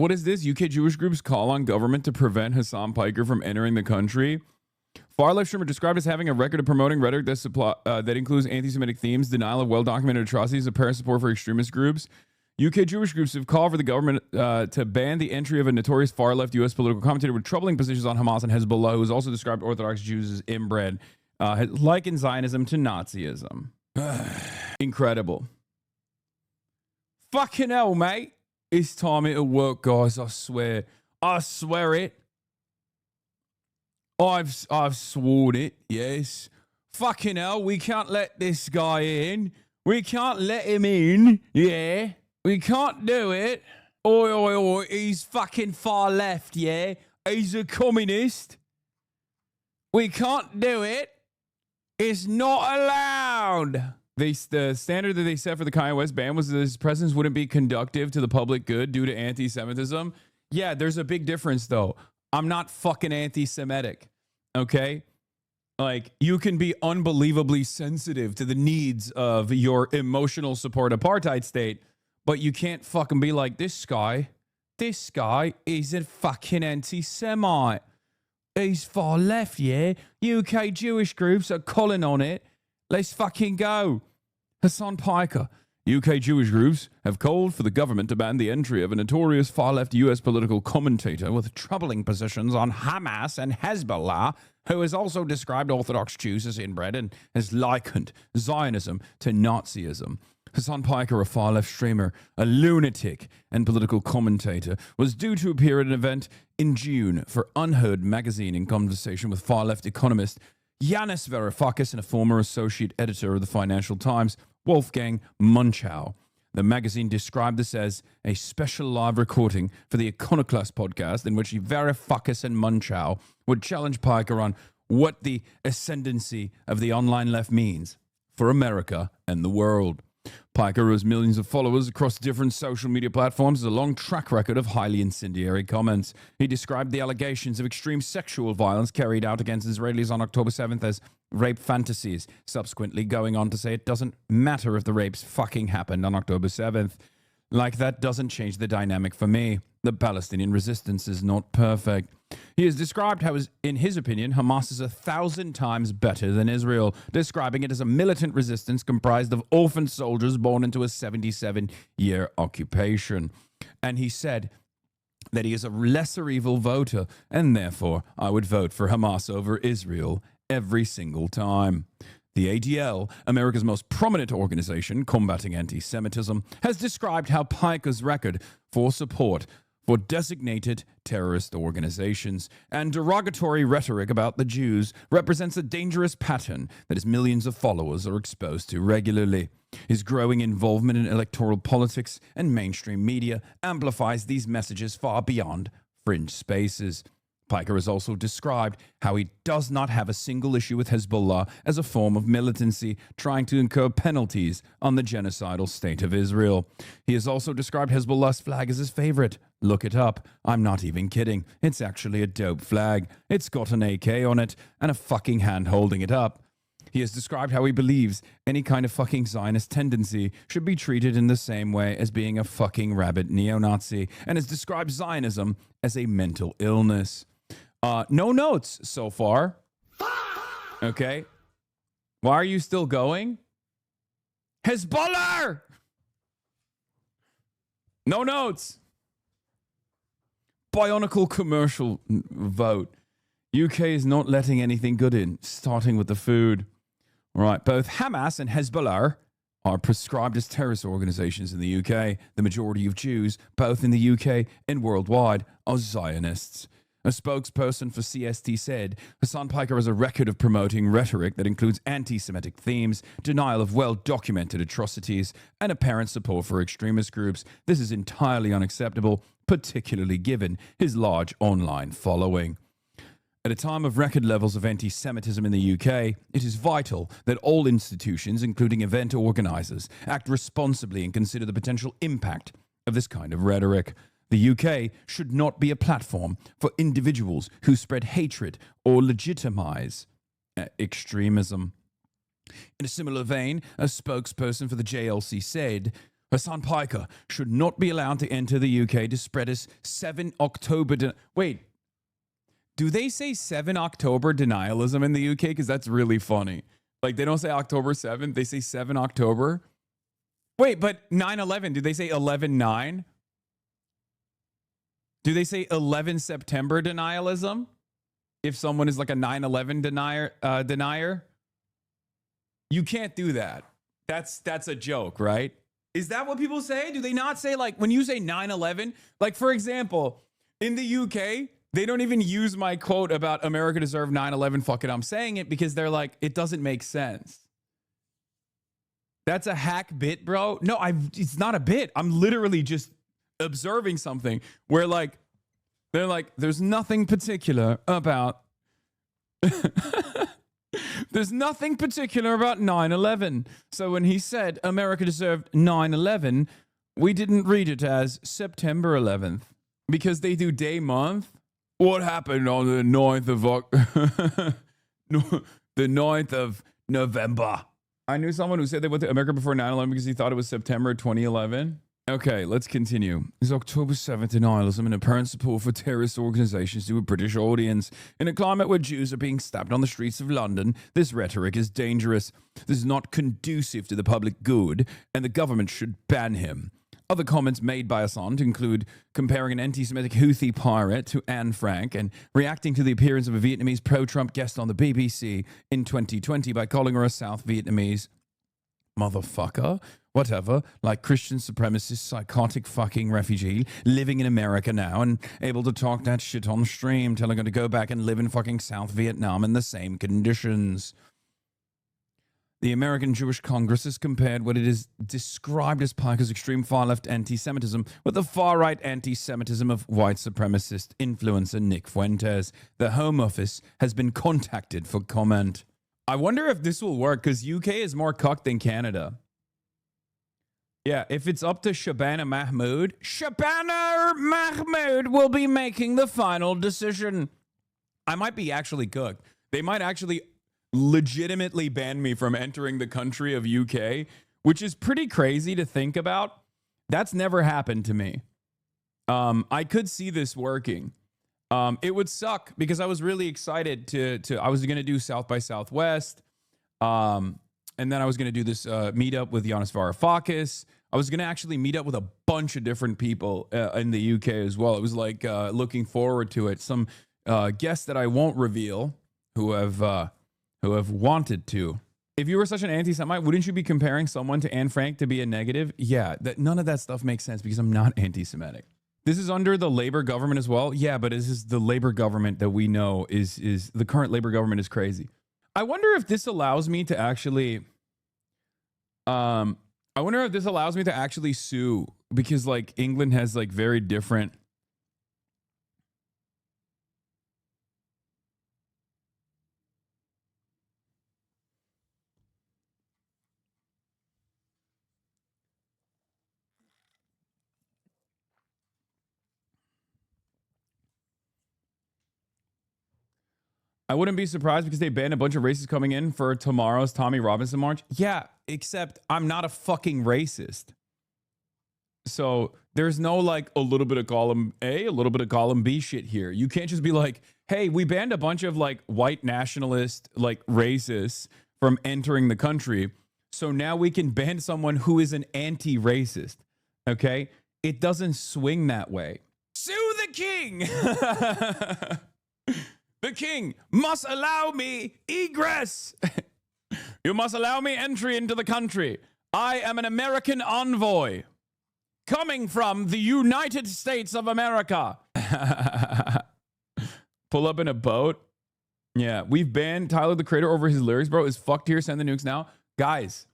What is this? UK Jewish groups call on government to prevent Hassan Piker from entering the country. Far-left streamer described as having a record of promoting rhetoric that includes anti-Semitic themes, denial of well-documented atrocities, apparent support for extremist groups. UK Jewish groups have called for the government to ban the entry of a notorious far-left U.S. political commentator with troubling positions on Hamas and Hezbollah, who has also described Orthodox Jews as inbred, likened Zionism to Nazism. Incredible. Fucking hell, mate. It's time to work, guys. I swear. I swear it. I've sworn it, yes. Fucking hell, we can't let this guy in. We can't let him in, yeah. We can't do it. Oi, oi, oi, he's fucking far left, yeah. He's a communist. We can't do it. It's not allowed. The standard that they set for the Kanye West ban was that his presence wouldn't be conducive to the public good due to anti-Semitism. Yeah, there's a big difference, though. I'm not fucking anti-Semitic, okay? Like, you can be unbelievably sensitive to the needs of your emotional support apartheid state, but you can't fucking be like, this guy is a fucking anti-Semite. He's far left, yeah? UK Jewish groups are calling on it. Let's fucking go. Hassan Piker. UK Jewish groups have called for the government to ban the entry of a notorious far-left U.S. political commentator with troubling positions on Hamas and Hezbollah, who has also described Orthodox Jews as inbred and has likened Zionism to Nazism. Hassan Piker, a far-left streamer, a lunatic, and political commentator, was due to appear at an event in June for Unheard magazine in conversation with far-left economist Yanis Varoufakis and a former associate editor of the Financial Times, Wolfgang Munchau. The magazine described this as a special live recording for the Iconoclast podcast in which Varoufakis and Munchau would challenge Piker on what the ascendancy of the online left means for America and the world. Piker, who has millions of followers across different social media platforms, has a long track record of highly incendiary comments. He described the allegations of extreme sexual violence carried out against Israelis on October 7th as rape fantasies, subsequently going on to say it doesn't matter if the rapes fucking happened on October 7th. Like, that doesn't change the dynamic for me. The Palestinian resistance is not perfect. He has described how, in his opinion, Hamas is 1,000 times better than Israel, describing it as a militant resistance comprised of orphan soldiers born into a 77-year occupation. And he said that he is a lesser evil voter, and therefore I would vote for Hamas over Israel every single time. The ADL, America's most prominent organization combating anti-Semitism, has described how Piker's record for support for designated terrorist organizations and derogatory rhetoric about the Jews represents a dangerous pattern that his millions of followers are exposed to regularly. His growing involvement in electoral politics and mainstream media amplifies these messages far beyond fringe spaces. Piker has also described how he does not have a single issue with Hezbollah as a form of militancy trying to incur penalties on the genocidal state of Israel. He has also described Hezbollah's flag as his favorite. Look it up. I'm not even kidding. It's actually a dope flag. It's got an AK on it and a fucking hand holding it up. He has described how he believes any kind of fucking Zionist tendency should be treated in the same way as being a fucking rabid neo-Nazi, and has described Zionism as a mental illness. No notes so far. Okay. Why are you still going? Hezbollah! No notes. Bionicle commercial vote. UK is not letting anything good in, starting with the food. All right. Both Hamas and Hezbollah are prescribed as terrorist organizations in the UK. The majority of Jews, both in the UK and worldwide, are Zionists. A spokesperson for CST said, Hassan Piker has a record of promoting rhetoric that includes anti-Semitic themes, denial of well-documented atrocities, and apparent support for extremist groups. This is entirely unacceptable, particularly given his large online following. At a time of record levels of anti-Semitism in the UK, it is vital that all institutions, including event organizers, act responsibly and consider the potential impact of this kind of rhetoric. The UK should not be a platform for individuals who spread hatred or legitimize extremism. In a similar vein, a spokesperson for the JLC said, Hassan Piker should not be allowed to enter the UK to spread his 7 October... Wait, do they say 7 October denialism in the UK? Because that's really funny. Like, they don't say October 7th. They say 7 October. Wait, but 9/11, do they say 11/9? Do they say 11 September denialism? If someone is like a 9/11 denier? You can't do that. That's a joke, right? Is that what people say? Do they not say, like, when you say 9/11? Like, for example, in the UK, they don't even use my quote about America deserved 9/11. Fuck it, I'm saying it because they're like, it doesn't make sense. That's a hack bit, bro. No, it's not a bit. I'm literally just observing something where, like, they're like, there's nothing particular about there's nothing particular about 9/11. So when he said America deserved 9/11, we didn't read it as September 11th because they do day month. What happened on the 9th of November? I knew someone who said they went to America before 9/11 because he thought it was September 2011. Okay, let's continue. Is October 7th denialism and apparent support for terrorist organizations to a British audience? In a climate where Jews are being stabbed on the streets of London, this rhetoric is dangerous. This is not conducive to the public good, and the government should ban him. Other comments made by Assange include comparing an anti-Semitic Houthi pirate to Anne Frank and reacting to the appearance of a Vietnamese pro-Trump guest on the BBC in 2020 by calling her a South Vietnamese motherfucker, whatever, like Christian supremacist, psychotic fucking refugee living in America now and able to talk that shit on stream, telling her to go back and live in fucking South Vietnam in the same conditions. The American Jewish Congress has compared what it is described as Piker's extreme far-left anti-Semitism with the far-right anti-Semitism of white supremacist influencer Nick Fuentes. The Home Office has been contacted for comment. I wonder if this will work because UK is more cucked than Canada. Yeah, if it's up to Shabana Mahmood will be making the final decision. I might be actually cooked. They might actually legitimately ban me from entering the country of UK, which is pretty crazy to think about. That's never happened to me. I could see this working. It would suck because I was really excited I was going to do South by Southwest. And then I was going to do this meetup with Yanis Varoufakis. I was going to actually meet up with a bunch of different people in the UK as well. It was like looking forward to it. Some guests that I won't reveal who have wanted to. If you were such an anti-Semite, wouldn't you be comparing someone to Anne Frank to be a negative? Yeah, none of that stuff makes sense because I'm not anti-Semitic. This is under the Labour government as well. Yeah, but this is the Labour government that we know is the current Labour government is crazy. I wonder if this allows me to actually sue because like England has like very different. I wouldn't be surprised because they banned a bunch of racists coming in for tomorrow's Tommy Robinson march. Yeah, except I'm not a fucking racist. So there's no like a little bit of column A, a little bit of column B shit here. You can't just be like, hey, we banned a bunch of like white nationalist, like racists from entering the country. So now we can ban someone who is an anti-racist. Okay? It doesn't swing that way. Sue the king! The king must allow me egress. You must allow me entry into the country. I am an American envoy coming from the United States of America. Pull up in a boat. Yeah, we've banned Tyler the Creator over his lyrics, bro. Is fucked here. Send the nukes now. Guys.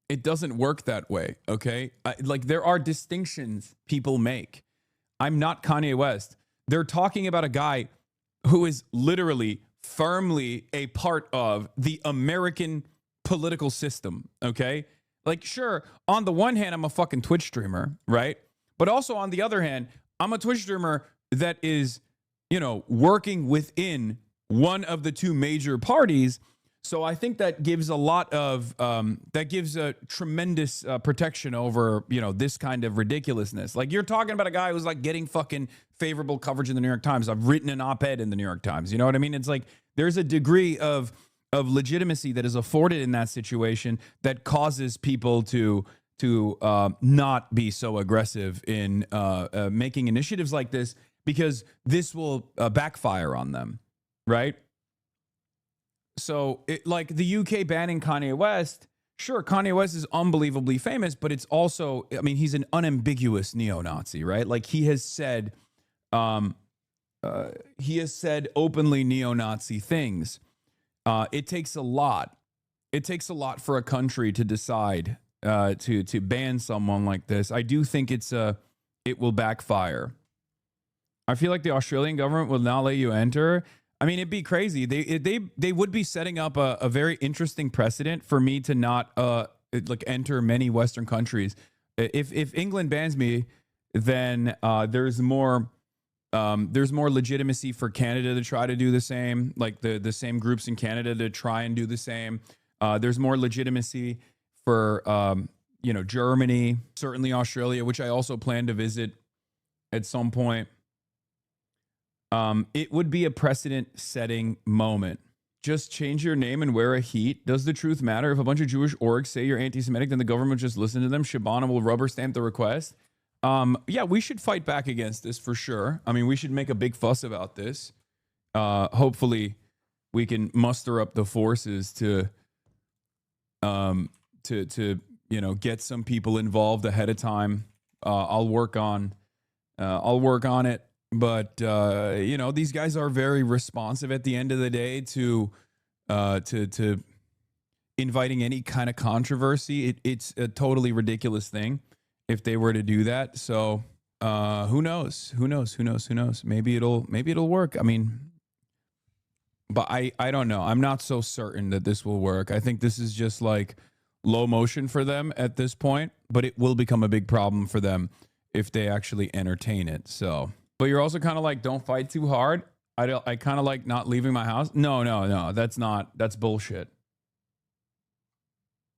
It doesn't work that way, okay? Like, there are distinctions people make. I'm not Kanye West. They're talking about a guy who is literally firmly a part of the American political system, okay? Like, sure, on the one hand, I'm a fucking Twitch streamer, right? But also on the other hand, I'm a Twitch streamer that is, working within one of the two major parties. So I think that gives a lot of that gives a tremendous protection over, you know, this kind of ridiculousness. Like, you're talking about a guy who's like getting fucking favorable coverage in the New York Times. I've written an op-ed in the New York Times. You know what I mean? It's like there's a degree of legitimacy that is afforded in that situation that causes people to not be so aggressive in making initiatives like this, because this will backfire on them, right? So, like the UK banning Kanye West, sure, Kanye West is unbelievably famous, but it's also, I mean, he's an unambiguous neo-Nazi, right? Like, he has said openly neo-Nazi things. It takes a lot. It takes a lot for a country to decide to ban someone like this. I do think it will backfire. I feel like the Australian government will not let you enter. I mean, it'd be crazy. They would be setting up a very interesting precedent for me to not like enter many Western countries. If England bans me, then there's more legitimacy for Canada to try to do the same. Like the same groups in Canada to try and do the same. There's more legitimacy for Germany, certainly Australia, which I also plan to visit at some point. It would be a precedent-setting moment. Just change your name and wear a heat. Does the truth matter? If a bunch of Jewish orgs say you're anti-Semitic, then the government just listen to them. Shabana will rubber stamp the request. Yeah, we should fight back against this for sure. I mean, we should make a big fuss about this. Hopefully, we can muster up the forces to get some people involved ahead of time. I'll work on it. But these guys are very responsive at the end of the day to inviting any kind of controversy. It's a totally ridiculous thing if they were to do that. So who knows? Maybe it'll work. I mean, but I don't know. I'm not so certain that this will work. I think this is just like low motion for them at this point, but it will become a big problem for them if they actually entertain it. So. But you're also kind of like, don't fight too hard. I kind of like not leaving my house. No. That's bullshit.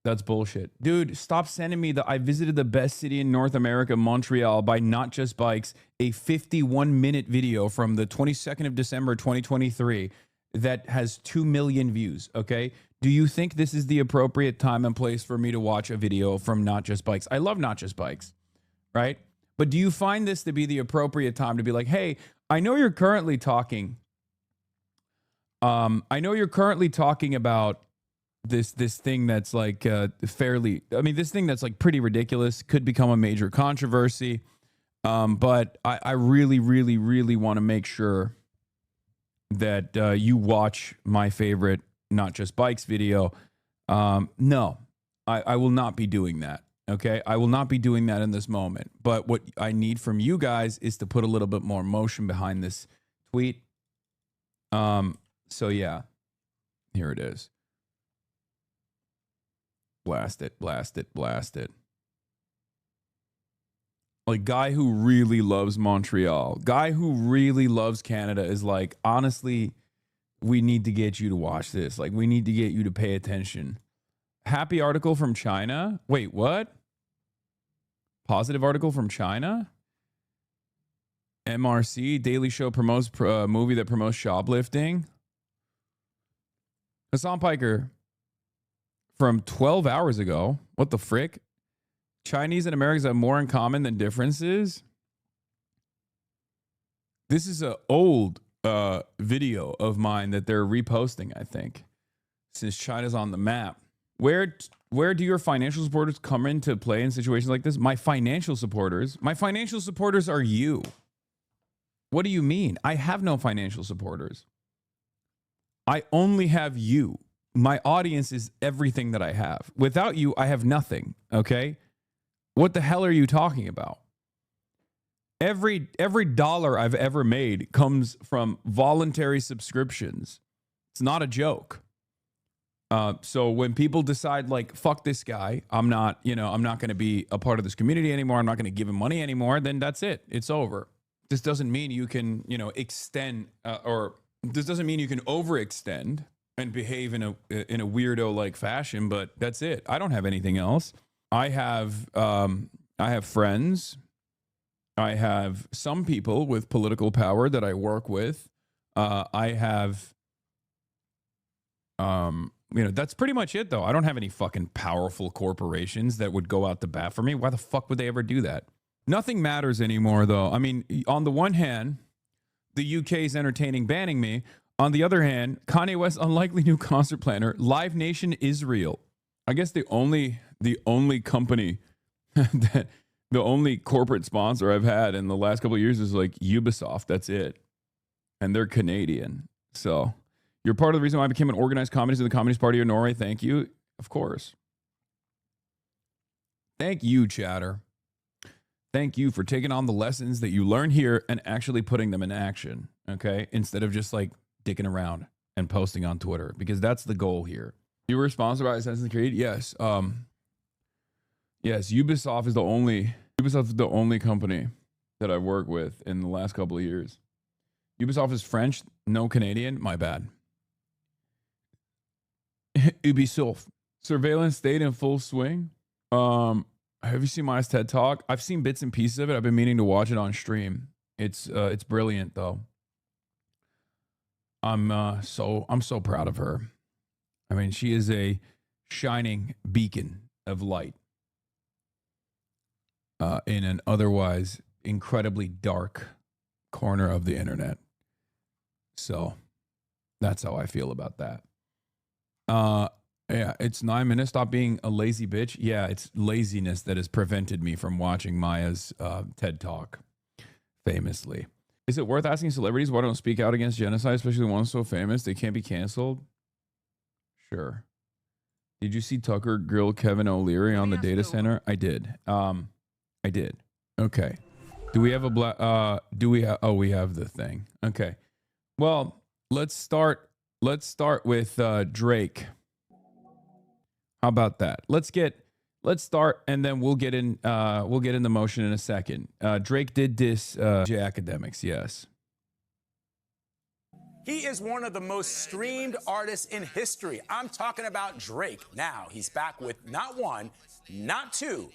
That's bullshit. Dude, stop sending me I visited the best city in North America, Montreal, by Not Just Bikes, a 51-minute video from the 22nd of December, 2023 that has 2 million views, okay? Do you think this is the appropriate time and place for me to watch a video from Not Just Bikes? I love Not Just Bikes, right? But do you find this to be the appropriate time to be like, hey, I know you're currently talking. About this thing that's like this thing that's like pretty ridiculous, could become a major controversy. But I really, really, really want to make sure that you watch my favorite Not Just Bikes video. No, I will not be doing that. Okay, I will not be doing that in this moment. But what I need from you guys is to put a little bit more motion behind this tweet. So yeah, here it is. Blast it. Like, guy who really loves Montreal, guy who really loves Canada is like, honestly, we need to get you to watch this. Like, we need to get you to pay attention. Happy article from China. Wait, what? Positive article from China? MRC, Daily Show promotes movie that promotes shoplifting. Hassan Piker from 12 hours ago. What the frick? Chinese and Americans have more in common than differences. This is an old video of mine that they're reposting, I think, since China's on the map. Where do your financial supporters come into play in situations like this? My financial supporters are you. What do you mean? I have no financial supporters. I only have you. My audience is everything that I have. Without you, I have nothing, okay? What the hell are you talking about? Every dollar I've ever made comes from voluntary subscriptions. It's not a joke. So when people decide like, fuck this guy, I'm not going to be a part of this community anymore. I'm not going to give him money anymore. Then that's it. It's over. This doesn't mean you can, extend or this doesn't mean you can overextend and behave in a weirdo like fashion, but that's it. I don't have anything else. I have friends. I have some people with political power that I work with. I have, that's pretty much it, though. I don't have any fucking powerful corporations that would go out the bat for me. Why the fuck would they ever do that? Nothing matters anymore, though. I mean, on the one hand, the UK is entertaining banning me. On the other hand, Kanye West's unlikely new concert planner, Live Nation Israel. I guess the only company that the only corporate sponsor I've had in the last couple of years is like Ubisoft. That's it. And they're Canadian. So you're part of the reason why I became an organized communist in the Communist Party of Norway. Thank you. Of course. Thank you, chatter. Thank you for taking on the lessons that you learn here and actually putting them in action. Okay. Instead of just like dicking around and posting on Twitter, because that's the goal here. You were sponsored by Assassin's Creed? Yes. Yes, Ubisoft is the only company that I've worked with in the last couple of years. Ubisoft is French, no Canadian. My bad. Ubisoft. Surveillance state in full swing. Have you seen my TED Talk? I've seen bits and pieces of it. I've been meaning to watch it on stream. It's brilliant though. I'm so proud of her. I mean, she is a shining beacon of light in an otherwise incredibly dark corner of the internet. So that's how I feel about that. Yeah, it's 9 minutes. Stop being a lazy bitch. Yeah, it's laziness that has prevented me from watching Maya's TED Talk, famously. Is it worth asking celebrities why don't speak out against genocide, especially the ones so famous they can't be canceled? Sure. Did you see Tucker grill Kevin O'Leary on the data center? I did. I did. Okay. Do we have a we have the thing. Okay. Well, let's start with Drake. How about that? Let's start and then we'll get in the motion in a second. Drake did diss academics, yes. He is one of the most streamed artists in history. I'm talking about Drake. Now, he's back with not one, not two,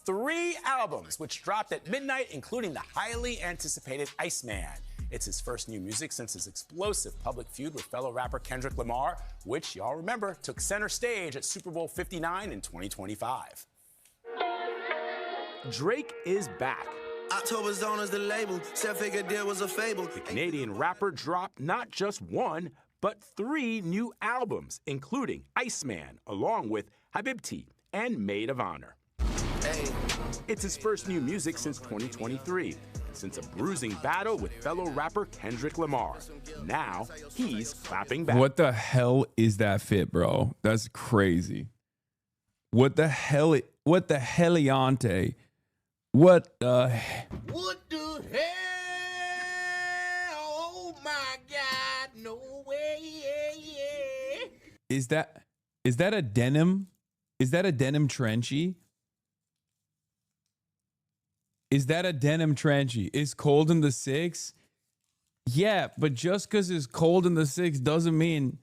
3 albums, which dropped at midnight, including the highly anticipated Iceman. It's his first new music since his explosive public feud with fellow rapper Kendrick Lamar, which, y'all remember, took center stage at Super Bowl 59 in 2025. Drake is back. October's on as the label, seven-figure deal was a fable. The Canadian rapper dropped not just 1, but 3 new albums, including Iceman, along with Habibti and Maid of Honor. Hey. It's his first new music since 2023, since a bruising battle with fellow rapper Kendrick Lamar. Now, he's clapping back. What the hell is that fit, bro? That's crazy. What the hell? What the heliante? What the hell? Oh my God, no way. Is that a denim? Is that a denim trenchy? Is that a denim trenchy? Is cold in the 6? Yeah, but just because it's cold in the 6 doesn't mean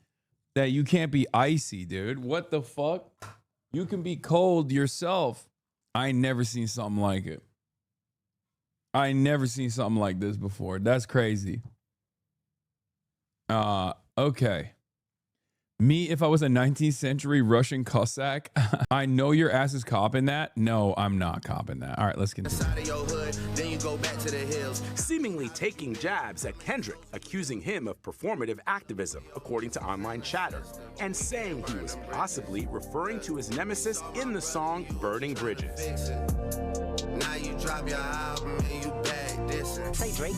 that you can't be icy, dude. What the fuck? You can be cold yourself. I ain't never seen something like it. I ain't never seen something like this before. That's crazy. Okay. Me, if I was a 19th century Russian Cossack, I know your ass is copping that. No, I'm not copping that. All right, let's continue. Then you go back to the hills. Seemingly taking jabs at Kendrick, accusing him of performative activism, according to online chatter, and saying he was possibly referring to his nemesis in the song Burning Bridges. Now you drop your album and you back this. Say, Drake,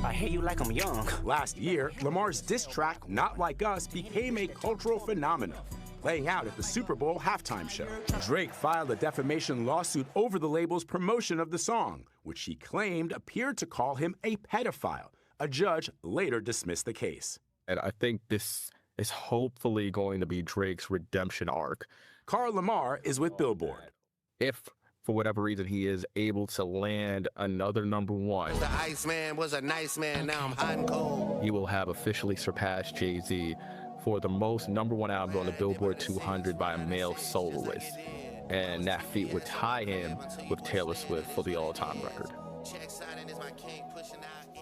I hear you like I'm young. Last year, Lamar's diss track, Not Like Us, became a cultural phenomenon, playing out at the Super Bowl halftime show. Drake filed a defamation lawsuit over the label's promotion of the song, which he claimed appeared to call him a pedophile. A judge later dismissed the case. And I think this is hopefully going to be Drake's redemption arc. Carl Lamar is with Billboard. If, for whatever reason, he is able to land another #1, The Iceman was a nice man, now I'm hot and cold. he will have officially surpassed Jay-Z for the most #1 album on the Billboard 200 by a male soloist. And that feat would tie him with Taylor Swift for the all-time record.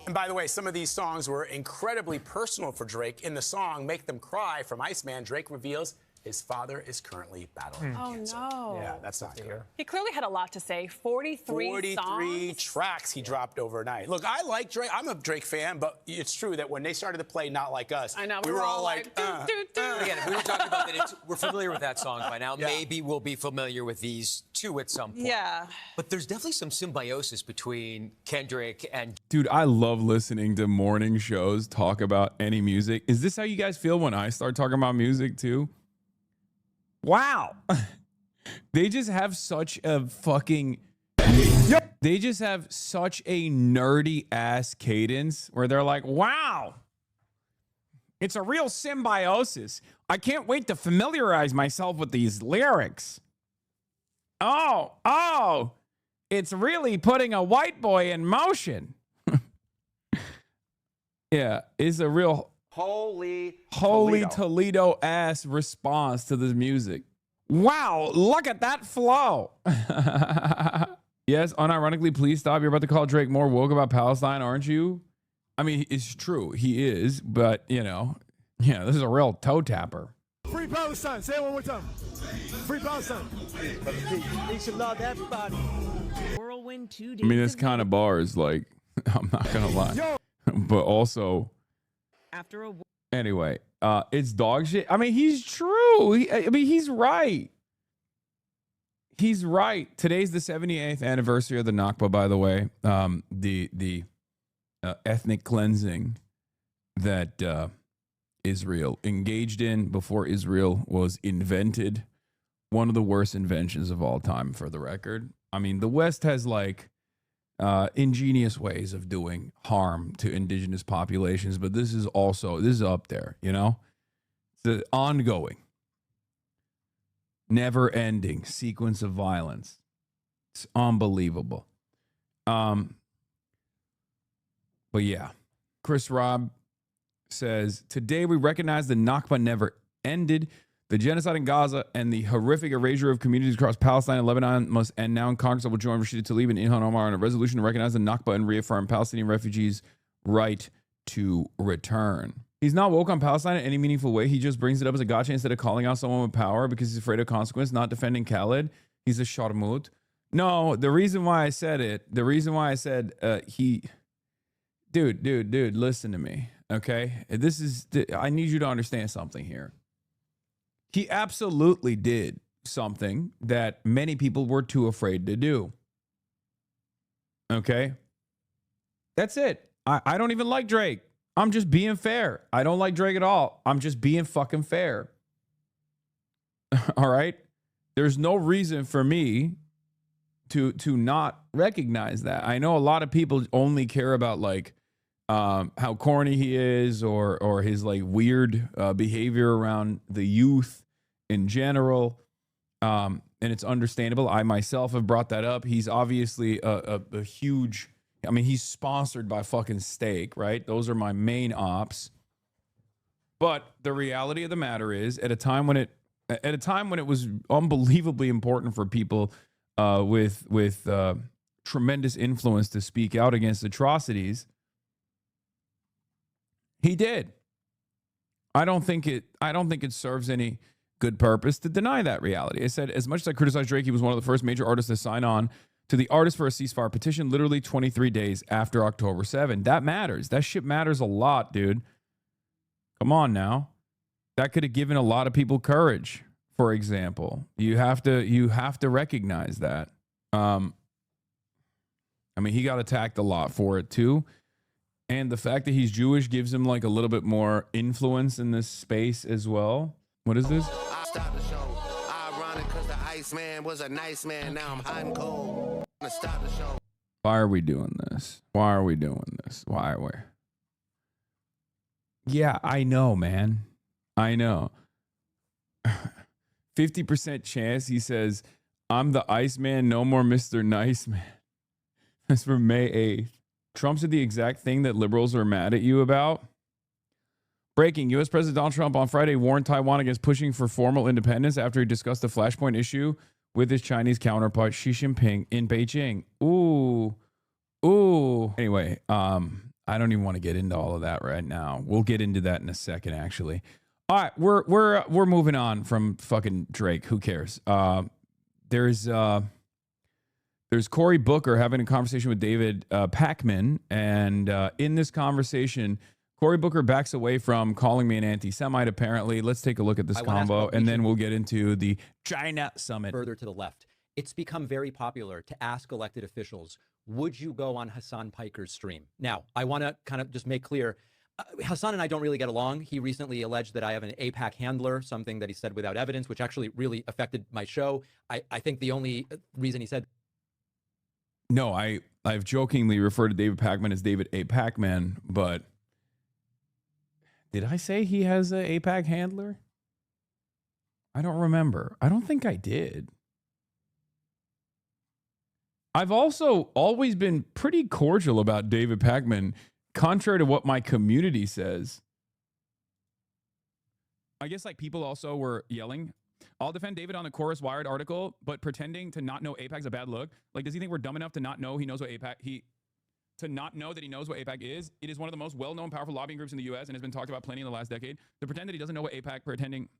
And by the way, some of these songs were incredibly personal for Drake. In the song Make Them Cry from Iceman, Drake reveals his father is currently battling cancer. No. Yeah, that's not good. He clearly had a lot to say. 43 songs? tracks he dropped overnight. Look, I like Drake. I'm a Drake fan, but it's true that when they started to play Not Like Us, I know, we were all like, Again, if we were talking about that, we're familiar with that song by now. Yeah. Maybe we'll be familiar with these two at some point. Yeah. But there's definitely some symbiosis between Kendrick and... Dude, I love listening to morning shows talk about any music. Is this how you guys feel when I start talking about music too? Wow. They just have such a fucking... They just have such a nerdy ass cadence where they're like, wow. It's a real symbiosis. I can't wait to familiarize myself with these lyrics. Oh, it's really putting a white boy in motion. Yeah, it's a real holy Toledo ass response to this music. Wow, look at that flow. Yes, unironically, please stop. You're about to call Drake more woke about Palestine, aren't you? I mean, it's true. He is, but, you know, yeah, this is a real toe tapper. Free Palestine. Say it one more time. Free Palestine. They should love everybody. Whirlwind 2 days. I mean, it's kind of bars, like, I'm not going to lie. But also, After a anyway, it's dog shit. I mean, he's true. He's right. He's right. Today's the 78th anniversary of the Nakba, by the way. The ethnic cleansing that Israel engaged in before Israel was invented. One of the worst inventions of all time, for the record. I mean, the West has like ingenious ways of doing harm to indigenous populations, but this is up there, you know? It's an ongoing, never-ending sequence of violence. It's unbelievable. But yeah, Chris Robb says, today we recognize the Nakba never ended. The genocide in Gaza and the horrific erasure of communities across Palestine and Lebanon must end now. In Congress, I will join Rashida Tlaib and Ilhan Omar on a resolution to recognize the Nakba and reaffirm Palestinian refugees' right to return. He's not woke on Palestine in any meaningful way. He just brings it up as a gotcha instead of calling out someone with power because he's afraid of consequence, not defending Khaled. He's a sharmut. No, the reason why I said, dude, listen to me, okay? I need you to understand something here. He absolutely did something that many people were too afraid to do. Okay? That's it. I don't even like Drake. I'm just being fair. I don't like Drake at all. I'm just being fucking fair. All right? There's no reason for me to not recognize that. I know a lot of people only care about like how corny he is or his like weird behavior around the youth in general. And it's understandable. I myself have brought that up. He's obviously a huge, I mean, he's sponsored by fucking Steak, right? Those are my main ops. But the reality of the matter is, at a time when it was unbelievably important for people with tremendous influence to speak out against atrocities, he did. I don't think it serves any good purpose to deny that reality. I said, as much as I criticized Drake, he was one of the first major artists to sign on to the Artists for a Ceasefire petition literally 23 days after October 7. That matters. That shit matters a lot, dude. Come on now. That could have given a lot of people courage, for example. You have to recognize that. I mean, he got attacked a lot for it too. And the fact that he's Jewish gives him like a little bit more influence in this space as well. What is this? I stopped the show. Ironic because the Iceman was a nice man. Now I'm hot and cold. I stopped the show. Why are we doing this? Why are we doing this? Why are we? Yeah, I know, man. I know. 50% chance he says, I'm the Iceman, no more Mr. Nice Man. That's from May 8th. Trump said the exact thing that liberals are mad at you about. Breaking. U.S. President Donald Trump on Friday warned Taiwan against pushing for formal independence after he discussed the Flashpoint issue with his Chinese counterpart Xi Jinping in Beijing. Ooh. Anyway, I don't even want to get into all of that right now. We'll get into that in a second, actually. All right, we're moving on from fucking Drake. Who cares? There's Cory Booker having a conversation with David Pakman, and in this conversation, Cory Booker backs away from calling me an anti-Semite, apparently. Let's take a look at this combo, and then we'll get into the China summit. Further to the left, it's become very popular to ask elected officials, would you go on Hassan Piker's stream? Now, I want to kind of just make clear, Hassan and I don't really get along. He recently alleged that I have an AIPAC handler, something that he said without evidence, which actually really affected my show. I think the only reason he said... No, I've jokingly referred to David Pakman as David A. Pacman, but... Did I say he has an AIPAC handler? I don't remember. I don't think I did. I've also always been pretty cordial about David Pakman, contrary to what my community says. I guess like people also were yelling, I'll defend David on the Chorus Wired article, but pretending to not know AIPAC's a bad look. Like, does he think we're dumb enough to not know he knows what AIPAC... To not know that he knows what AIPAC is? It is one of the most well-known, powerful lobbying groups in the U.S. and has been talked about plenty in the last decade. To pretend that he doesn't know what AIPAC pretending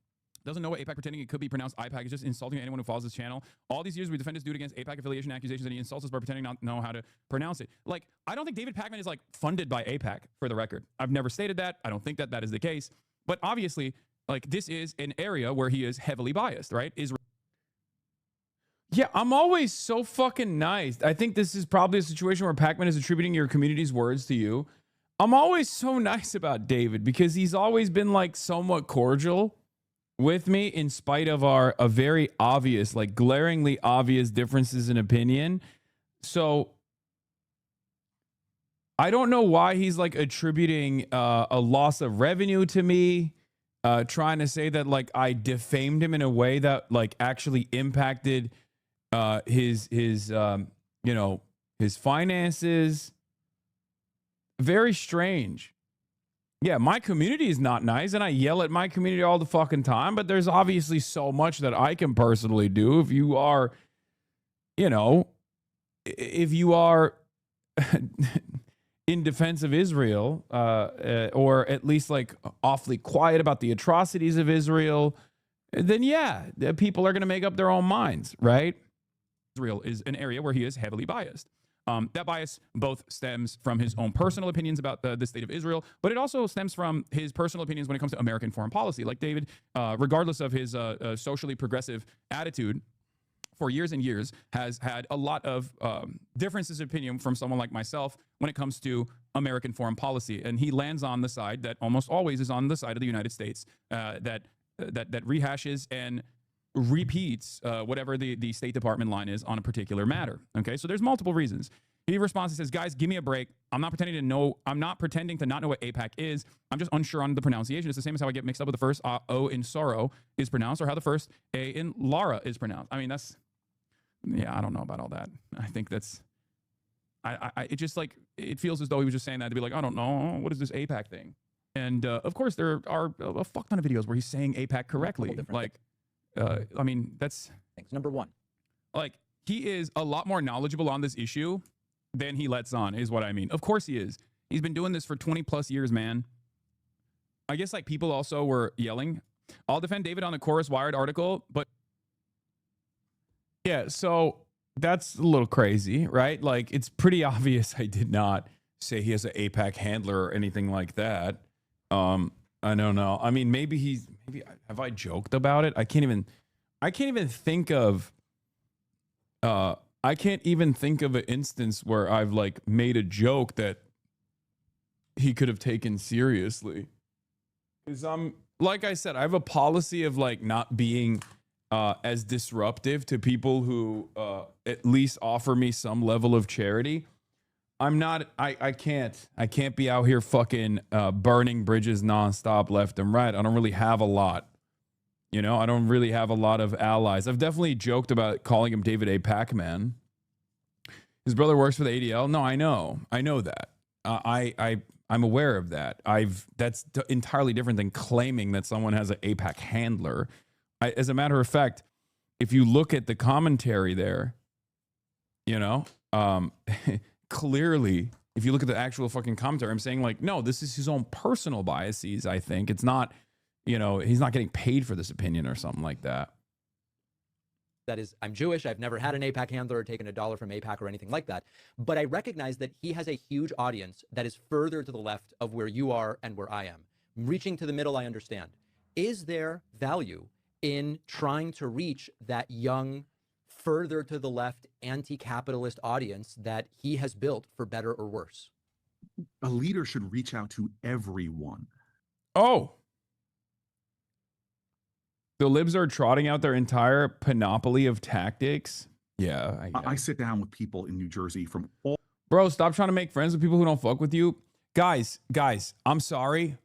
it could be pronounced IPAC is just insulting anyone who follows this channel. All these years we defend this dude against AIPAC affiliation accusations, and he insults us by pretending not to know how to pronounce it. Like, I don't think David Pakman is like funded by AIPAC, for the record. I've never stated that. I don't think that is the case. But obviously, like, this is an area where he is heavily biased, right? Yeah, I'm always so fucking nice. I think this is probably a situation where Pakman is attributing your community's words to you. I'm always so nice about David because he's always been like somewhat cordial with me in spite of a very obvious, like glaringly obvious differences in opinion. So I don't know why he's like attributing a loss of revenue to me, trying to say that like I defamed him in a way that like actually impacted his finances. Very strange. Yeah, my community is not nice, and I yell at my community all the fucking time, but there's obviously so much that I can personally do. If you are, in defense of Israel, or at least like awfully quiet about the atrocities of Israel, then yeah, people are going to make up their own minds, right? Israel is an area where he is heavily biased. That bias both stems from his own personal opinions about the state of Israel, but it also stems from his personal opinions when it comes to American foreign policy. Like David, regardless of his socially progressive attitude, for years and years, has had a lot of differences of opinion from someone like myself when it comes to American foreign policy. And he lands on the side that almost always is on the side of the United States, that rehashes and repeats whatever the State Department line is on a particular matter. Okay, so there's multiple reasons. He responds and says, guys, give me a break. I'm not pretending to not know what AIPAC is. I'm just unsure on the pronunciation. It's the same as how I get mixed up with the first O in sorrow is pronounced, or how the first A in Lara is pronounced. I mean, I don't know about all that. I think that's, it just like, it feels as though he was just saying that to be like, I don't know, what is this AIPAC thing? And of course, there are a fuck ton of videos where he's saying AIPAC correctly. Like, I mean, that's... Thanks. Number one. Like, he is a lot more knowledgeable on this issue than he lets on, is what I mean. Of course he is. He's been doing this for 20 plus years, man. I guess, like, people also were yelling, I'll defend David on the Chorus Wired article, but... Yeah, so that's a little crazy, right? Like, it's pretty obvious I did not say he has an AIPAC handler or anything like that. I don't know. I mean, maybe have I joked about it? I can't even think of an instance where I've like made a joke that he could have taken seriously. Because like I said, I have a policy of like not being as disruptive to people who at least offer me some level of charity. I can't be out here fucking burning bridges nonstop left and right. I don't really have a lot. I don't really have a lot of allies. I've definitely joked about calling him David A. Pacman. His brother works for the ADL. No, I know that. I I'm aware of that. That's entirely different than claiming that someone has an APAC handler. As a matter of fact, if you look at the commentary there, you know, clearly, if you look at the actual fucking commentary, I'm saying like, no, this is his own personal biases. I think it's not, you know, he's not getting paid for this opinion or something like that. That is, I'm Jewish. I've never had an APAC handler or taken $1 from APAC or anything like that. But I recognize that he has a huge audience that is further to the left of where you are and where I am. Reaching to the middle, I understand. Is there value in trying to reach that young, further to the left, anti-capitalist audience that he has built for better or worse? A leader should reach out to everyone. Oh. The libs are trotting out their entire panoply of tactics. Yeah. I sit down with people in New Jersey from all... Bro, stop trying to make friends with people who don't fuck with you. Guys, I'm sorry.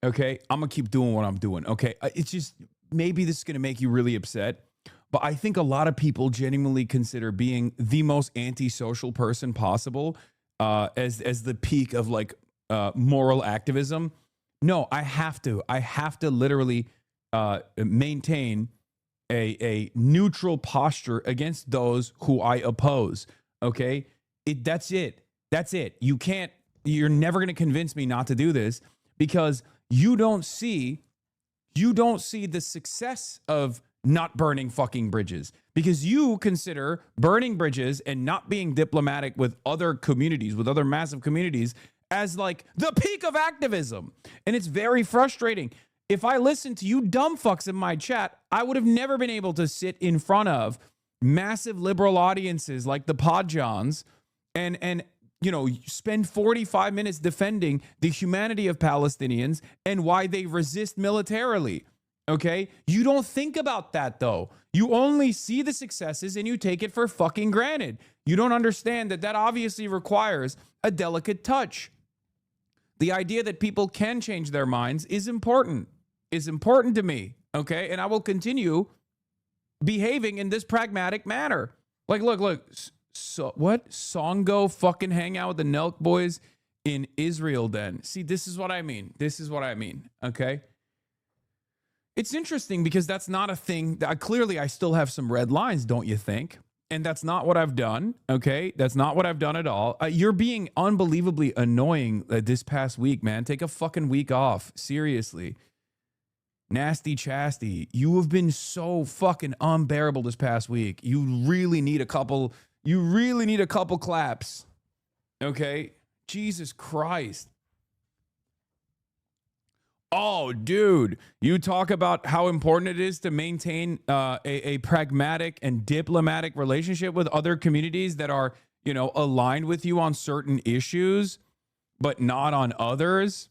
Okay? I'm going to keep doing what I'm doing. Okay? It's just, maybe this is going to make you really upset, but I think a lot of people genuinely consider being the most antisocial person possible as the peak of like moral activism. No, I have to literally maintain a neutral posture against those who I oppose. Okay, that's it. You're never going to convince me not to do this because you don't see the success of not burning fucking bridges, because you consider burning bridges and not being diplomatic with other communities, with other massive communities, as like the peak of activism. And it's very frustrating. If I listened to you dumb fucks in my chat, I would have never been able to sit in front of massive liberal audiences like the Podjons and you know, spend 45 minutes defending the humanity of Palestinians and why they resist militarily. Okay? You don't think about that though. You only see the successes and you take it for fucking granted. You don't understand that obviously requires a delicate touch. The idea that people can change their minds is important to me, okay? And I will continue behaving in this pragmatic manner. Like, look. So what? Songo fucking hang out with the Nelk boys in Israel then. See, this is what I mean, okay? It's interesting because that's not a thing. Clearly, I still have some red lines, don't you think? And that's not what I've done, okay? That's not what I've done at all. You're being unbelievably annoying this past week, man. Take a fucking week off. Seriously. Nasty Chasty, you have been so fucking unbearable this past week. You really need a couple claps, okay? Jesus Christ. Oh, dude, you talk about how important it is to maintain a pragmatic and diplomatic relationship with other communities that are, you know, aligned with you on certain issues, but not on others.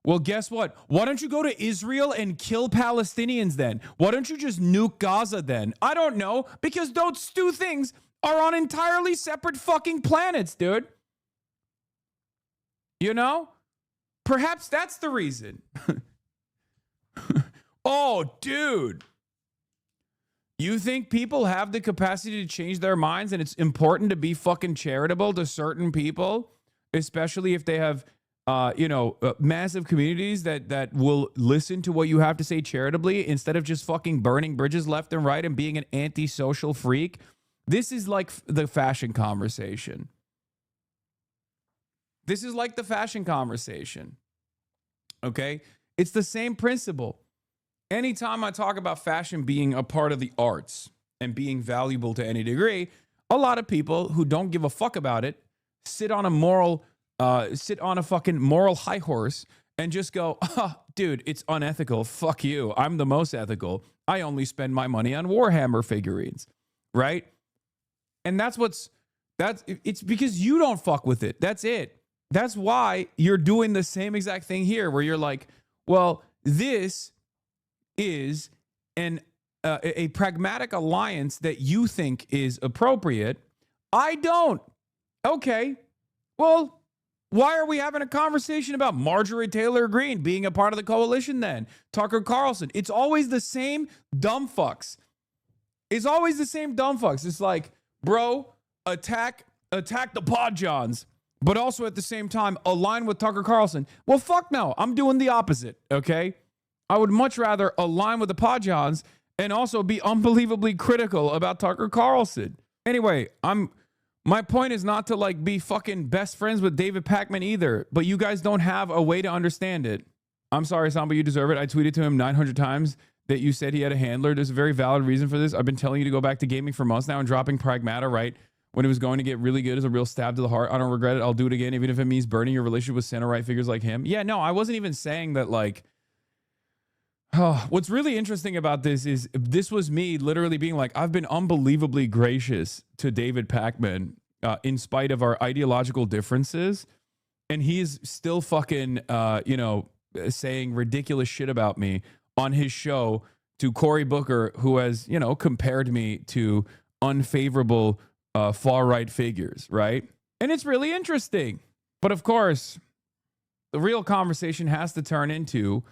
Well, guess what? Why don't you go to Israel and kill Palestinians then? Why don't you just nuke Gaza then? I don't know, because those two things are on entirely separate fucking planets, dude. You know? Perhaps that's the reason. Oh, dude. You think people have the capacity to change their minds and it's important to be fucking charitable to certain people, especially if they have massive communities that will listen to what you have to say charitably instead of just fucking burning bridges left and right and being an antisocial freak? This is like the fashion conversation. Okay? It's the same principle. Anytime I talk about fashion being a part of the arts and being valuable to any degree, a lot of people who don't give a fuck about it sit on a fucking moral high horse and just go, oh, dude, it's unethical. Fuck you. I'm the most ethical. I only spend my money on Warhammer figurines, right? And it's because you don't fuck with it. That's it. That's why you're doing the same exact thing here where you're like, well, this is a pragmatic alliance that you think is appropriate. I don't. Okay. Well, why are we having a conversation about Marjorie Taylor Greene being a part of the coalition then? Tucker Carlson. It's always the same dumb fucks. It's like, bro, attack the Podjons. but also at the same time align with Tucker Carlson. Well, fuck no. I'm doing the opposite, okay? I would much rather align with the Podjons and also be unbelievably critical about Tucker Carlson. Anyway, my point is not to like be fucking best friends with David Pakman either, but you guys don't have a way to understand it. I'm sorry, Samba, you deserve it. I tweeted to him 900 times that you said he had a handler. There's a very valid reason for this. I've been telling you to go back to gaming for months now and dropping Pragmata, right? When it was going to get really good as a real stab to the heart. I don't regret it. I'll do it again, even if it means burning your relationship with center-right figures like him. Yeah, no, I wasn't even saying that, like, oh, what's really interesting about this is this was me literally being like, I've been unbelievably gracious to David Pakman in spite of our ideological differences. And he's still fucking, saying ridiculous shit about me on his show to Cory Booker, who has, compared me to unfavorable far-right figures, right? And it's really interesting. But of course, the real conversation has to turn into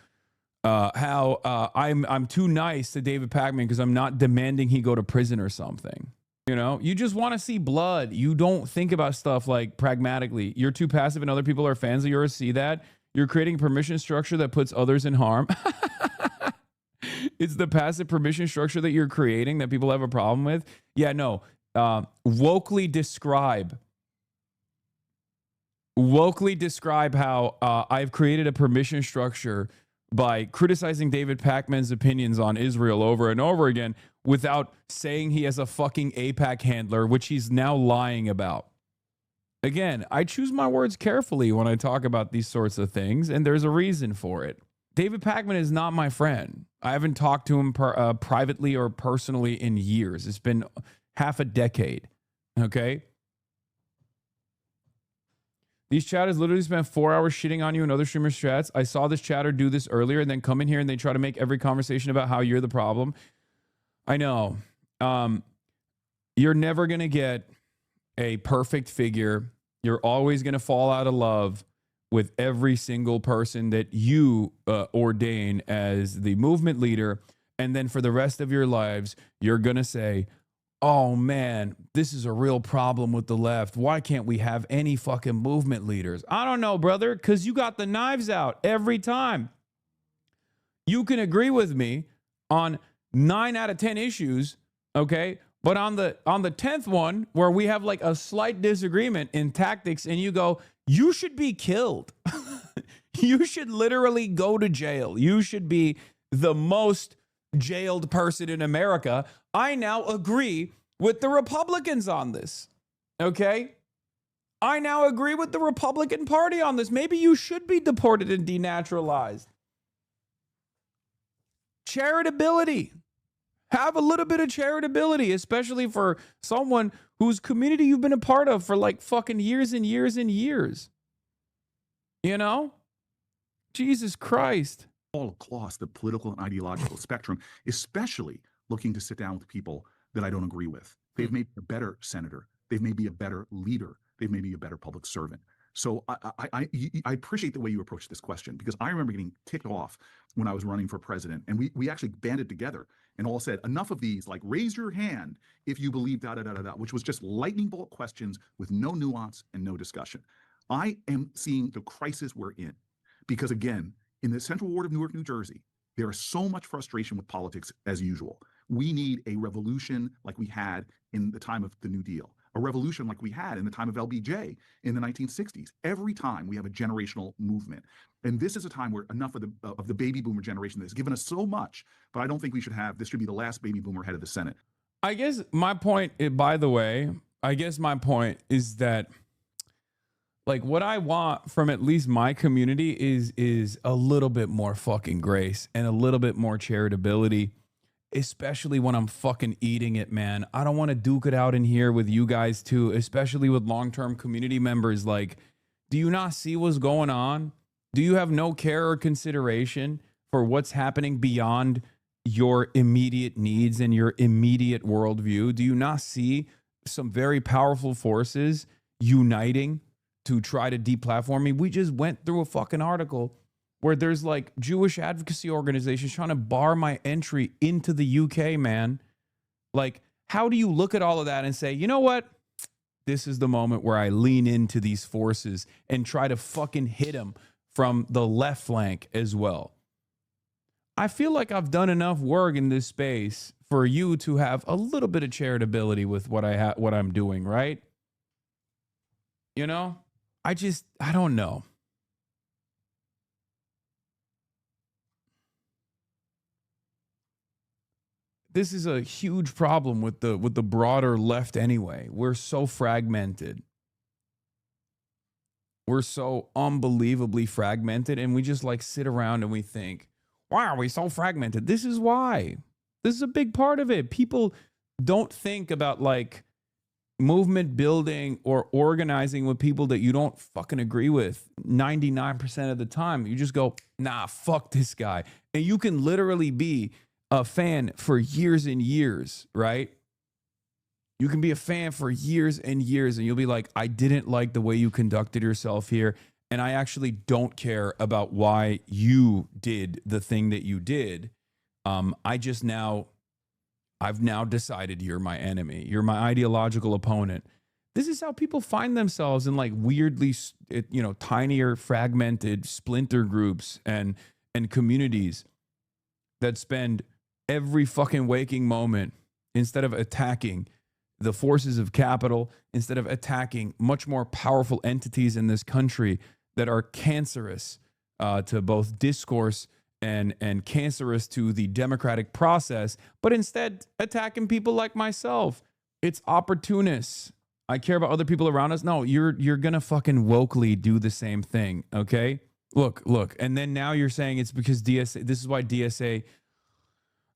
how I'm too nice to David Pakman because I'm not demanding he go to prison or something. You just want to see blood. You don't think about stuff like pragmatically. You're too passive and other people are fans of yours. See that? You're creating a permission structure that puts others in harm. It's the passive permission structure that you're creating that people have a problem with. Yeah, no. Wokely describe how I've created a permission structure by criticizing David Pakman's opinions on Israel over and over again without saying he has a fucking AIPAC handler, which he's now lying about. Again, I choose my words carefully when I talk about these sorts of things, and there's a reason for it. David Pakman is not my friend. I haven't talked to him privately or personally in years. It's been half a decade, okay? These chatters literally spent 4 hours shitting on you and other streamers' chats. I saw this chatter do this earlier and then come in here and they try to make every conversation about how you're the problem. I know. You're never going to get a perfect figure. You're always going to fall out of love with every single person that you ordain as the movement leader. And then for the rest of your lives, you're going to say, oh man, this is a real problem with the left. Why can't we have any fucking movement leaders? I don't know, brother, because you got the knives out every time. You can agree with me on 9 out of 10 issues, okay? But on the 10th one, where we have like a slight disagreement in tactics, and you go, you should be killed. You should literally go to jail. You should be the most jailed person in America. I now agree with the Republicans on this. Okay? I now agree with the Republican Party on this. Maybe you should be deported and denaturalized. Charitability. Have a little bit of charitability, especially for someone whose community you've been a part of for like fucking years and years and years. Jesus Christ. All across the political and ideological spectrum, especially looking to sit down with people that I don't agree with. They've made me a better senator. They've made me a better leader. They've made me a better public servant. So I appreciate the way you approach this question, because I remember getting ticked off when I was running for president, and we actually banded together and all said, enough of these, like raise your hand if you believe da-da-da-da-da, which was just lightning bolt questions with no nuance and no discussion. I am seeing the crisis we're in because, again, in the Central Ward of Newark, New Jersey, there is so much frustration with politics as usual. We need a revolution like we had in the time of the New Deal, a revolution like we had in the time of LBJ in the 1960s. Every time we have a generational movement. And this is a time where enough of the baby boomer generation that has given us so much, but I don't think we should have, this should be the last baby boomer head of the Senate. I guess my point, by the way, is that like what I want from at least my community is a little bit more fucking grace and a little bit more charitability, especially when I'm fucking eating it, man. I don't want to duke it out in here with you guys too, especially with long-term community members. Like, do you not see what's going on? Do you have no care or consideration for what's happening beyond your immediate needs and your immediate worldview? Do you not see some very powerful forces uniting to try to deplatform me? We just went through a fucking article where there's like Jewish advocacy organizations trying to bar my entry into the UK, man. Like, how do you look at all of that and say, you know what? this is the moment where I lean into these forces and try to fucking hit them from the left flank as well. I feel like I've done enough work in this space for you to have a little bit of charitability with what I'm doing, right? You know? I don't know. This is a huge problem with the broader left anyway. We're so fragmented. We're so unbelievably fragmented, and we just like sit around and we think, why are we so fragmented? This is why. This is a big part of it. People don't think about like movement building or organizing with people that you don't fucking agree with 99% of the time. You just go, nah, fuck this guy. And you can literally be a fan for years and years, right? You can be a fan for years and years, and you'll be like, I didn't like the way you conducted yourself here, and I actually don't care about why you did the thing that you did. I've now decided you're my enemy. You're my ideological opponent. This is how people find themselves in like weirdly, tinier, fragmented splinter groups and communities that spend every fucking waking moment, instead of attacking the forces of capital, instead of attacking much more powerful entities in this country that are cancerous to both discourse and cancerous to the democratic process, but instead attacking people like myself. It's opportunists. I care about other people around us. No, you're gonna fucking wokely do the same thing, okay? Look, and then now you're saying it's because DSA, this is why DSA,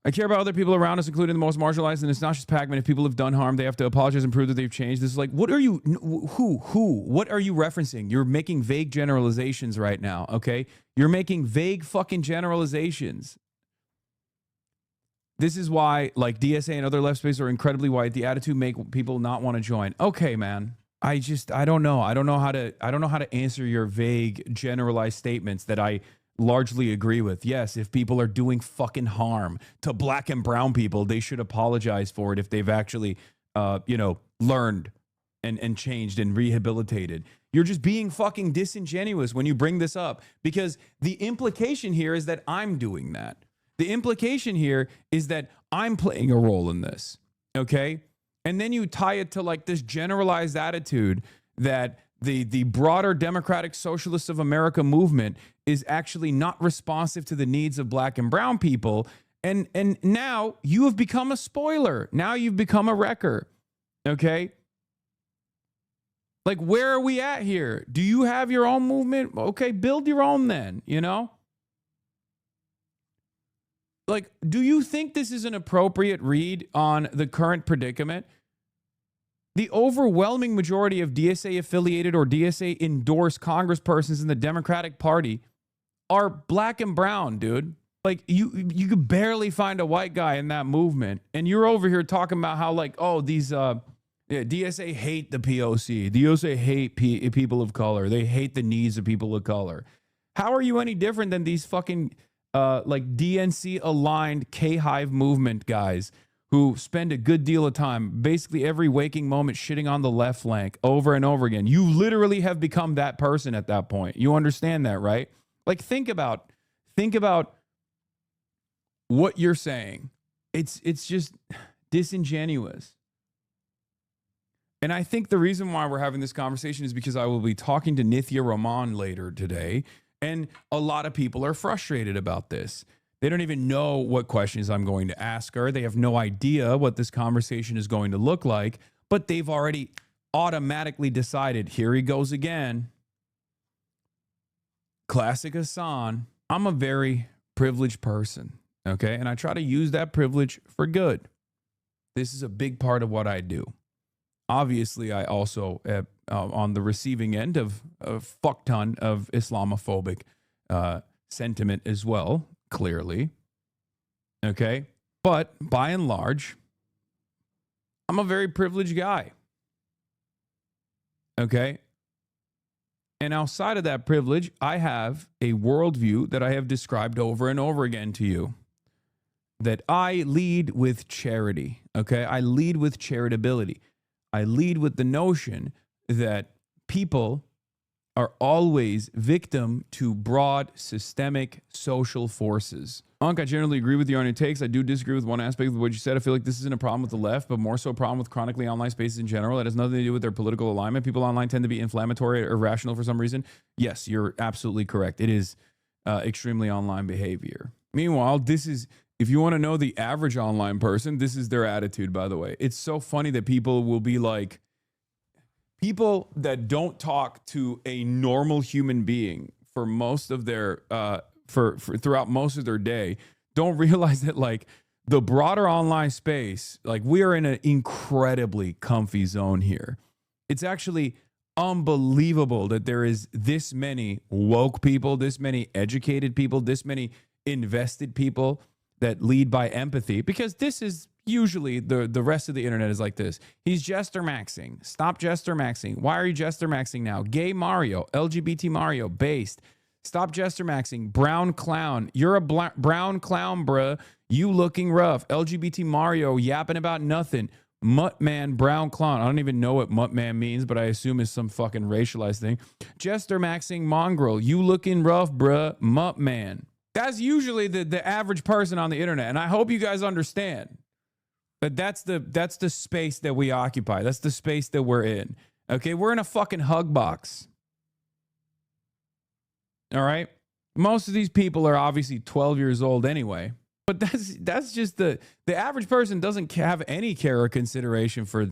I care about other people around us, including the most marginalized, and it's not just Pac-Man. If people have done harm, they have to apologize and prove that they've changed. This is like, what are you, what are you referencing? You're making vague generalizations right now, okay? You're making vague fucking generalizations. This is why, like, DSA and other left spaces are incredibly white. The attitude make people not want to join. Okay, man. I don't know. I don't know how to answer your vague, generalized statements that I largely agree with. Yes, if people are doing fucking harm to black and brown people, they should apologize for it if they've actually, learned and changed and rehabilitated. You're just being fucking disingenuous when you bring this up, because the implication here is that I'm doing that. The implication here is that I'm playing a role in this, okay? And then you tie it to like this generalized attitude that the broader Democratic Socialists of America movement is actually not responsive to the needs of black and brown people. And now you have become a spoiler. Now you've become a wrecker. Okay? Like, where are we at here? Do you have your own movement? Okay, build your own then, you know? Like, do you think this is an appropriate read on the current predicament? The overwhelming majority of DSA-affiliated or DSA-endorsed congresspersons in the Democratic Party are black and brown, dude. Like, you could barely find a white guy in that movement. And you're over here talking about how, like, oh, these DSA hate the POC. DSA hate people of color. They hate the needs of people of color. How are you any different than these fucking, like, DNC-aligned K-Hive movement guys who spend a good deal of time, basically every waking moment, shitting on the left flank over and over again? You literally have become that person at that point. You understand that, right? Like, think about what you're saying. It's just disingenuous. And I think the reason why we're having this conversation is because I will be talking to Nithya Raman later today, and a lot of people are frustrated about this. They don't even know what questions I'm going to ask her. They have no idea what this conversation is going to look like, but they've already automatically decided, here he goes again. Classic Hassan. I'm a very privileged person, okay? And I try to use that privilege for good. This is a big part of what I do. Obviously, I also am on the receiving end of a fuck ton of Islamophobic sentiment as well. Clearly. Okay. But by and large, I'm a very privileged guy. Okay. And outside of that privilege, I have a worldview that I have described over and over again to you. That I lead with charity. Okay. I lead with charitability. I lead with the notion that people are always victim to broad systemic social forces. Unc, I generally agree with you on your takes. I do disagree with one aspect of what you said. I feel like this isn't a problem with the left, but more so a problem with chronically online spaces in general. That has nothing to do with their political alignment. People online tend to be inflammatory or irrational for some reason. Yes, you're absolutely correct. It is extremely online behavior. Meanwhile, this is, if you want to know the average online person, this is their attitude, by the way. It's so funny that people will be like, people that don't talk to a normal human being for most of their for throughout most of their day don't realize that, like, the broader online space, like, we are in an incredibly comfy zone here. It's actually unbelievable that there is this many woke people, this many educated people, this many invested people that lead by empathy, because this is usually the rest of the internet is like this. He's jester maxing. Stop jester maxing. Why are you jester maxing now? Gay Mario, LGBT Mario, based. Stop jester maxing. Brown clown. You're a brown clown, bruh. You looking rough. LGBT Mario yapping about nothing. Muttman, brown clown. I don't even know what Muttman means, but I assume it's some fucking racialized thing. Jester maxing mongrel. You looking rough, bruh. Muttman. That's usually the average person on the internet, and I hope you guys understand that that's the space that we occupy. That's the space that we're in. Okay, we're in a fucking hug box. All right? Most of these people are obviously 12 years old anyway, but that's just the average person doesn't have any care or consideration for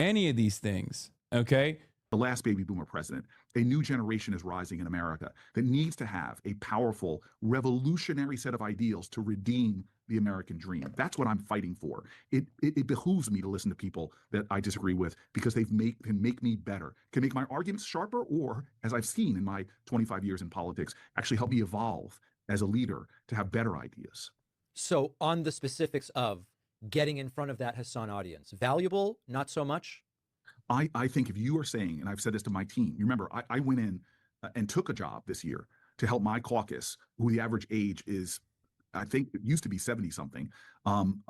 any of these things, okay? The last baby boomer president, a new generation is rising in America that needs to have a powerful, revolutionary set of ideals to redeem the American dream. That's what I'm fighting for. It behooves me to listen to people that I disagree with, because can make me better, can make my arguments sharper, or, as I've seen in my 25 years in politics, actually help me evolve as a leader to have better ideas. So on the specifics of getting in front of that Hassan audience, valuable, not so much? I think if you are saying, and I've said this to my team, you remember, I went in and took a job this year to help my caucus, who the average age is, I think it used to be 70 something, in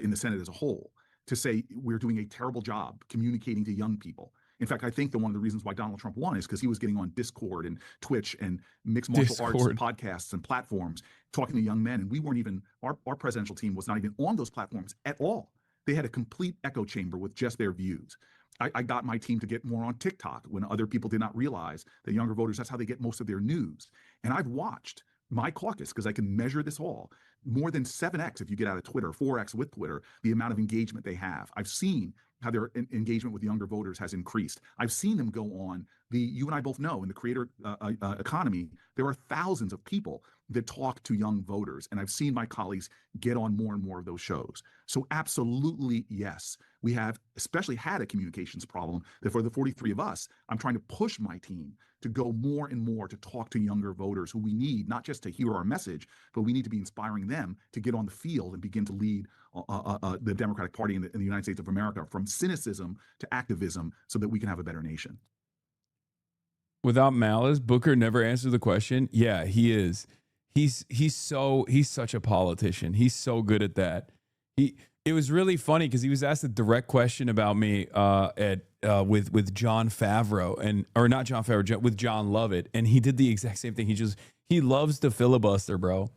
the Senate as a whole, to say we're doing a terrible job communicating to young people. In fact, I think that one of the reasons why Donald Trump won is because he was getting on Discord and Twitch and mixed martial arts podcasts and platforms, talking to young men. And we weren't even, our presidential team was not even on those platforms at all. They had a complete echo chamber with just their views. I got my team to get more on TikTok when other people did not realize that younger voters, that's how they get most of their news. And I've watched my caucus, because I can measure this all, more than 7x if you get out of Twitter, 4x with Twitter, the amount of engagement they have. I've seen how their engagement with younger voters has increased. I've seen them go on you and I both know, in the creator economy, there are thousands of people that talk to young voters. And I've seen my colleagues get on more and more of those shows. So absolutely, yes, we have especially had a communications problem that for the 43 of us, I'm trying to push my team to go more and more to talk to younger voters who we need, not just to hear our message, but we need to be inspiring them to get on the field and begin to lead the Democratic Party in the United States of America from cynicism to activism so that we can have a better nation. Without malice, Booker never answered the question. Yeah, he is. He's such a politician. He's so good at that. It was really funny because he was asked a direct question about me with John Favreau with John Lovett, and he did the exact same thing. He loves to filibuster, bro.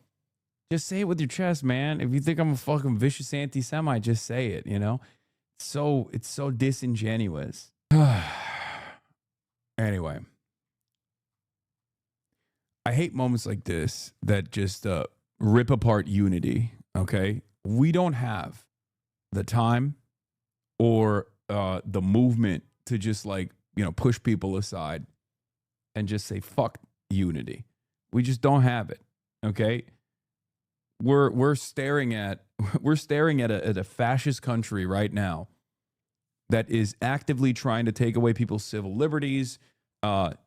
Just say it with your chest, man. If you think I'm a fucking vicious anti-Semite, just say it. You know, it's so disingenuous. Anyway. I hate moments like this that just rip apart unity, okay? We don't have the time or the movement to just push people aside and just say, fuck unity. We just don't have it, okay? We're staring at a fascist country right now that is actively trying to take away people's civil liberties,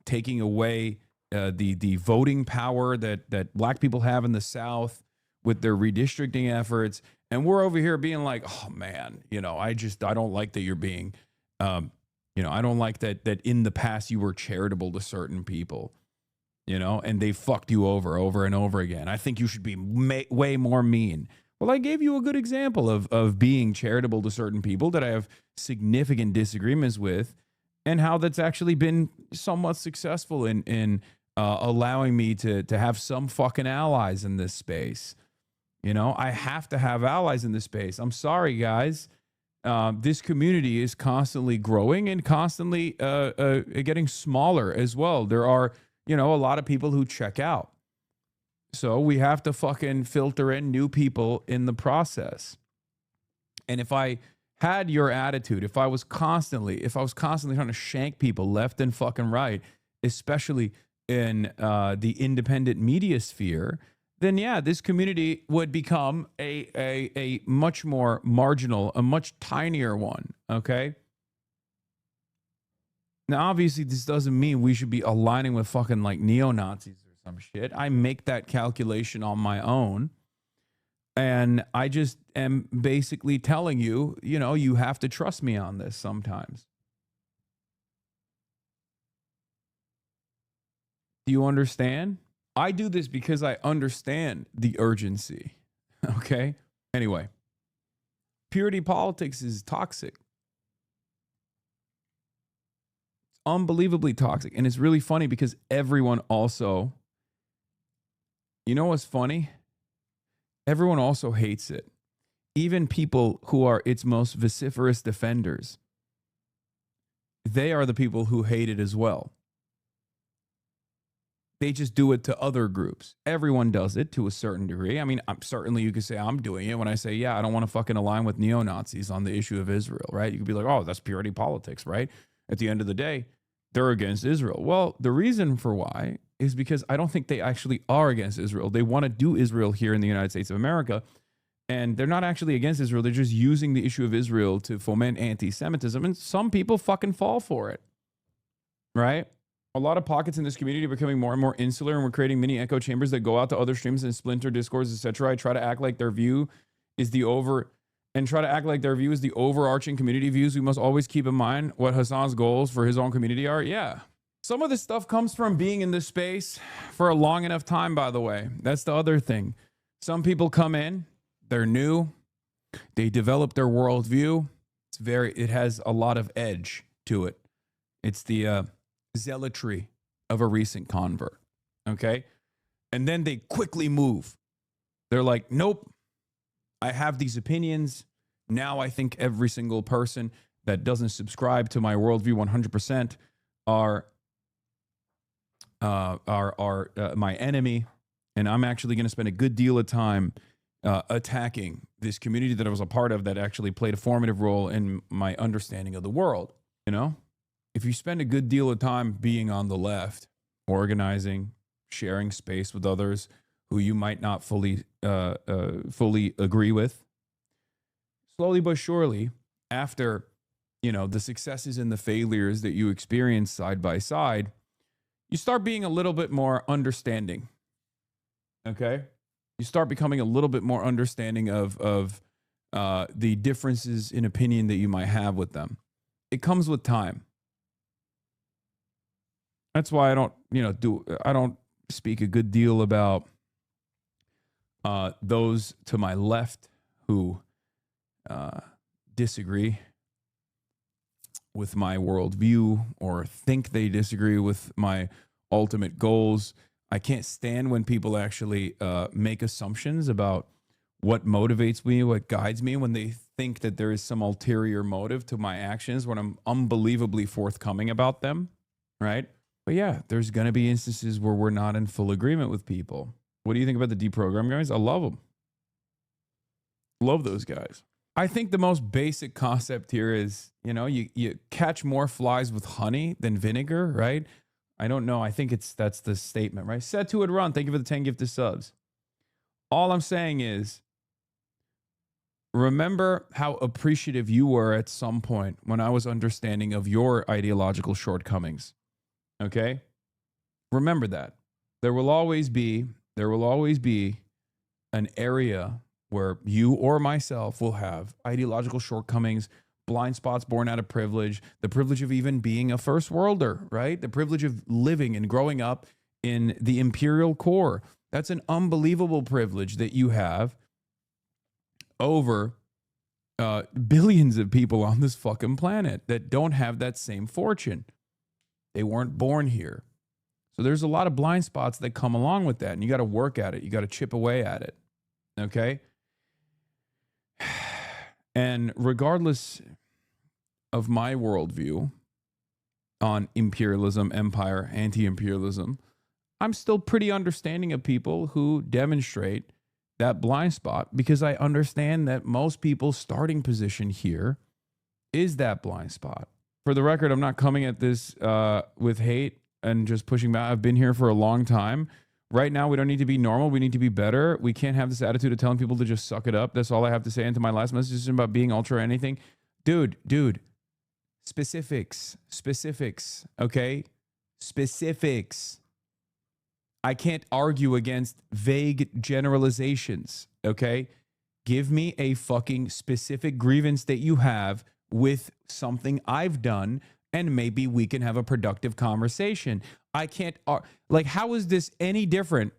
taking away the voting power that black people have in the South with their redistricting efforts. And we're over here being like, oh man, I don't like that you're being, I don't like that in the past you were charitable to certain people, and they fucked you over and over again. I think you should be way more mean. Well, I gave you a good example of being charitable to certain people that I have significant disagreements with, and how that's actually been somewhat successful in allowing me to have some fucking allies in this space. You know, I have to have allies in this space. I'm sorry, guys. This community is constantly growing and constantly getting smaller as well. There are, a lot of people who check out. So we have to fucking filter in new people in the process. And if I had your attitude, if I was constantly trying to shank people left and fucking right, especially in the independent media sphere, then yeah, this community would become a much more marginal, a much tinier one, okay? Now, obviously, this doesn't mean we should be aligning with fucking like neo-Nazis or some shit. I make that calculation on my own. And I just am basically telling you, you have to trust me on this sometimes. Do you understand? I do this because I understand the urgency. Okay? Anyway, purity politics is toxic. It's unbelievably toxic. And it's really funny because everyone also, you know what's funny? Everyone also hates it. Even people who are its most vociferous defenders, they are the people who hate it as well. They just do it to other groups. Everyone does it to a certain degree. I mean, certainly you could say I'm doing it when I say, yeah, I don't want to fucking align with neo-Nazis on the issue of Israel, right? You could be like, oh, that's purity politics, right? At the end of the day, they're against Israel. Well, the reason for why is because I don't think they actually are against Israel. They want to do Israel here in the United States of America, and they're not actually against Israel. They're just using the issue of Israel to foment anti-Semitism, and some people fucking fall for it, right? A lot of pockets in this community are becoming more and more insular, and we're creating mini echo chambers that go out to other streams and splinter discourse, etc. I try to act like their view is the overarching community views. We must always keep in mind what Hassan's goals for his own community are. Yeah. Some of this stuff comes from being in this space for a long enough time, by the way. That's the other thing. Some people come in, they're new, they develop their worldview. It has a lot of edge to it. It's the zealotry of a recent convert, okay? And then they quickly move. They're like, nope, I have these opinions. Now I think every single person that doesn't subscribe to my worldview 100% are my enemy, and I'm actually going to spend a good deal of time attacking this community that I was a part of that actually played a formative role in my understanding of the world, If you spend a good deal of time being on the left, organizing, sharing space with others who you might not fully agree with, slowly but surely, after the successes and the failures that you experience side by side, you start being a little bit more understanding. Okay, you start becoming a little bit more understanding of the differences in opinion that you might have with them. It comes with time. That's why I don't speak a good deal about those to my left who disagree with my worldview or think they disagree with my ultimate goals. I can't stand when people actually make assumptions about what motivates me, what guides me, when they think that there is some ulterior motive to my actions when I'm unbelievably forthcoming about them, right? But yeah, there's going to be instances where we're not in full agreement with people. What do you think about the deprogram guys? I love them. Love those guys. I think the most basic concept here is, you catch more flies with honey than vinegar, right? I don't know. I think that's the statement, right? Set to it, run. Thank you for the 10 gifted subs. All I'm saying is, remember how appreciative you were at some point when I was understanding of your ideological shortcomings. Okay? Remember that. There will always be an area where you or myself will have ideological shortcomings, blind spots born out of privilege, the privilege of even being a first worlder, right? The privilege of living and growing up in the imperial core. That's an unbelievable privilege that you have. over billions of people on this fucking planet that don't have that same fortune. They weren't born here. So there's a lot of blind spots that come along with that, and you got to work at it. You got to chip away at it. Okay? And regardless of my worldview on imperialism, empire, anti-imperialism, I'm still pretty understanding of people who demonstrate that blind spot, because I understand that most people's starting position here is that blind spot. For the record, I'm not coming at this with hate and just pushing back. I've been here for a long time. Right now, we don't need to be normal. We need to be better. We can't have this attitude of telling people to just suck it up. That's all I have to say. And to my last message is about being ultra or anything. Dude, specifics, okay? Specifics. I can't argue against vague generalizations, okay? Give me a fucking specific grievance that you have with something I've done, and maybe we can have a productive conversation. I can't, like, how is this any different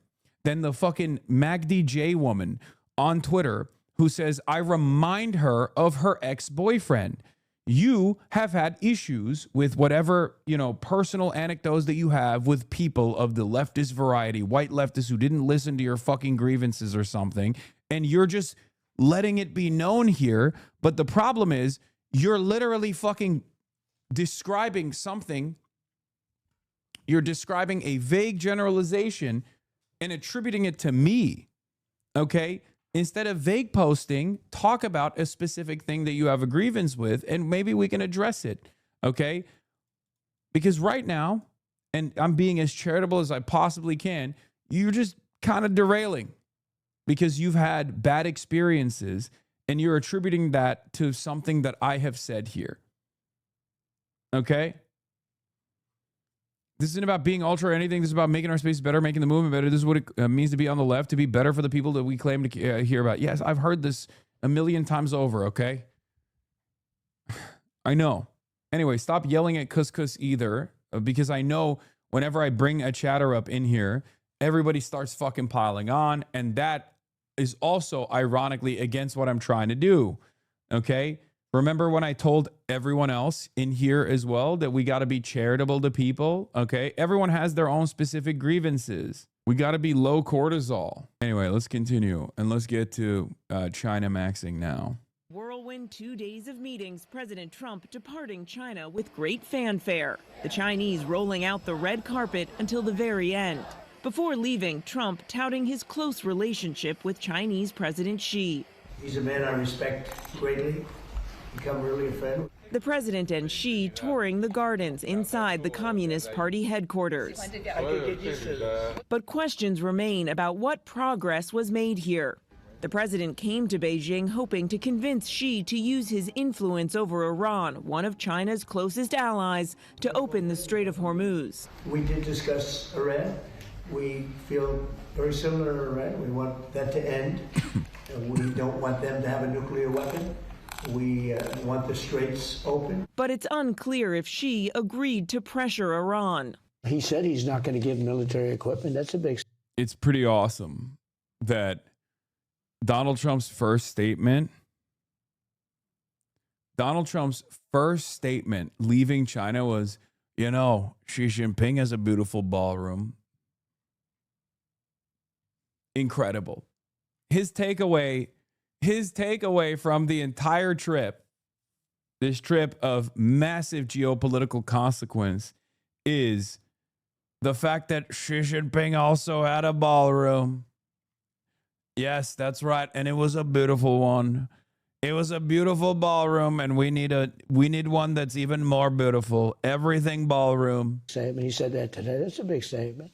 than the fucking Magdi J woman on Twitter who says, I remind her of her ex-boyfriend? You have had issues with whatever, personal anecdotes that you have with people of the leftist variety, white leftists who didn't listen to your fucking grievances or something, and you're just letting it be known here. But the problem is, you're literally fucking describing something. You're describing a vague generalization and attributing it to me, okay? Instead of vague posting, talk about a specific thing that you have a grievance with, and maybe we can address it, okay? Because right now, and I'm being as charitable as I possibly can, you're just kind of derailing because you've had bad experiences and you're attributing that to something that I have said here, okay? This isn't about being ultra or anything. This is about making our space better, making the movement better. This is what it means to be on the left, to be better for the people that we claim to hear about. Yes, I've heard this a million times over, okay? I know. Anyway, stop yelling at Couscous either, because I know whenever I bring a chatter up in here, everybody starts fucking piling on, and that is also ironically against what I'm trying to do, okay? Remember when I told everyone else in here as well that we got to be charitable to people, okay? Everyone has their own specific grievances. We got to be low cortisol. Anyway, let's continue, and let's get to China maxing now. Whirlwind 2 days of meetings, President Trump departing China with great fanfare. The Chinese rolling out the red carpet until the very end. Before leaving, Trump touting his close relationship with Chinese President Xi. He's a man I respect greatly. Become really a friend. The president and Xi touring the gardens inside the Communist Party headquarters. But questions remain about what progress was made here. The president came to Beijing hoping to convince Xi to use his influence over Iran, one of China's closest allies, to open the Strait of Hormuz. We did discuss Iran. We feel very similar to Iran. We want that to end. And we don't want them to have a nuclear weapon. We want the straits open. But it's unclear if Xi agreed to pressure Iran. He said he's not going to give military equipment. That's a big... It's pretty awesome that Donald Trump's first statement leaving China was, Xi Jinping has a beautiful ballroom. Incredible. His takeaway from the entire trip, this trip of massive geopolitical consequence, is the fact that Xi Jinping also had a ballroom. Yes, that's right. And it was a beautiful one. It was a beautiful ballroom, and we need one that's even more beautiful. Everything ballroom. Statement. He said that today. That's a big statement.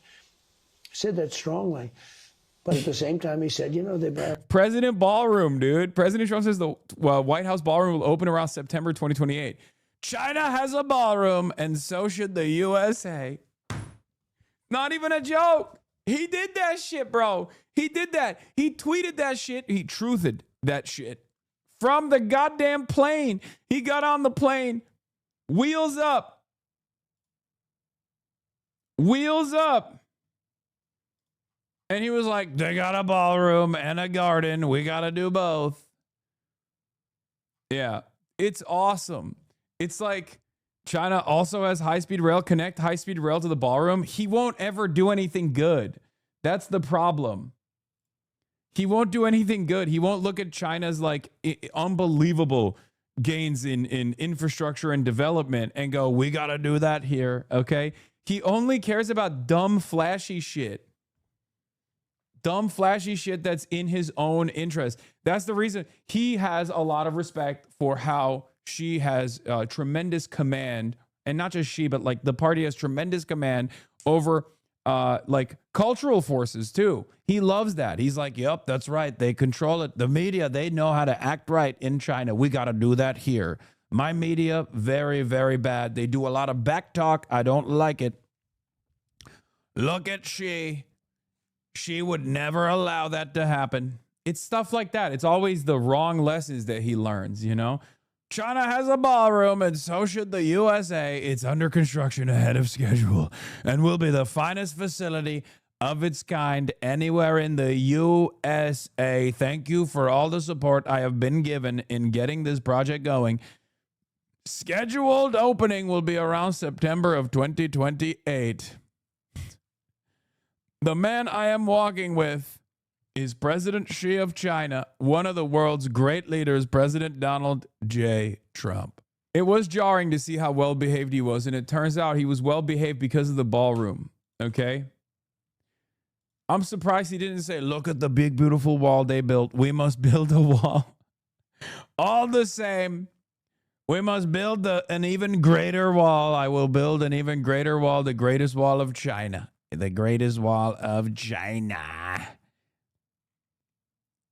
He said that strongly. But at the same time, he said, President Ballroom, dude. President Trump says the White House ballroom will open around September 2028. China has a ballroom, and so should the USA. Not even a joke. He did that shit, bro. He did that. He tweeted that shit. He truthed that shit from the goddamn plane. He got on the plane, wheels up. Wheels up. And he was like, they got a ballroom and a garden. We got to do both. Yeah, it's awesome. It's like China also has high-speed rail. Connect high-speed rail to the ballroom. He won't ever do anything good. That's the problem. He won't do anything good. He won't look at China's like unbelievable gains in infrastructure and development and go, we got to do that here. Okay. He only cares about dumb, flashy shit. Dumb, flashy shit that's in his own interest. That's the reason he has a lot of respect for how Xi has tremendous command, and not just Xi, but like the party has tremendous command over like cultural forces too. He loves that. He's like, yep, that's right. They control it. The media, they know how to act right in China. We got to do that here. My media, very, very bad. They do a lot of back talk. I don't like it. Look at Xi. She would never allow that to happen. It's stuff like that. It's always the wrong lessons that he learns, you know? China has a ballroom, and so should the USA. It's under construction ahead of schedule and will be the finest facility of its kind anywhere in the USA. Thank you for all the support I have been given in getting this project going. Scheduled opening will be around September of 2028. The man I am walking with is President Xi of China, one of the world's great leaders, President Donald J. Trump. It was jarring to see how well-behaved he was, and it turns out he was well-behaved because of the ballroom, okay? I'm surprised he didn't say, look at the big, beautiful wall they built. We must build a wall. All the same, we must build an even greater wall. I will build an even greater wall, the greatest wall of China. The greatest wall of China.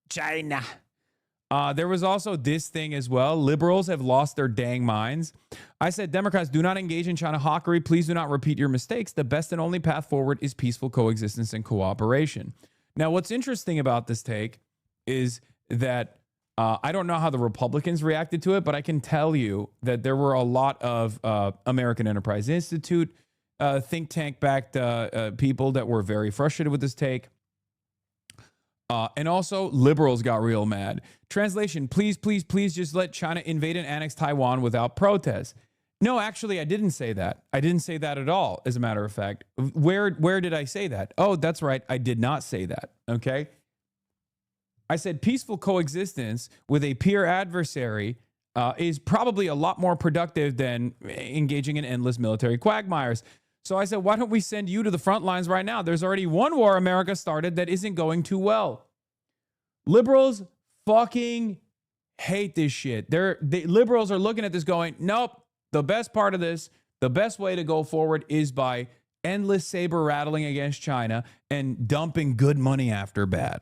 China. There was also this thing as well. Liberals have lost their dang minds. I said, Democrats, do not engage in China hawkery. Please do not repeat your mistakes. The best and only path forward is peaceful coexistence and cooperation. Now, what's interesting about this take is that I don't know how the Republicans reacted to it, but I can tell you that there were a lot of American Enterprise Institute, think tank-backed people that were very frustrated with this take. And also, liberals got real mad. Translation, please, please, please just let China invade and annex Taiwan without protest. No, actually, I didn't say that. I didn't say that at all, as a matter of fact. Where did I say that? Oh, that's right. I did not say that, okay? I said peaceful coexistence with a peer adversary is probably a lot more productive than engaging in endless military quagmires. So I said, why don't we send you to the front lines right now? There's already one war America started that isn't going too well. Liberals fucking hate this shit. The liberals are looking at this going, nope, the best part of this, the best way to go forward is by endless saber rattling against China and dumping good money after bad.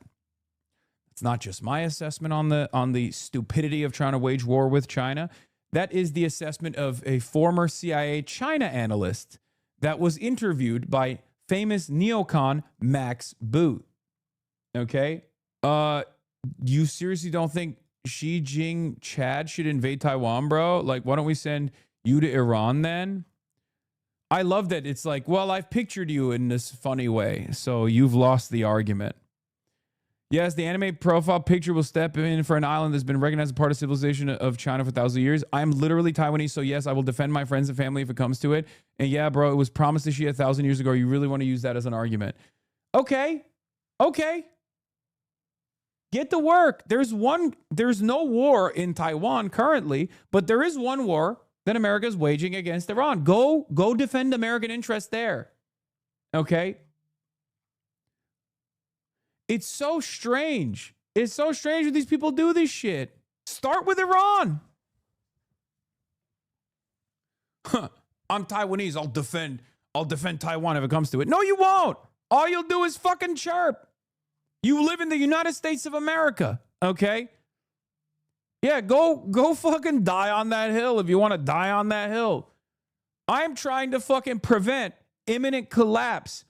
It's not just my assessment on the stupidity of trying to wage war with China. That is the assessment of a former CIA China analyst that was interviewed by famous neocon Max Boot. Okay? You seriously don't think Xi Jinping Chad should invade Taiwan, bro? Like, why don't we send you to Iran then? I love that it's like, well, I've pictured you in this funny way, so you've lost the argument. Yes, the anime profile picture will step in for an island that's been recognized as part of civilization of China for thousands of years. I'm literally Taiwanese, so yes, I will defend my friends and family if it comes to it. And yeah, bro, it was promised to Xi 1,000 years ago. You really want to use that as an argument? Okay. Get to work. There's no war in Taiwan currently, but there is one war that America is waging against Iran. Go defend American interests there. Okay? It's so strange. It's so strange when these people do this shit. Start with Iran. I'm Taiwanese. I'll defend Taiwan if it comes to it. No, you won't. All you'll do is fucking chirp. You live in the United States of America, okay? Yeah, go fucking die on that hill if you want to die on that hill. I'm trying to fucking prevent imminent collapse.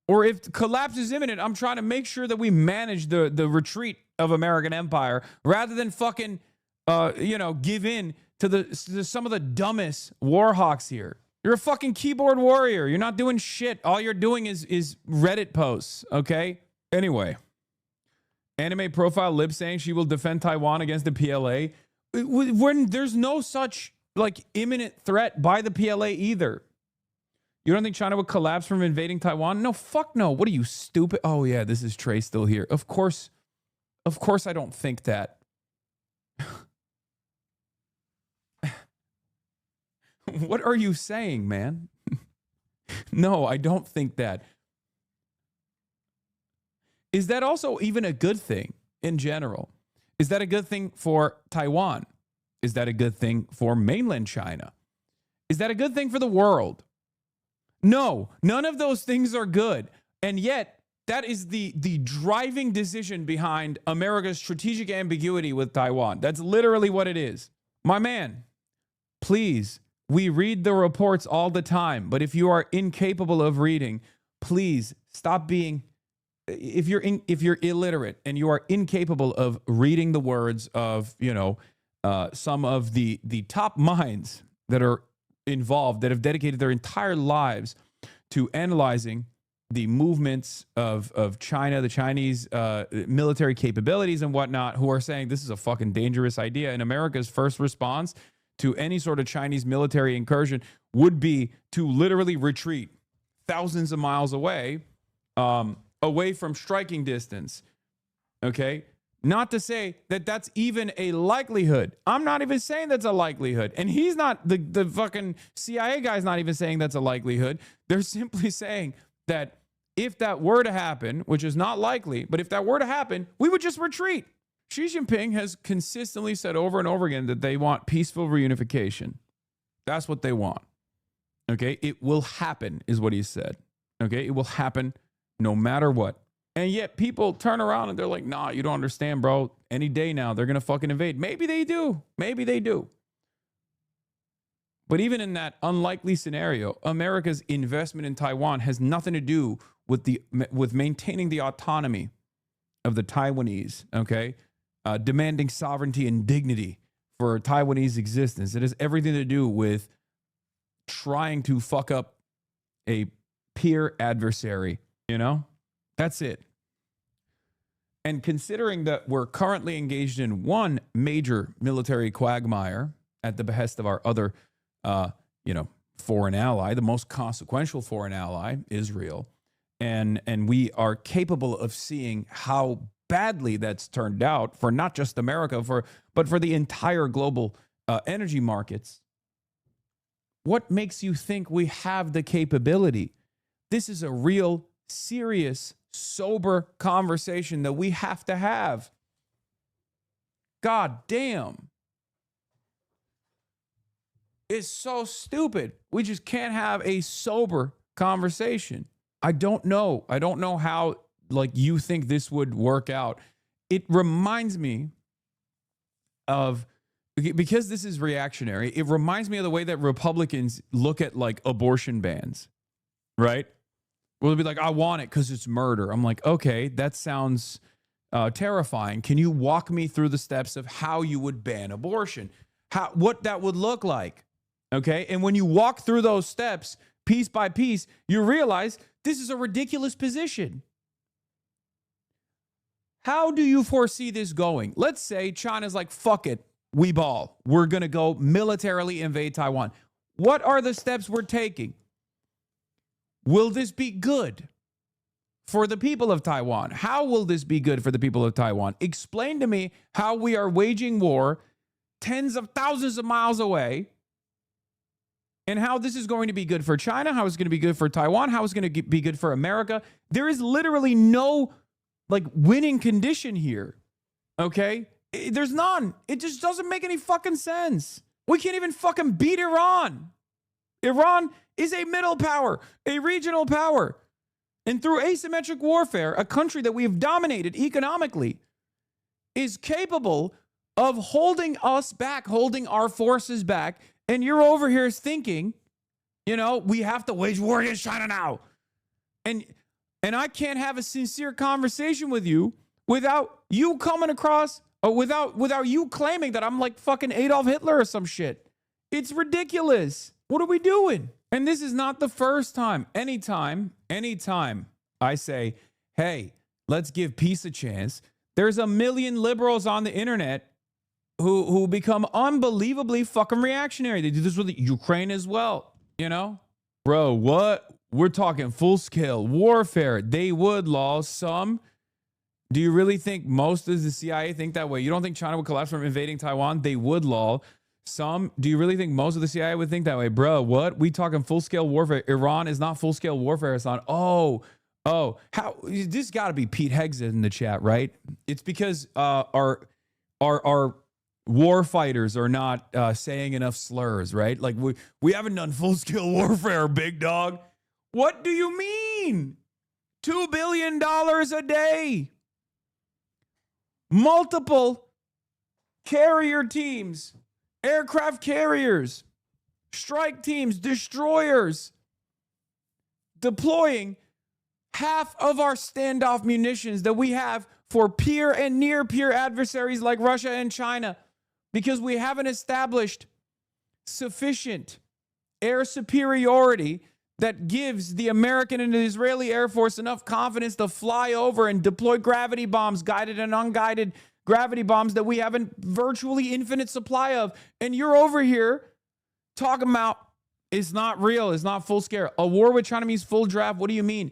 Or if collapse is imminent, I'm trying to make sure that we manage the retreat of American empire rather than fucking, give in to some of the dumbest war hawks here. You're a fucking keyboard warrior. You're not doing shit. All you're doing is Reddit posts, okay? Anyway, anime profile lip saying she will defend Taiwan against the PLA. when there's no such like imminent threat by the PLA either. You don't think China would collapse from invading Taiwan? No, fuck no. What are you, stupid? Oh yeah, this is Trey still here. Of course I don't think that. What are you saying, man? No, I don't think that. Is that also even a good thing in general? Is that a good thing for Taiwan? Is that a good thing for mainland China? Is that a good thing for the world? No, none of those things are good. And yet, that is the driving decision behind America's strategic ambiguity with Taiwan. That's literally what it is. My man, please, we read the reports all the time, but if you are incapable of reading, please stop being, if you're illiterate and you are incapable of reading the words of, some of the top minds that are involved, that have dedicated their entire lives to analyzing the movements of China, the Chinese military capabilities and whatnot, who are saying this is a fucking dangerous idea. And America's first response to any sort of Chinese military incursion would be to literally retreat thousands of miles away, away from striking distance. Okay? Not to say that that's even a likelihood. I'm not even saying that's a likelihood. And he's not, the fucking CIA guy's not even saying that's a likelihood. They're simply saying that if that were to happen, which is not likely, but if that were to happen, we would just retreat. Xi Jinping has consistently said over and over again that they want peaceful reunification. That's what they want. Okay? It will happen, is what he said. Okay? It will happen no matter what. And yet people turn around and they're like, nah, you don't understand, bro. Any day now, they're going to fucking invade. Maybe they do. Maybe they do. But even in that unlikely scenario, America's investment in Taiwan has nothing to do with maintaining the autonomy of the Taiwanese, okay? Demanding sovereignty and dignity for Taiwanese existence. It has everything to do with trying to fuck up a peer adversary, That's it. And considering that we're currently engaged in one major military quagmire at the behest of our other, foreign ally, the most consequential foreign ally, Israel, and we are capable of seeing how badly that's turned out for not just America, but for the entire global energy markets. What makes you think we have the capability? This is a real, serious, sober conversation that we have to have. God damn. It's so stupid. We just can't have a sober conversation. I don't know how you think this would work out. It reminds me of, because this is reactionary, it reminds me of the way that Republicans look at abortion bans, right? Well, they'll be like, I want it because it's murder. I'm like, okay, that sounds terrifying. Can you walk me through the steps of how you would ban abortion? What that would look like? Okay. And when you walk through those steps, piece by piece, you realize this is a ridiculous position. How do you foresee this going? Let's say China's like, fuck it, we ball. We're going to go militarily invade Taiwan. What are the steps we're taking? Will this be good for the people of Taiwan? How will this be good for the people of Taiwan? Explain to me how we are waging war tens of thousands of miles away, and how this is going to be good for China, how it's going to be good for Taiwan, how it's going to be good for America. There is literally no winning condition here. Okay? There's none. It just doesn't make any fucking sense. We can't even fucking beat Iran. Iran is a middle power, a regional power. And through asymmetric warfare, a country that we have dominated economically is capable of holding us back, holding our forces back. And you're over here thinking, we have to wage war against China now. And I can't have a sincere conversation with you without you coming across, or without you claiming that I'm like fucking Adolf Hitler or some shit. It's ridiculous. What are we doing? And this is not the first time. Anytime I say, hey, let's give peace a chance, there's a million liberals on the internet who become unbelievably fucking reactionary. They do this with Ukraine as well, you know? Bro, what? We're talking full-scale warfare. They would, Law. Some. Do you really think most of the CIA think that way? You don't think China would collapse from invading Taiwan? They would, Law. Some. Do you really think most of the CIA would think that way? Bro, what? We talking full-scale warfare. Iran is not full-scale warfare. It's not. Oh, how? This got to be Pete Heggs in the chat, right? It's because our war fighters are not saying enough slurs, right? Like we haven't done full-scale warfare, big dog. What do you mean? $2 billion a day. Multiple carrier teams, aircraft carriers, strike teams, destroyers, deploying half of our standoff munitions that we have for peer and near peer adversaries like Russia and China, because we haven't established sufficient air superiority that gives the American and the Israeli Air Force enough confidence to fly over and deploy gravity bombs, guided and unguided gravity bombs that we have a virtually infinite supply of. And you're over here talking about it's not real, it's not full scale. A war with China means full draft. What do you mean?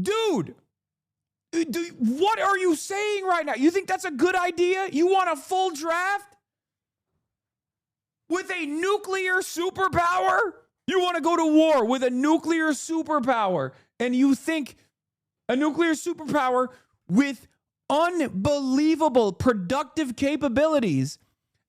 Dude, what are you saying right now? You think that's a good idea? You want a full draft with a nuclear superpower? You want to go to war with a nuclear superpower, and you think a nuclear superpower with unbelievable productive capabilities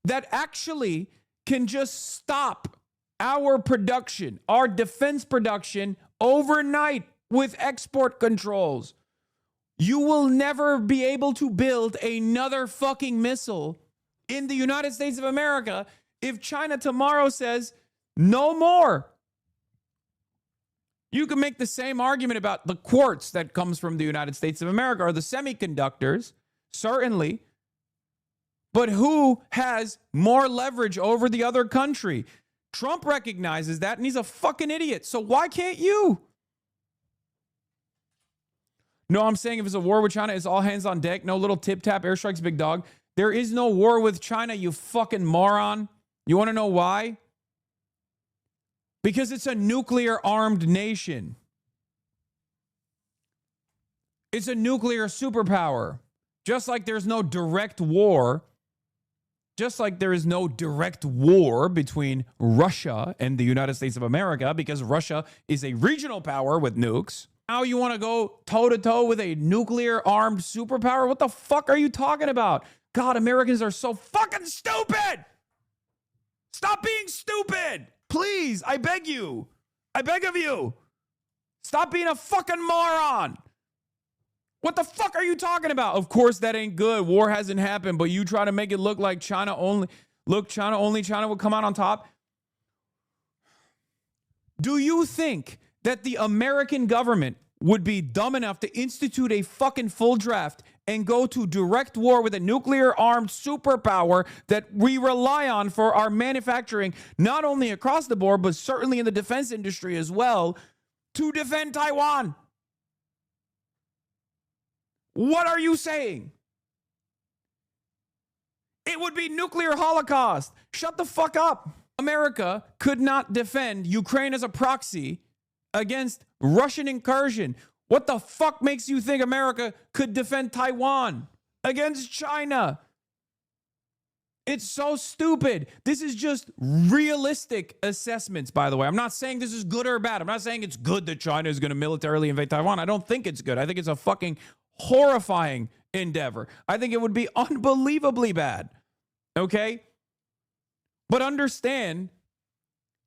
that actually can just stop our production, our defense production overnight with export controls. You will never be able to build another fucking missile in the United States of America if China tomorrow says, no more. You can make the same argument about the quartz that comes from the United States of America or the semiconductors, certainly. But who has more leverage over the other country? Trump recognizes that, and he's a fucking idiot. So why can't you? No, I'm saying if it's a war with China, it's all hands on deck. No little tip-tap airstrikes, big dog. There is no war with China, you fucking moron. You want to know why? Because it's a nuclear-armed nation. It's a nuclear superpower. Just like there's no direct war, just like there is no direct war between Russia and the United States of America, because Russia is a regional power with nukes. Now you want to go toe-to-toe with a nuclear-armed superpower? What the fuck are you talking about? God, Americans are so fucking stupid! Stop being stupid! Please, I beg you. I beg of you. Stop being a fucking moron. What the fuck are you talking about? Of course that ain't good. War hasn't happened, but you try to make it look like China only. Look, China only. China will come out on top. Do you think that the American government would be dumb enough to institute a fucking full draft and go to direct war with a nuclear-armed superpower that we rely on for our manufacturing, not only across the board, but certainly in the defense industry as well, to defend Taiwan? What are you saying? It would be nuclear holocaust. Shut the fuck up. America could not defend Ukraine as a proxy against Russian incursion. What the fuck makes you think America could defend Taiwan against China? It's so stupid. This is just realistic assessments, by the way. I'm not saying this is good or bad. I'm not saying it's good that China is going to militarily invade Taiwan. I don't think it's good. I think it's a fucking horrifying endeavor. I think it would be unbelievably bad. Okay? But understand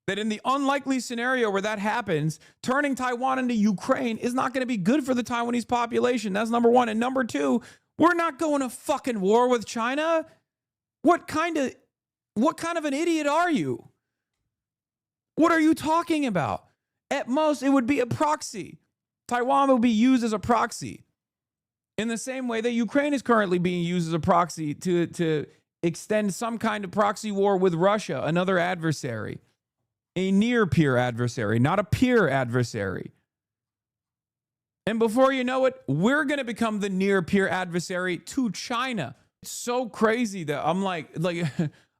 that in the unlikely scenario where that happens, turning Taiwan into Ukraine is not going to be good for the Taiwanese population. That's number one. And number two, we're not going to fucking war with China. What kind of an idiot are you? What are you talking about? At most, it would be a proxy. Taiwan will be used as a proxy in the same way that Ukraine is currently being used as a proxy to extend some kind of proxy war with Russia, another adversary. A near-peer adversary, not a peer adversary. And before you know it, we're going to become the near-peer adversary to China It's so crazy that I'm like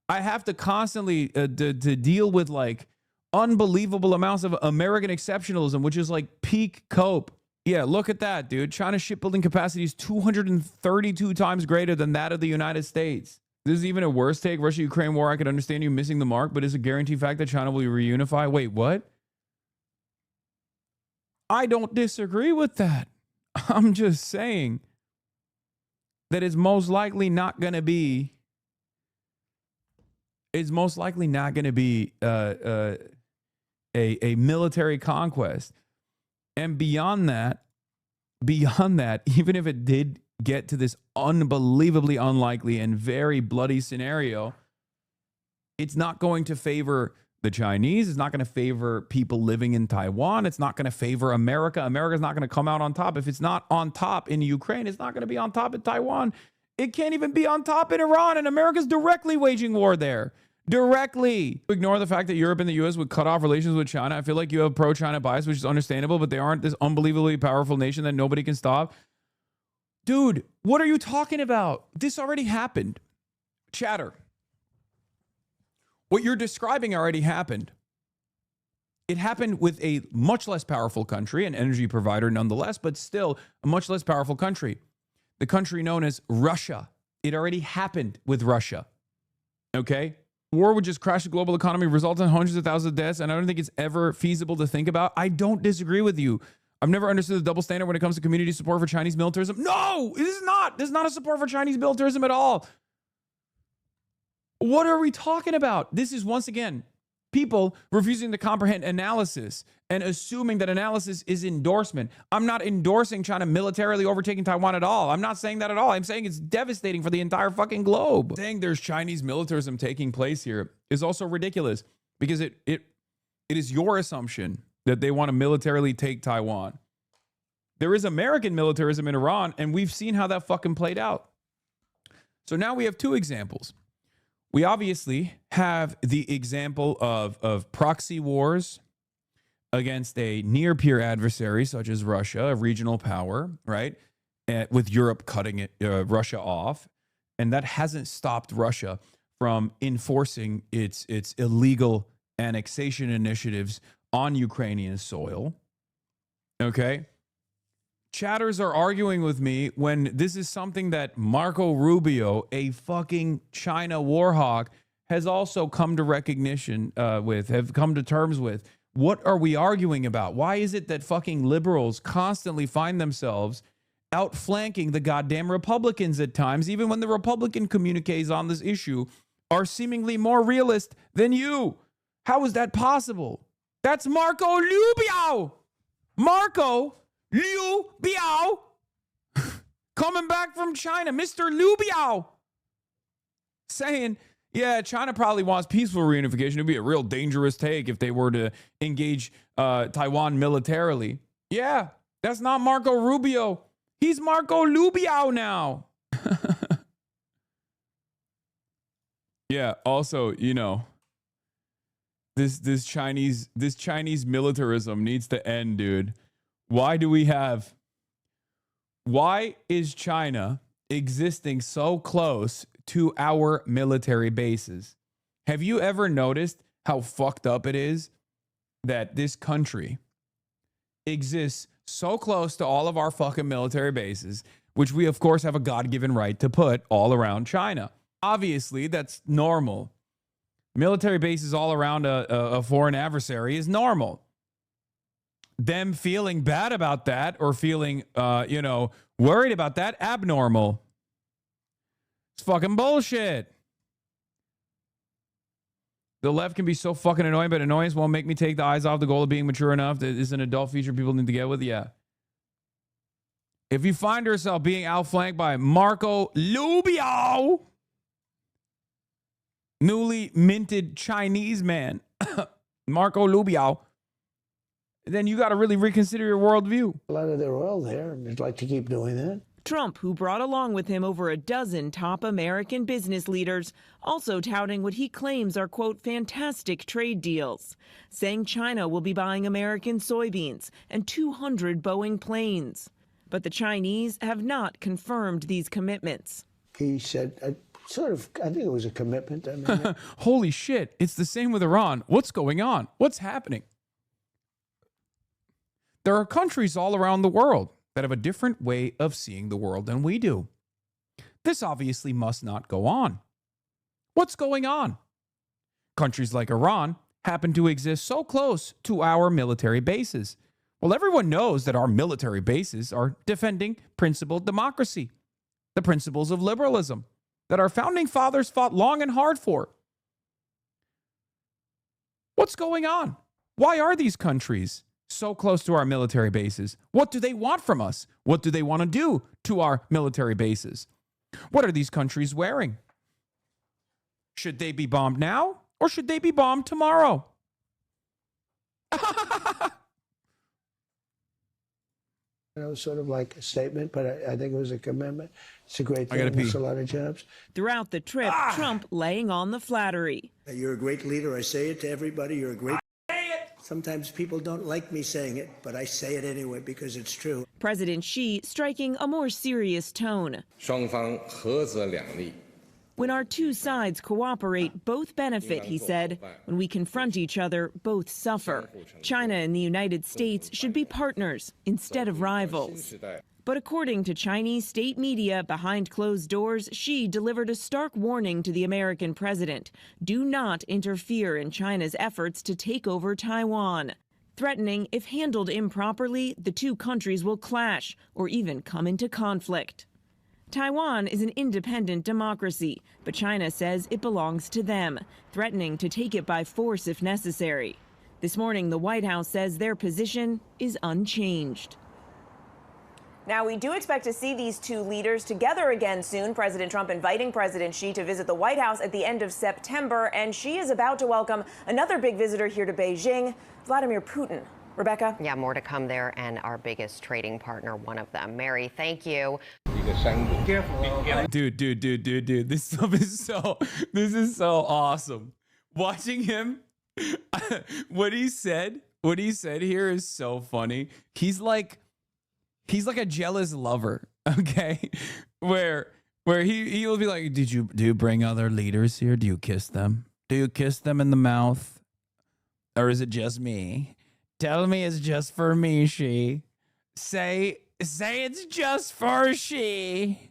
I have to constantly to deal with like unbelievable amounts of American exceptionalism, which is like peak cope. Yeah, look at that, dude. China's shipbuilding capacity is 232 times greater than that of the United States. This is even a worse take. Russia-Ukraine war, I could understand you missing the mark, but is a guaranteed fact that China will reunify. Wait, what? I don't disagree with that. I'm just saying that it's most likely not going to be a military conquest. And beyond that, even if it did get to this unbelievably unlikely and very bloody scenario, it's not going to favor the Chinese. It's not going to favor people living in Taiwan. It's not going to favor America. America's not going to come out on top. If it's not on top in Ukraine, it's not going to be on top in Taiwan. It can't even be on top in Iran, and America's directly waging war there. Directly. Ignore the fact that Europe and the US would cut off relations with China. I feel like you have pro-China bias, which is understandable, but they aren't this unbelievably powerful nation that nobody can stop. Dude, what are you talking about? This already happened. Chatter. What you're describing already happened. It happened with a much less powerful country, an energy provider nonetheless, but still a much less powerful country. The country known as Russia. It already happened with Russia. Okay? War would just crash the global economy, result in hundreds of thousands of deaths, and I don't think it's ever feasible to think about. I don't disagree with you. I've never understood the double standard when it comes to community support for Chinese militarism. No, it is not. There's not a support for Chinese militarism at all. What are we talking about? This is, once again, people refusing to comprehend analysis and assuming that analysis is endorsement. I'm not endorsing China militarily overtaking Taiwan at all. I'm not saying that at all. I'm saying it's devastating for the entire fucking globe. Saying there's Chinese militarism taking place here is also ridiculous because it is your assumption that they want to militarily take Taiwan. There is American militarism in Iran, and we've seen how that fucking played out. So now we have two examples. We obviously have the example of proxy wars against a near-peer adversary such as Russia, a regional power, right? With Europe cutting Russia off. And that hasn't stopped Russia from enforcing its illegal annexation initiatives on Ukrainian soil. Okay? Chatters are arguing with me when this is something that Marco Rubio, a fucking China war hawk, has also come to recognition have come to terms with. What are we arguing about? Why is it that fucking liberals constantly find themselves outflanking the goddamn Republicans at times, even when the Republican communiques on this issue are seemingly more realist than you? How is that possible? That's Marco Rubio! Marco Liu Biao coming back from China, Mr. Liu Biao, saying, yeah, China probably wants peaceful reunification. It'd be a real dangerous take if they were to engage Taiwan militarily. Yeah, that's not Marco Rubio. He's Marco Liu Biao now. Yeah, also, you know, this Chinese militarism needs to end, dude. Why is China existing so close to our military bases? Have you ever noticed how fucked up it is that this country exists so close to all of our fucking military bases, which we of course have a God-given right to put all around China? Obviously, that's normal. Military bases all around a foreign adversary is normal. Them feeling bad about that or feeling, worried about that, abnormal. It's fucking bullshit. The left can be so fucking annoying, but annoyance won't make me take the eyes off the goal of being mature enough. That is an adult feature people need to get with. Yeah. If you find yourself being outflanked by Marco Rubio, newly minted Chinese man, Marco Rubio, then you got to really reconsider your worldview. A lot of their oil there, and they'd like to keep doing that. Trump, who brought along with him over a dozen top American business leaders, also touting what he claims are, quote, fantastic trade deals, saying China will be buying American soybeans and 200 Boeing planes. But the Chinese have not confirmed these commitments. He said, I think it was a commitment. I mean, Holy shit. It's the same with Iran. What's going on? What's happening? There are countries all around the world that have a different way of seeing the world than we do. This obviously must not go on. What's going on? Countries like Iran happen to exist so close to our military bases. Well, everyone knows that our military bases are defending principled democracy, the principles of liberalism that our founding fathers fought long and hard for. What's going on? Why are these countries so close to our military bases? What do they want from us? What do they want to do to our military bases? What are these countries wearing? Should they be bombed now or should they be bombed tomorrow? it was sort of like a statement, but I think it was a commitment. It's a great thing. It's a lot of jobs. Throughout the trip, Trump laying on the flattery. You're a great leader. I say it to everybody. You're a great... Sometimes people don't like me saying it, but I say it anyway because it's true. President Xi striking a more serious tone. When our two sides cooperate, both benefit, he said. When we confront each other, both suffer. China and the United States should be partners instead of rivals. But according to Chinese state media, behind closed doors, Xi delivered a stark warning to the American president. Do not interfere in China's efforts to take over Taiwan, threatening if handled improperly, the two countries will clash or even come into conflict. Taiwan is an independent democracy, but China says it belongs to them, threatening to take it by force if necessary. This morning, the White House says their position is unchanged. Now, we do expect to see these two leaders together again soon. President Trump inviting President Xi to visit the White House at the end of September, and Xi is about to welcome another big visitor here to Beijing, Vladimir Putin. Rebecca? Yeah, more to come there, and our biggest trading partner, one of them. Mary, thank you. Dude. This is so awesome. Watching him, what he said here is so funny. He's like a jealous lover, okay? Where he will be like, do you bring other leaders here? Do you kiss them? Do you kiss them in the mouth? Or is it just me? Tell me it's just for me, Xi. Say it's just for Xi.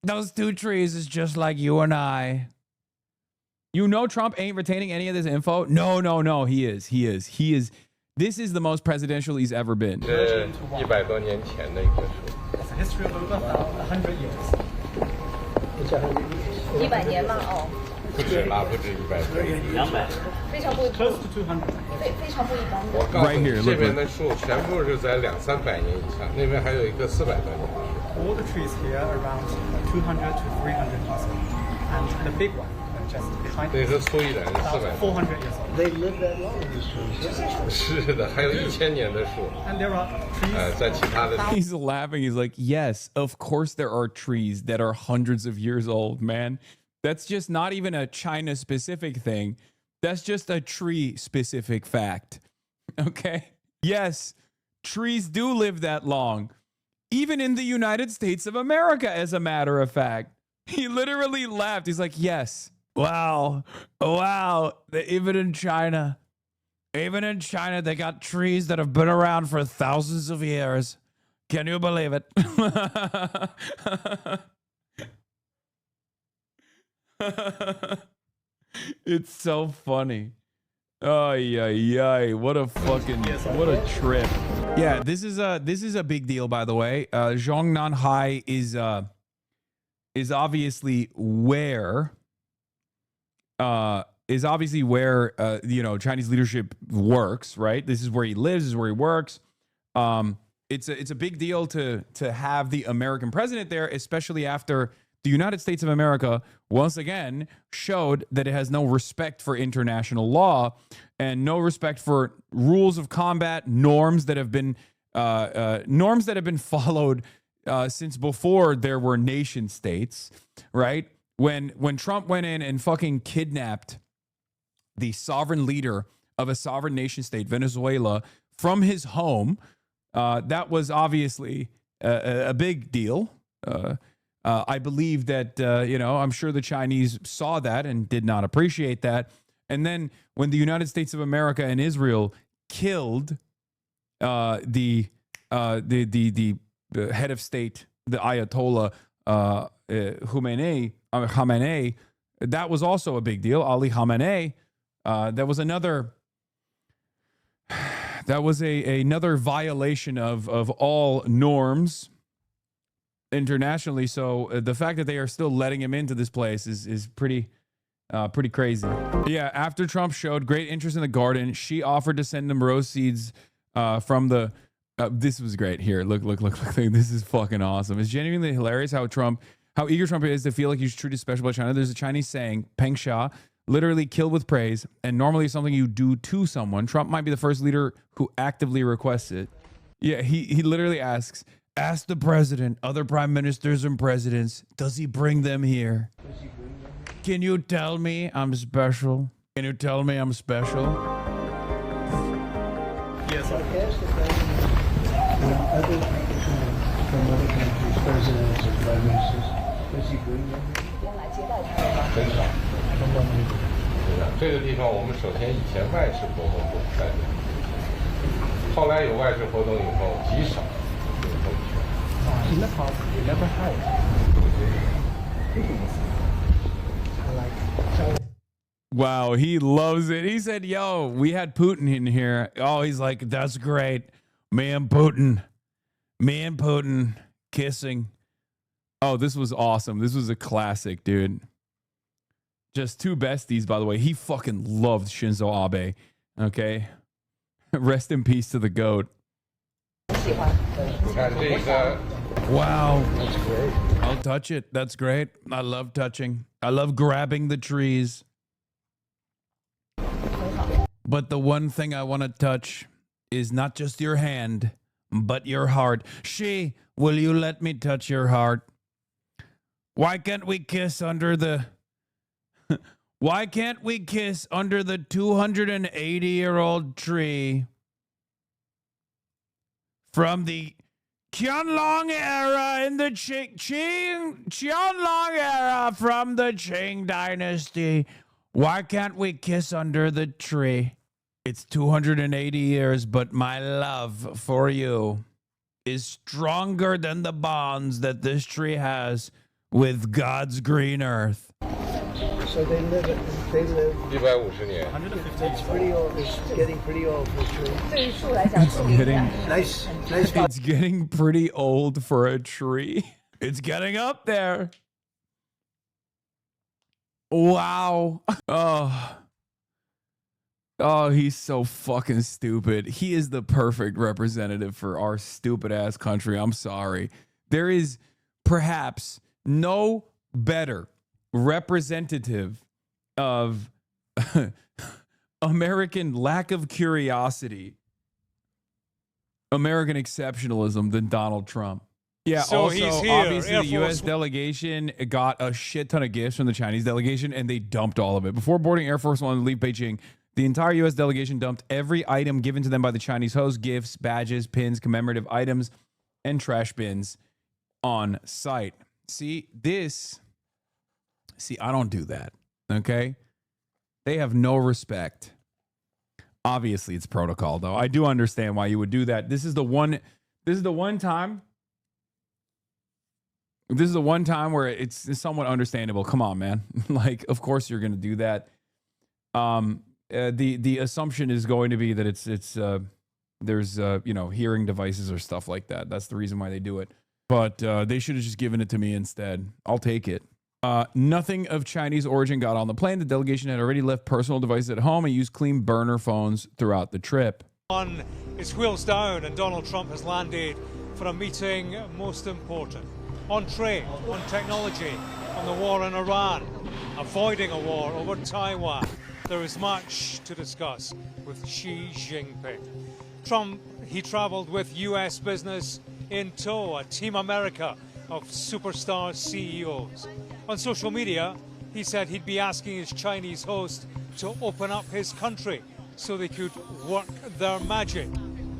Those two trees is just like you and I. You know Trump ain't retaining any of this info? No. He is. This is the most presidential he's ever been. It's a history of over 100 years. It's 100 years. 100年吗？哦。不止啦，不止100多。非常不 Close to 200. 非常不一般。我告诉你，这边的树全部是在200-300年以上，那边还有一个400多年。All the trees here are around 200 to 300 years old, and the big one just behind. 那是粗一点是400。400 years old. They live that long, these trees. 是的，还有1000年的树。And there are trees. 在其他的。He's laughing. He's like, yes, of course there are trees that are hundreds of years old, man. That's just not even a China-specific thing. That's just a tree-specific fact. Okay? Yes, trees do live that long. Even in the United States of America, as a matter of fact. He literally laughed. He's like, yes. Wow. Even in China, they got trees that have been around for thousands of years. Can you believe it? It's so funny. What a trip. Yeah, this is a big deal, by the way. Zhongnanhai is obviously where Chinese leadership works, right? This is where he lives, this is where he works. It's a big deal to have the American president there, especially after the United States of America once again showed that it has no respect for international law and no respect for rules of combat, norms that have been followed since before there were nation states, right? When Trump went in and fucking kidnapped the sovereign leader of a sovereign nation state, Venezuela, from his home, that was obviously a big deal. I believe that, I'm sure the Chinese saw that and did not appreciate that. And then when the United States of America and Israel killed the head of state, the Ayatollah Khamenei, that was also a big deal. Ali Khamenei, that was another violation of all norms internationally. So the fact that they are still letting him into this place is pretty crazy. Yeah, after Trump showed great interest in the garden, she offered to send him rose seeds from the this was great. Here, look. This is fucking awesome. It's genuinely hilarious how eager Trump is to feel like he's treated special by China. There's a Chinese saying, Peng Sha, literally kill with praise, and normally something you do to someone. Trump might be the first leader who actively requests it. Yeah, he literally asks the president, other prime ministers and presidents, does he bring them here? Can you tell me I'm special? Can you tell me I'm special? Yes. Ask the president, other from other countries, presidents and prime ministers, does he bring them? 很少。这个地方我们首先以前外事活动不代表，后来有外事活动以后极少。In the past, we never had. Wow, he loves it. He said, yo, we had Putin in here. Oh, he's like, that's great. Me and Putin kissing. Oh, this was awesome. This was a classic, dude. Just two besties, by the way. He fucking loved Shinzo Abe. Okay. Rest in peace to the GOAT. Wow. That's great. I'll touch it. That's great. I love touching. I love grabbing the trees. But the one thing I want to touch is not just your hand, but your heart. She, will you let me touch your heart? Why can't we kiss under the... Why can't we kiss under the 280-year-old tree from the Qianlong era in the Qianlong era from the Qing dynasty? Why can't we kiss under the tree? It's 280 years, but my love for you is stronger than the bonds that this tree has with God's green earth. So they live 150年. It's pretty old. It's getting pretty old for a tree. It's getting pretty old for a tree. It's getting up there. Wow. Oh, he's so fucking stupid. He is the perfect representative for our stupid ass country. I'm sorry. There is perhaps no better representative of American lack of curiosity, American exceptionalism than Donald Trump. Yeah, so also, he's here. obviously, the U.S. delegation got a shit ton of gifts from the Chinese delegation, and they dumped all of it. Before boarding Air Force One to leave Beijing, the entire U.S. delegation dumped every item given to them by the Chinese host, gifts, badges, pins, commemorative items, and trash bins on site. See, I don't do that, okay? They have no respect. Obviously, it's protocol, though. I do understand why you would do that. This is the one time where it's somewhat understandable. Come on, man. Like, of course you're going to do that. The assumption is going to be that there's hearing devices or stuff like that. That's the reason why they do it. But they should have just given it to me instead. I'll take it. Nothing of Chinese origin got on the plane. The delegation had already left personal devices at home and used clean burner phones throughout the trip. On its wheels down, and Donald Trump has landed for a meeting most important. On trade, on technology, on the war in Iran, avoiding a war over Taiwan. There is much to discuss with Xi Jinping. Trump, he traveled with U.S. business in tow, a Team America of superstar CEOs. On social media, he said he'd be asking his Chinese host to open up his country so they could work their magic.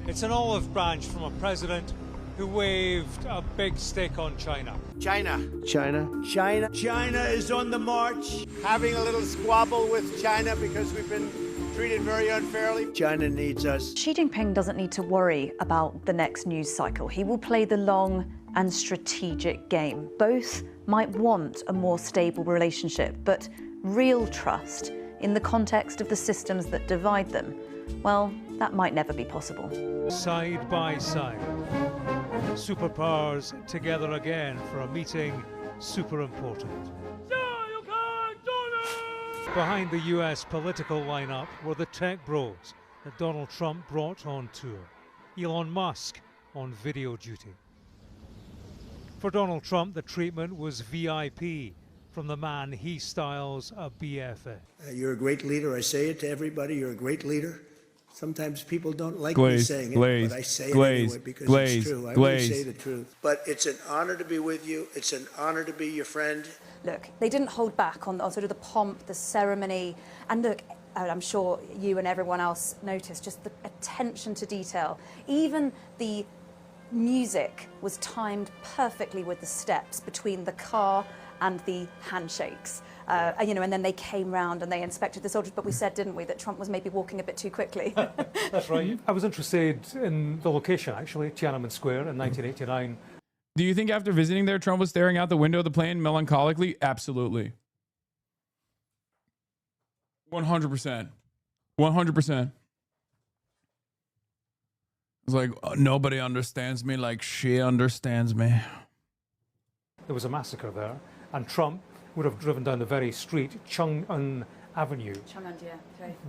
It's an olive branch from a president who waved a big stick on China. China. China. China. China is on the march. Having a little squabble with China because we've been treated very unfairly. China needs us. Xi Jinping doesn't need to worry about the next news cycle. He will play the long and strategic game. Both might want a more stable relationship, but real trust in the context of the systems that divide them, well, that might never be possible. Side by side, superpowers together again for a meeting super important. Behind the US political lineup were the tech bros that Donald Trump brought on tour. Elon Musk on video duty. For Donald Trump, the treatment was VIP from the man he styles a BFF. You're a great leader. I say it to everybody. You're a great leader. Sometimes people don't like me saying it, but I say it anyway because it's true. I always say the truth. But it's an honor to be with you. It's an honor to be your friend. Look, they didn't hold back on sort of the pomp, the ceremony, and look, I'm sure you and everyone else noticed just the attention to detail. Even the music was timed perfectly with the steps between the car and the handshakes. You know, and then they came round and they inspected the soldiers, but we said, didn't we, that Trump was maybe walking a bit too quickly. That's right. I was interested in the location, actually, Tiananmen Square in 1989. Do you think after visiting there, Trump was staring out the window of the plane melancholically? Absolutely. 100%. 100%. It's like, nobody understands me like she understands me. There was a massacre there, and Trump would have driven down the very street, Chang'an Avenue,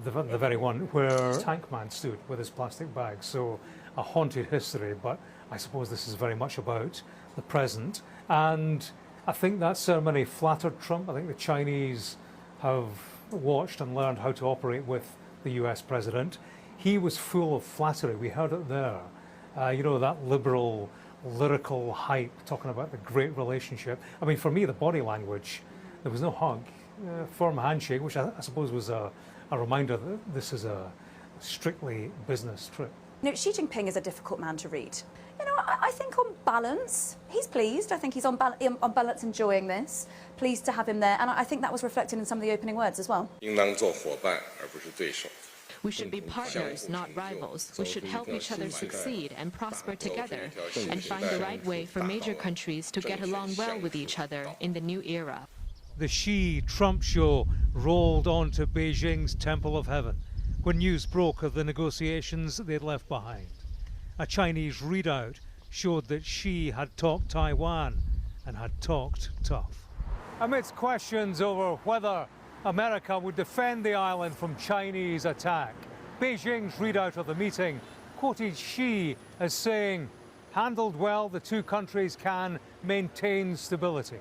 the very one where Tank Man stood with his plastic bag. So a haunted history, but I suppose this is very much about the present. And I think that ceremony flattered Trump. I think the Chinese have watched and learned how to operate with the US president. He was full of flattery. We heard it there. You know, that liberal, lyrical hype, talking about the great relationship. I mean, for me, the body language, there was no hug, firm handshake, which I suppose was a reminder that this is a strictly business trip. You know, Xi Jinping is a difficult man to read. You know, I think on balance, he's pleased. I think he's on balance enjoying this, pleased to have him there. And I think that was reflected in some of the opening words as well. We should be partners, not rivals. We should help each other succeed and prosper together and find the right way for major countries to get along well with each other in the new era. The Xi-Trump show rolled on to Beijing's Temple of Heaven when news broke of the negotiations they'd left behind. A Chinese readout showed that Xi had talked Taiwan and had talked tough. Amidst questions over whether America would defend the island from Chinese attack, Beijing's readout of the meeting quoted Xi as saying, handled well, the two countries can maintain stability.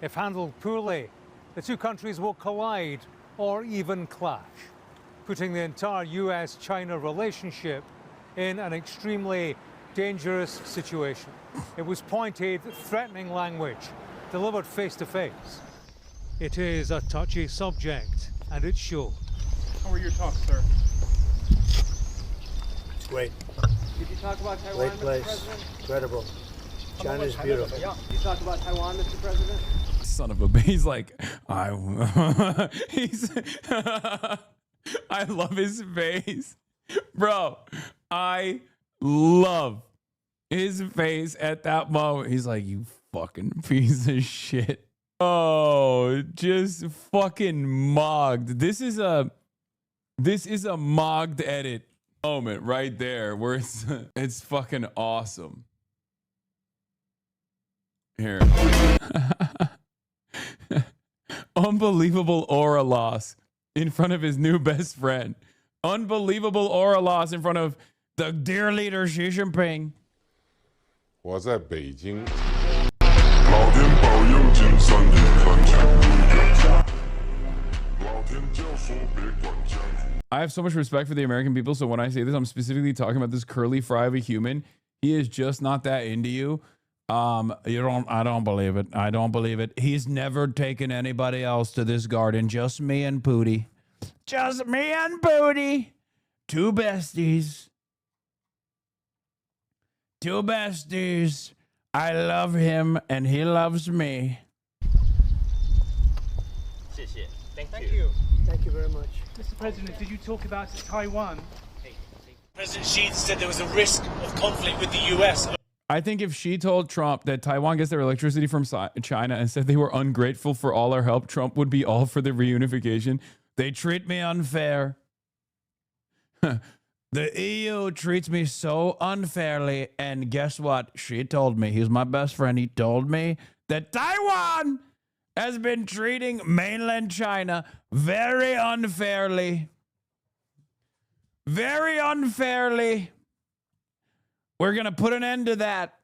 If handled poorly, the two countries will collide or even clash, putting the entire US-China relationship in an extremely dangerous situation. It was pointed, threatening language, delivered face-to-face. It is a touchy subject, and it showed. How were your talks, sir? It's great. Did you talk about Taiwan, Great Mr. place. President? Incredible. China's beautiful. Did you talk about Taiwan, Mr. President? Son of a bitch. He's like, I love his face. Bro, I love his face at that moment. He's like, you fucking piece of shit. Oh, just fucking mogged. This is a mogged edit moment right there where it's fucking awesome. Here. Unbelievable aura loss in front of his new best friend. Unbelievable aura loss in front of the dear leader Xi Jinping. 我在北京，老天保佑金3年3千不远，老天教唆别管江湖。 I have so much respect for the American people, so when I say this, I'm specifically talking about this curly fry of a human. He is just not that into you. I don't believe it. I don't believe it. He's never taken anybody else to this garden. Just me and Pootie. Just me and Pootie. Two besties. Two besties. I love him and he loves me. Thank you. Thank you very much. Mr. President, did you talk about Taiwan? President Xi said there was a risk of conflict with the U.S. I think if she told Trump that Taiwan gets their electricity from China and said they were ungrateful for all our help, Trump would be all for the reunification. They treat me unfair. The EU treats me so unfairly. And guess what? She told me, he's my best friend. He told me that Taiwan has been treating mainland China very unfairly. Very unfairly. We're going to put an end to that.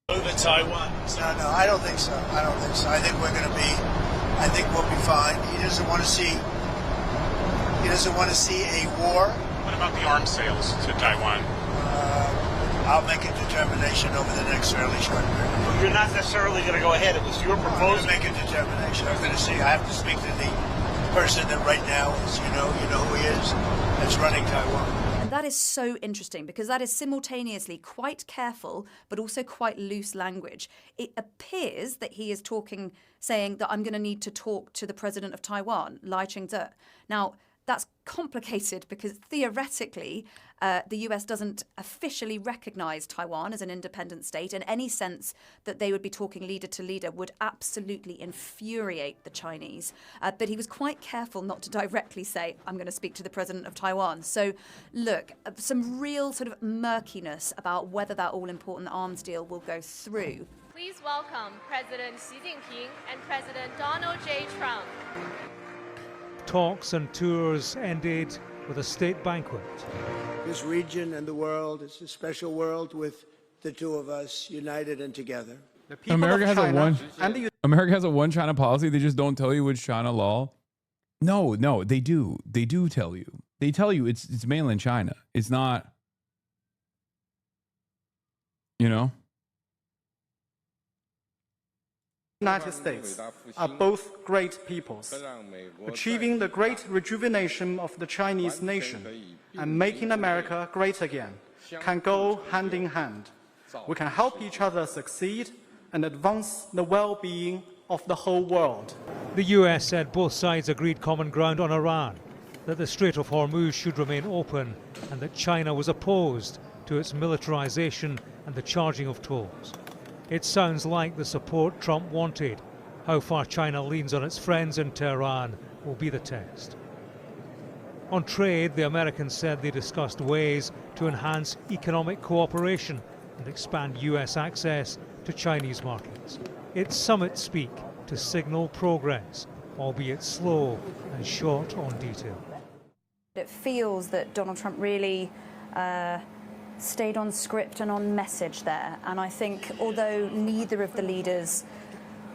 Over Taiwan. No, I don't think so. I think we're going to be, I think we'll be fine. He doesn't want to see a war. What about the arms sales to Taiwan? I'll make a determination over the next fairly short period. You're not necessarily going to go ahead. It was your proposal. I'm going to make a determination. I'm going to see. I have to speak to the person that right now is, you know who he is, that's running Taiwan. And that is so interesting because that is simultaneously quite careful but also quite loose language. It appears that he is saying that I'm going to need to talk to the president of Taiwan, Lai Ching-te. Now, that's complicated because theoretically, the US doesn't officially recognize Taiwan as an independent state, and any sense that they would be talking leader to leader would absolutely infuriate the Chinese. But he was quite careful not to directly say, I'm going to speak to the president of Taiwan. So look, some real sort of murkiness about whether that all-important arms deal will go through. Please welcome President Xi Jinping and President Donald J. Trump. Talks and tours ended with a state banquet. This region and the world is a special world with the two of us united and together. America has a one China policy. They just don't tell you which China law. No, they do. They do tell you. They tell you it's mainland China. It's not, United States are both great peoples. Achieving the great rejuvenation of the Chinese nation and making America great again can go hand in hand. We can help each other succeed and advance the well-being of the whole world. The US said both sides agreed common ground on Iran, that the Strait of Hormuz should remain open, and that China was opposed to its militarization and the charging of tolls. It sounds like the support Trump wanted. How far China leans on its friends in Tehran will be the test. On trade, the Americans said they discussed ways to enhance economic cooperation and expand US access to Chinese markets. It's summit speak to signal progress, albeit slow and short on detail. It feels that Donald Trump really stayed on script and on message there. And I think although neither of the leaders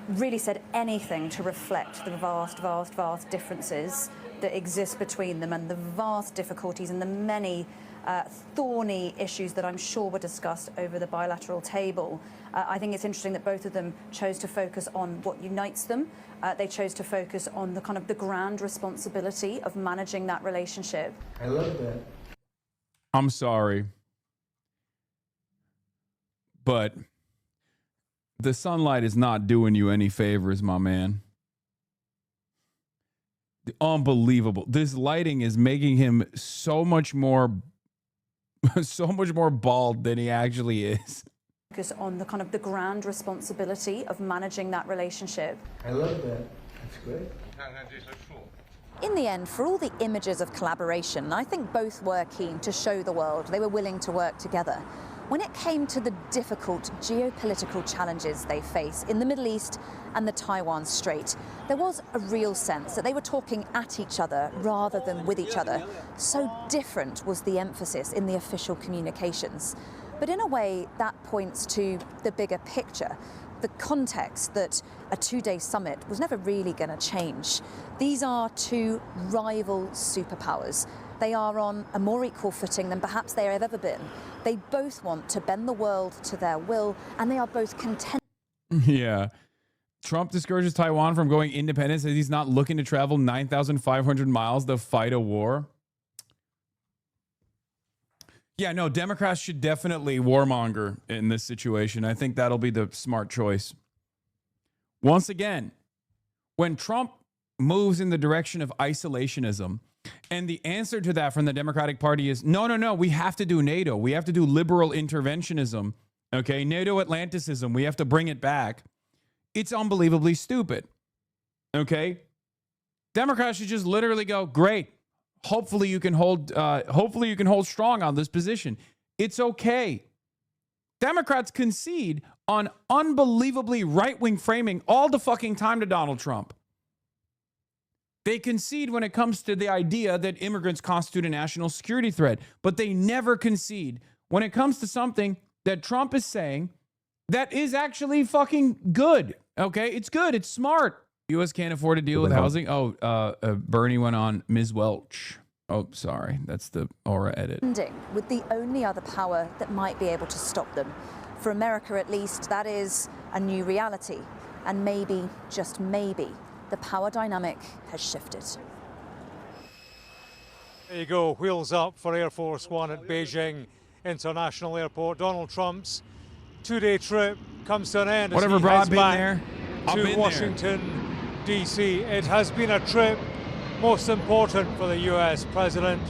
really said anything to reflect the vast differences that exist between them and the vast difficulties and the many thorny issues that I'm sure were discussed over the bilateral table, I think it's interesting that both of them chose to focus on what unites them. They chose to focus on the kind of the grand responsibility of managing that relationship. I love that. I'm sorry, but the sunlight is not doing you any favors, my man. Unbelievable. This lighting is making him so much more bald than he actually is. Focus on the kind of the grand responsibility of managing that relationship. I love that. That's great. In the end, for all the images of collaboration, I think both were keen to show the world they were willing to work together. When it came to the difficult geopolitical challenges they face in the Middle East and the Taiwan Strait, there was a real sense that they were talking at each other rather than with each other. So different was the emphasis in the official communications. But in a way, that points to the bigger picture, the context that a two-day summit was never really going to change. These are two rival superpowers. They are on a more equal footing than perhaps they have ever been. They both want to bend the world to their will, and they are both content. Yeah. Trump discourages Taiwan from going independent, says he's not looking to travel 9,500 miles to fight a war. Yeah, no, Democrats should definitely warmonger in this situation. I think that'll be the smart choice. Once again, when Trump moves in the direction of isolationism, and the answer to that from the Democratic Party is, no, we have to do NATO. We have to do liberal interventionism. Okay, NATO Atlanticism. We have to bring it back. It's unbelievably stupid. Okay? Democrats should just literally go, great. Hopefully you can hold strong on this position. It's okay. Democrats concede on unbelievably right-wing framing all the fucking time to Donald Trump. They concede when it comes to the idea that immigrants constitute a national security threat, but they never concede when it comes to something that Trump is saying that is actually fucking good. Okay? It's good. It's smart. U.S. can't afford to deal with housing. Bernie went on Ms. Welch. Oh, sorry. That's the Aura edit. With the only other power that might be able to stop them. For America, at least, that is a new reality. And maybe, just maybe, the power dynamic has shifted. There you go. Wheels up for Air Force One at Beijing International Airport. Donald Trump's two-day trip comes to an end. Whatever, bro. I've been there. To Washington, D.C. It has been a trip most important for the U.S. president,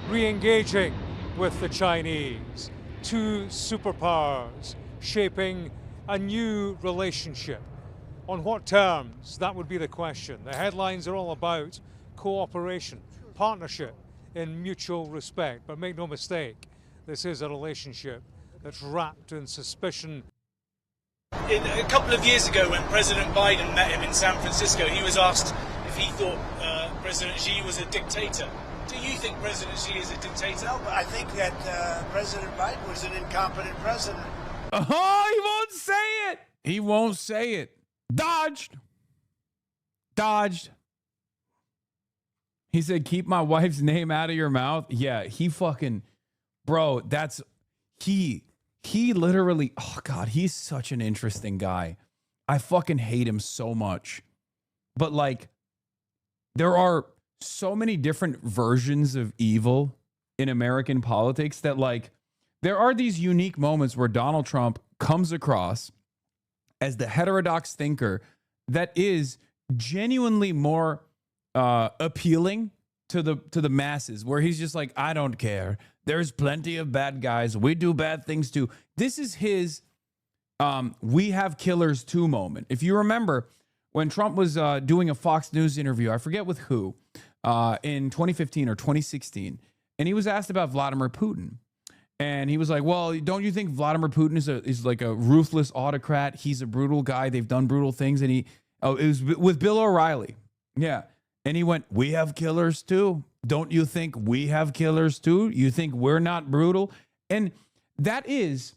re-engaging with the Chinese. Two superpowers shaping a new relationship. On what terms? That would be the question. The headlines are all about cooperation, partnership in mutual respect. But make no mistake, this is a relationship that's wrapped in suspicion. A couple of years ago, when President Biden met him in San Francisco, he was asked if he thought President Xi was a dictator. Do you think President Xi is a dictator? No, but I think that President Biden was an incompetent president. Oh, he won't say it. He won't say it. Dodged. He said, keep my wife's name out of your mouth. Yeah, he fucking, bro, that's, he literally, oh God, he's such an interesting guy. I fucking hate him so much. But like, there are so many different versions of evil in American politics that like, there are these unique moments where Donald Trump comes across as the heterodox thinker that is genuinely more appealing to the masses, where he's just like, I don't care. There's plenty of bad guys. We do bad things too. This is his we have killers too moment. If you remember when Trump was doing a Fox News interview, I forget with who, in 2015 or 2016, and he was asked about Vladimir Putin. And he was like, well, don't you think Vladimir Putin is like a ruthless autocrat? He's a brutal guy. They've done brutal things. And it was with Bill O'Reilly. Yeah. And he went, we have killers too. Don't you think we have killers too? You think we're not brutal? And that is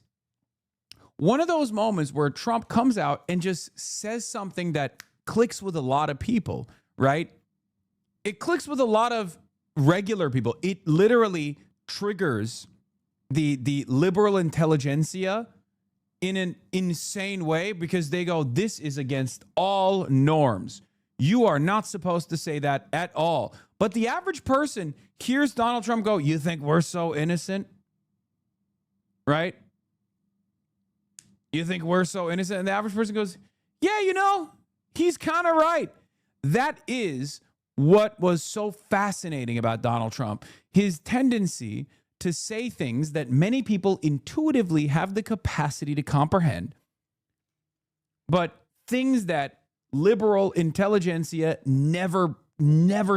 one of those moments where Trump comes out and just says something that clicks with a lot of people, right? It clicks with a lot of regular people. It literally triggers the liberal intelligentsia in an insane way, because they go, this is against all norms. You are not supposed to say that at all. But the average person hears Donald Trump go, you think we're so innocent? Right? You think we're so innocent? And the average person goes, yeah, you know, he's kind of right. That is what was so fascinating about Donald Trump. His tendency to say things that many people intuitively have the capacity to comprehend, but things that liberal intelligentsia never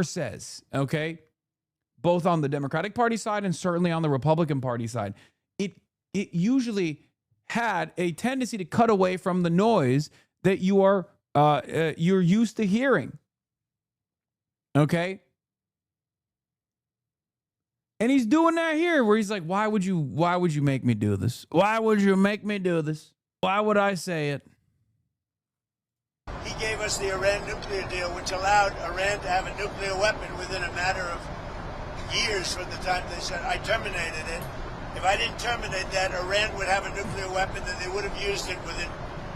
says, okay? Both on the Democratic Party side and certainly on the Republican Party side. It usually had a tendency to cut away from the noise that you're used to hearing, okay? And he's doing that here, where he's like, why would you make me do this? Why would you make me do this? Why would I say it? He gave us the Iran nuclear deal, which allowed Iran to have a nuclear weapon within a matter of years from the time they said, I terminated it. If I didn't terminate that, Iran would have a nuclear weapon, and they would have used it within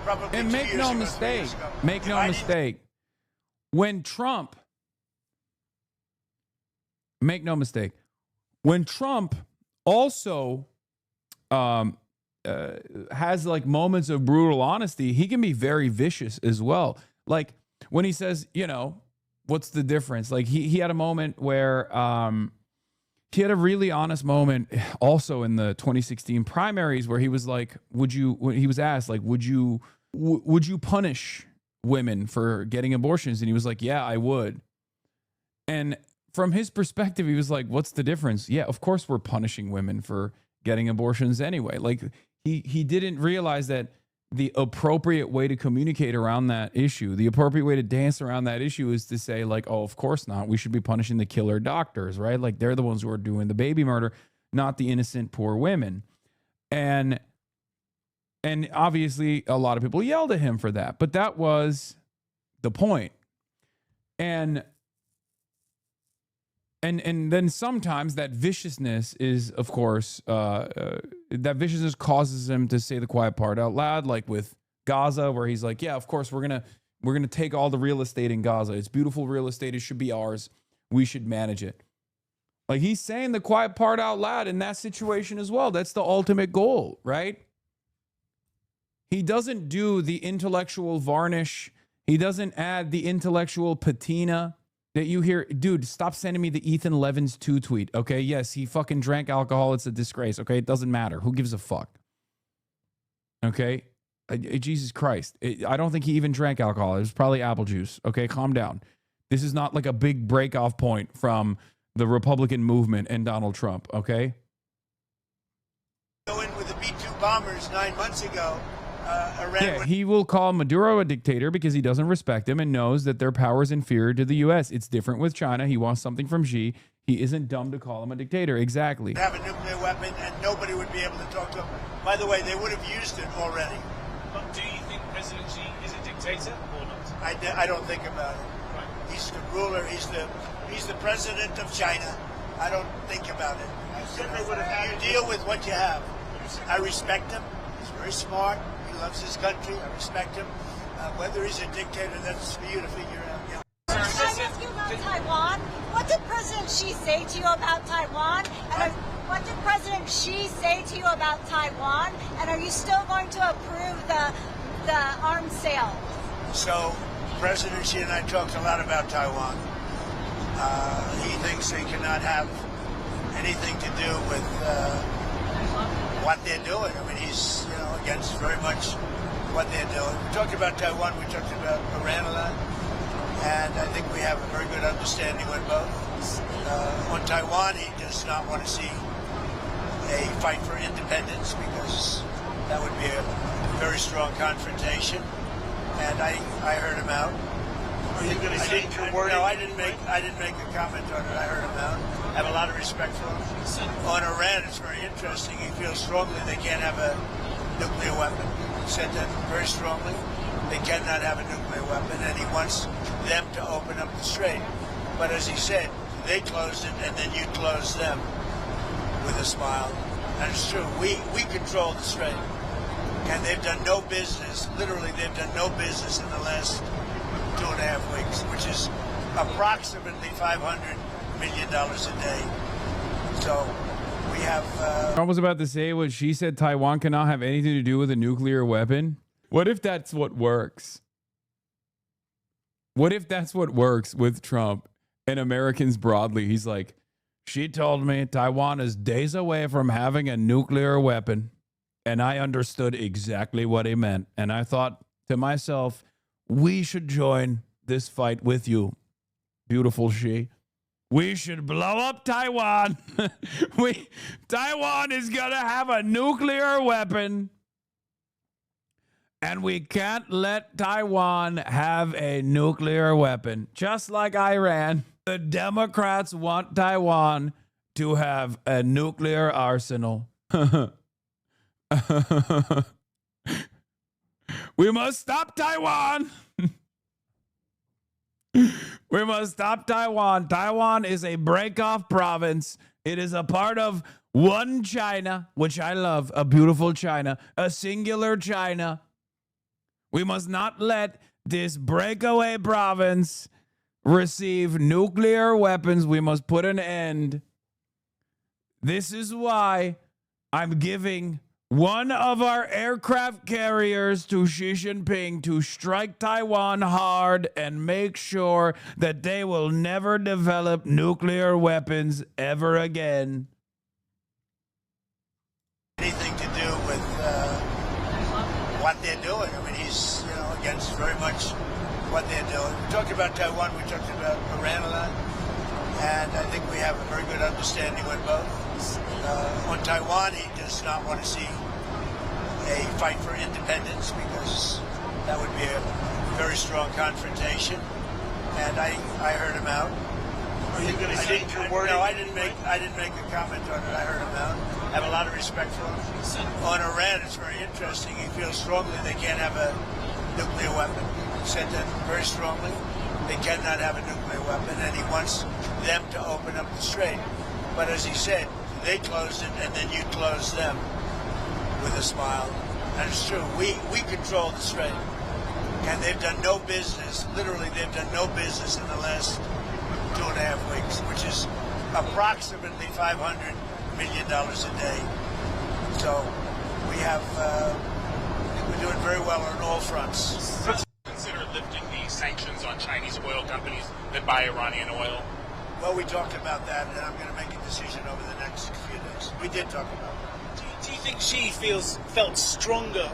probably 2 years. And make no mistake, when Trump also has like moments of brutal honesty, he can be very vicious as well. Like when he says, you know, what's the difference? Like he had a moment where he had a really honest moment also in the 2016 primaries where he was like, he was asked, like, would you punish women for getting abortions? And he was like, yeah, I would. And from his perspective, he was like, what's the difference? Yeah, of course we're punishing women for getting abortions anyway. Like he didn't realize that the appropriate way to communicate around that issue, the appropriate way to dance around that issue is to say like, oh, of course not. We should be punishing the killer doctors, right? Like they're the ones who are doing the baby murder, not the innocent poor women. And obviously a lot of people yelled at him for that, but that was the point. And then sometimes that viciousness is, of course, that viciousness causes him to say the quiet part out loud, like with Gaza, where he's like, yeah, of course, we're gonna take all the real estate in Gaza. It's beautiful real estate. It should be ours. We should manage it. Like he's saying the quiet part out loud in that situation as well. That's the ultimate goal, right? He doesn't do the intellectual varnish. He doesn't add the intellectual patina that you hear. Dude, stop sending me the Ethan Levins 2 tweet, okay? Yes, he fucking drank alcohol. It's a disgrace, okay? It doesn't matter. Who gives a fuck? Okay? Jesus Christ. I don't think he even drank alcohol. It was probably apple juice, okay? Calm down. This is not like a big break-off point from the Republican movement and Donald Trump, okay? Go in with the B-2 bombers 9 months ago. Yeah, he will call Maduro a dictator because he doesn't respect him and knows that their power is inferior to the U.S. It's different with China. He wants something from Xi. He isn't dumb to call him a dictator. Exactly. Have a nuclear weapon and nobody would be able to talk to him. By the way, they would have used it already. But do you think President Xi is a dictator or not? I don't think about it. Right. He's the ruler. He's the president of China. I don't think about it. You deal with what you have. I respect him. He's very smart. He loves his country. I respect him. Whether he's a dictator, that's for you to figure out. Yeah. Can I ask you about Taiwan? What did President Xi say to you about Taiwan? And what did President Xi say to you about Taiwan? And are you still going to approve the arms sale? So, President Xi and I talked a lot about Taiwan. He thinks they cannot have anything to do with what they're doing. I mean, he's against very much what they're doing. We talked about Taiwan. We talked about Iran a lot, and I think we have a very good understanding with both. On Taiwan, he does not want to see a fight for independence because that would be a very strong confrontation. And I heard him out. Are you going to say your word? No, I didn't make a comment on it. I heard him out. I have a lot of respect for him. On Iran, it's very interesting. He feels strongly they can't have a nuclear weapon. He said that very strongly. They cannot have a nuclear weapon, and he wants them to open up the strait. But as he said, they closed it, and then you closed them with a smile. And it's true. We control the strait. And they've done no business, literally they've done no business in the last 2.5 weeks, which is approximately $500 million a day. So we have... I was about to say what she said, Taiwan cannot have anything to do with a nuclear weapon. What if that's what works? What if that's what works with Trump and Americans broadly? He's like, she told me Taiwan is days away from having a nuclear weapon. And I understood exactly what he meant. And I thought to myself, we should join this fight with you, beautiful Xi. We should blow up Taiwan. Taiwan is going to have a nuclear weapon. And we can't let Taiwan have a nuclear weapon. Just like Iran, the Democrats want Taiwan to have a nuclear arsenal. We must stop Taiwan. We must stop Taiwan. Taiwan is a break-off province. It is a part of one China, which I love, a beautiful China, a singular China. We must not let this breakaway province receive nuclear weapons. We must put an end. This is why I'm giving one of our aircraft carriers to Xi Jinping to strike Taiwan hard and make sure that they will never develop nuclear weapons ever again. Anything to do with what they're doing. I mean, he's against very much what they're doing. We talked about Taiwan, we talked about Iran a lot, and I think we have a very good understanding with both. On Taiwan, he does not want to see a fight for independence because that would be a very strong confrontation. And I heard him out. Are you going to change your wording? No, I didn't make a comment on it. I heard him out. I have a lot of respect for him. On Iran, it's very interesting. He feels strongly they can't have a nuclear weapon. He said that very strongly. They cannot have a nuclear weapon, and he wants them to open up the strait. But as he said, they closed it, and then you closed them with a smile. And it's true. We control the strait, and they've done no business. Literally, they've done no business in the last 2.5 weeks, which is approximately $500 million a day. So we have, we're doing very well on all fronts. Consider lifting the sanctions on Chinese oil companies that buy Iranian oil? Well, we talked about that, and I'm going to make a decision over the next few days. We did talk about that. Do you think Xi felt stronger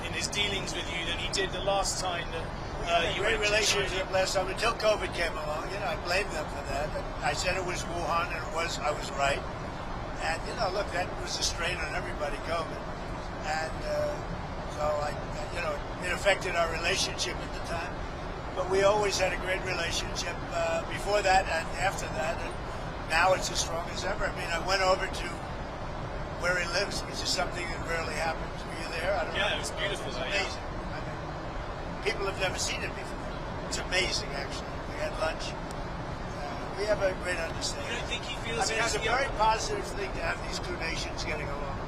in his dealings with you than he did the last time that you had a great relationship last time until COVID came along? I blamed them for that. I said it was Wuhan, and I was right. And look, that was a strain on everybody, COVID, and so it affected our relationship at the time. But we always had a great relationship before that and after that, and now it's as strong as ever. I mean, I went over to where he lives, which is something that rarely happens. Were you there? I don't know. It was beautiful. It was amazing. I mean, people have never seen it before. It's amazing, actually. We had lunch. We have a great understanding. You don't think he feels it's a very positive thing to have these two nations getting along.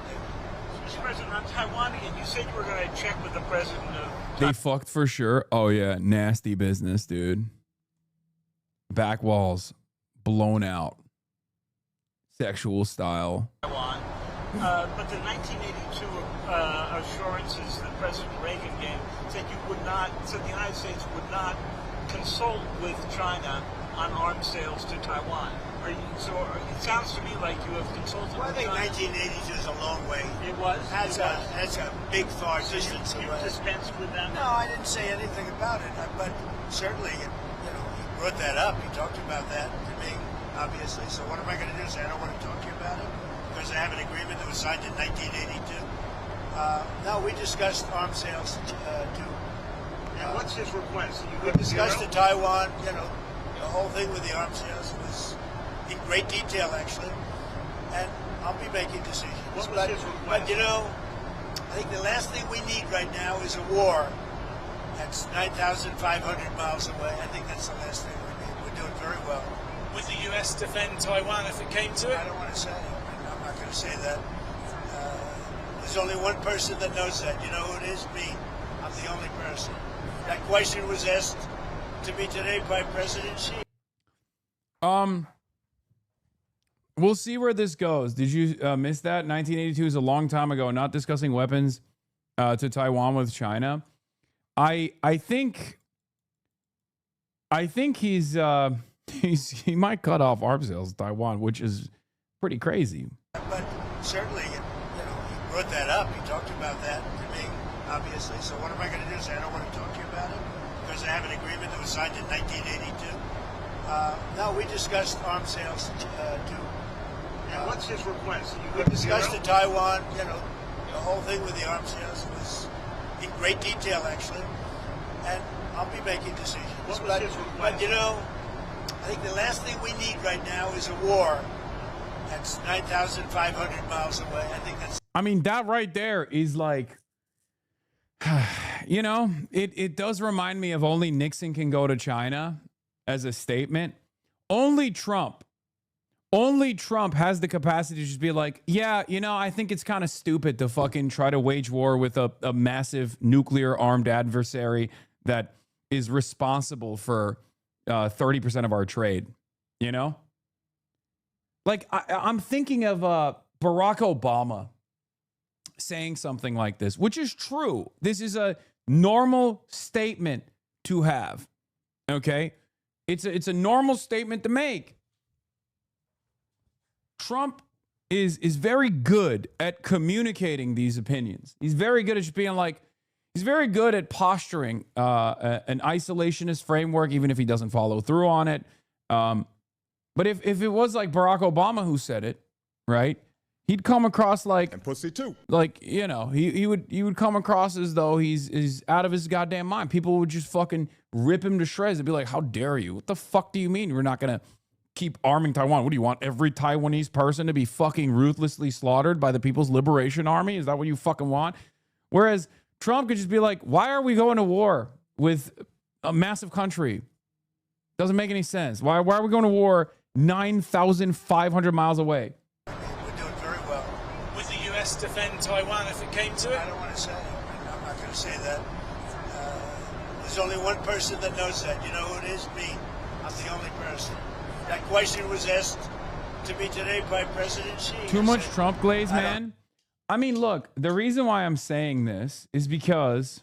Mr. President, on Taiwan, and you said you were going to check with the president of... They fucked for sure. Oh, yeah. Nasty business, dude. Back walls blown out. Sexual style. Taiwan. But the 1982 assurances that President Reagan gave said the United States would not consult with China on arms sales to Taiwan. It sounds to me like you have consulted well, with China. I think 1982 is a long way. It was? That's a big far distance away. You dispensed with them? No, I didn't say anything about it. But certainly, he brought that up. He talked about that to me, obviously. So what am I going to do? Say I don't want to talk to you about it? Because I have an agreement that was signed in 1982. No, we discussed arms sales to... And what's his request? We discussed the Taiwan, the whole thing with the arms sales was in great detail, actually. And I'll be making decisions. What was his request? But, I think the last thing we need right now is a war that's 9,500 miles away. I think that's the last thing we need. We're doing very well. Would the U.S. defend Taiwan if it came to it? I don't want to say it. I'm not going to say that. There's only one person that knows that. You know who it is? Me. I'm the only person. That question was asked to me today by President Xi. We'll see where this goes. Did you miss that? 1982 is a long time ago. Not discussing weapons to Taiwan with China. I think he might cut off arms sales to Taiwan, which is pretty crazy. But certainly, he brought that up. He talked about that to me, obviously. So what am I going to do? Say I don't want to talk to you about it because I have an agreement that was signed in 1982. No, we discussed arms sales to. And what's his request? We discussed the Taiwan, the whole thing with the arms sales was in great detail, actually. And I'll be making decisions. What was his request? But, I think the last thing we need right now is a war that's 9,500 miles away. I think that's... I mean, that right there is like, it does remind me of only Nixon can go to China as a statement. Only Trump has the capacity to just be like, yeah, I think it's kind of stupid to fucking try to wage war with a massive nuclear armed adversary that is responsible for 30% of our trade, Like, I'm thinking of Barack Obama saying something like this, which is true. This is a normal statement to have. Okay? It's a normal statement to make. Trump is very good at communicating these opinions. He's very good at just being like, he's very good at posturing an isolationist framework, even if he doesn't follow through on it. But if it was like Barack Obama who said it, right, he'd come across like, and pussy too. Like, you know, he would come across as though he's out of his goddamn mind. People would just fucking rip him to shreds and be like, how dare you? What the fuck do you mean we're not gonna keep arming Taiwan? What do you want, every Taiwanese person to be fucking ruthlessly slaughtered by the People's Liberation Army? Is that what you fucking want? Whereas Trump could just be like, why are we going to war with a massive country? Doesn't make any sense. Why are we going to war 9,500 miles away? We're doing very well. Would the US defend Taiwan if it came to it? I don't want to say. I'm not going to say that. There's only one person that knows that. You know who it is? Me. I'm the only person. That question was asked to me today by President Xi. Too much Trump glaze, man. I mean, look, the reason why I'm saying this is because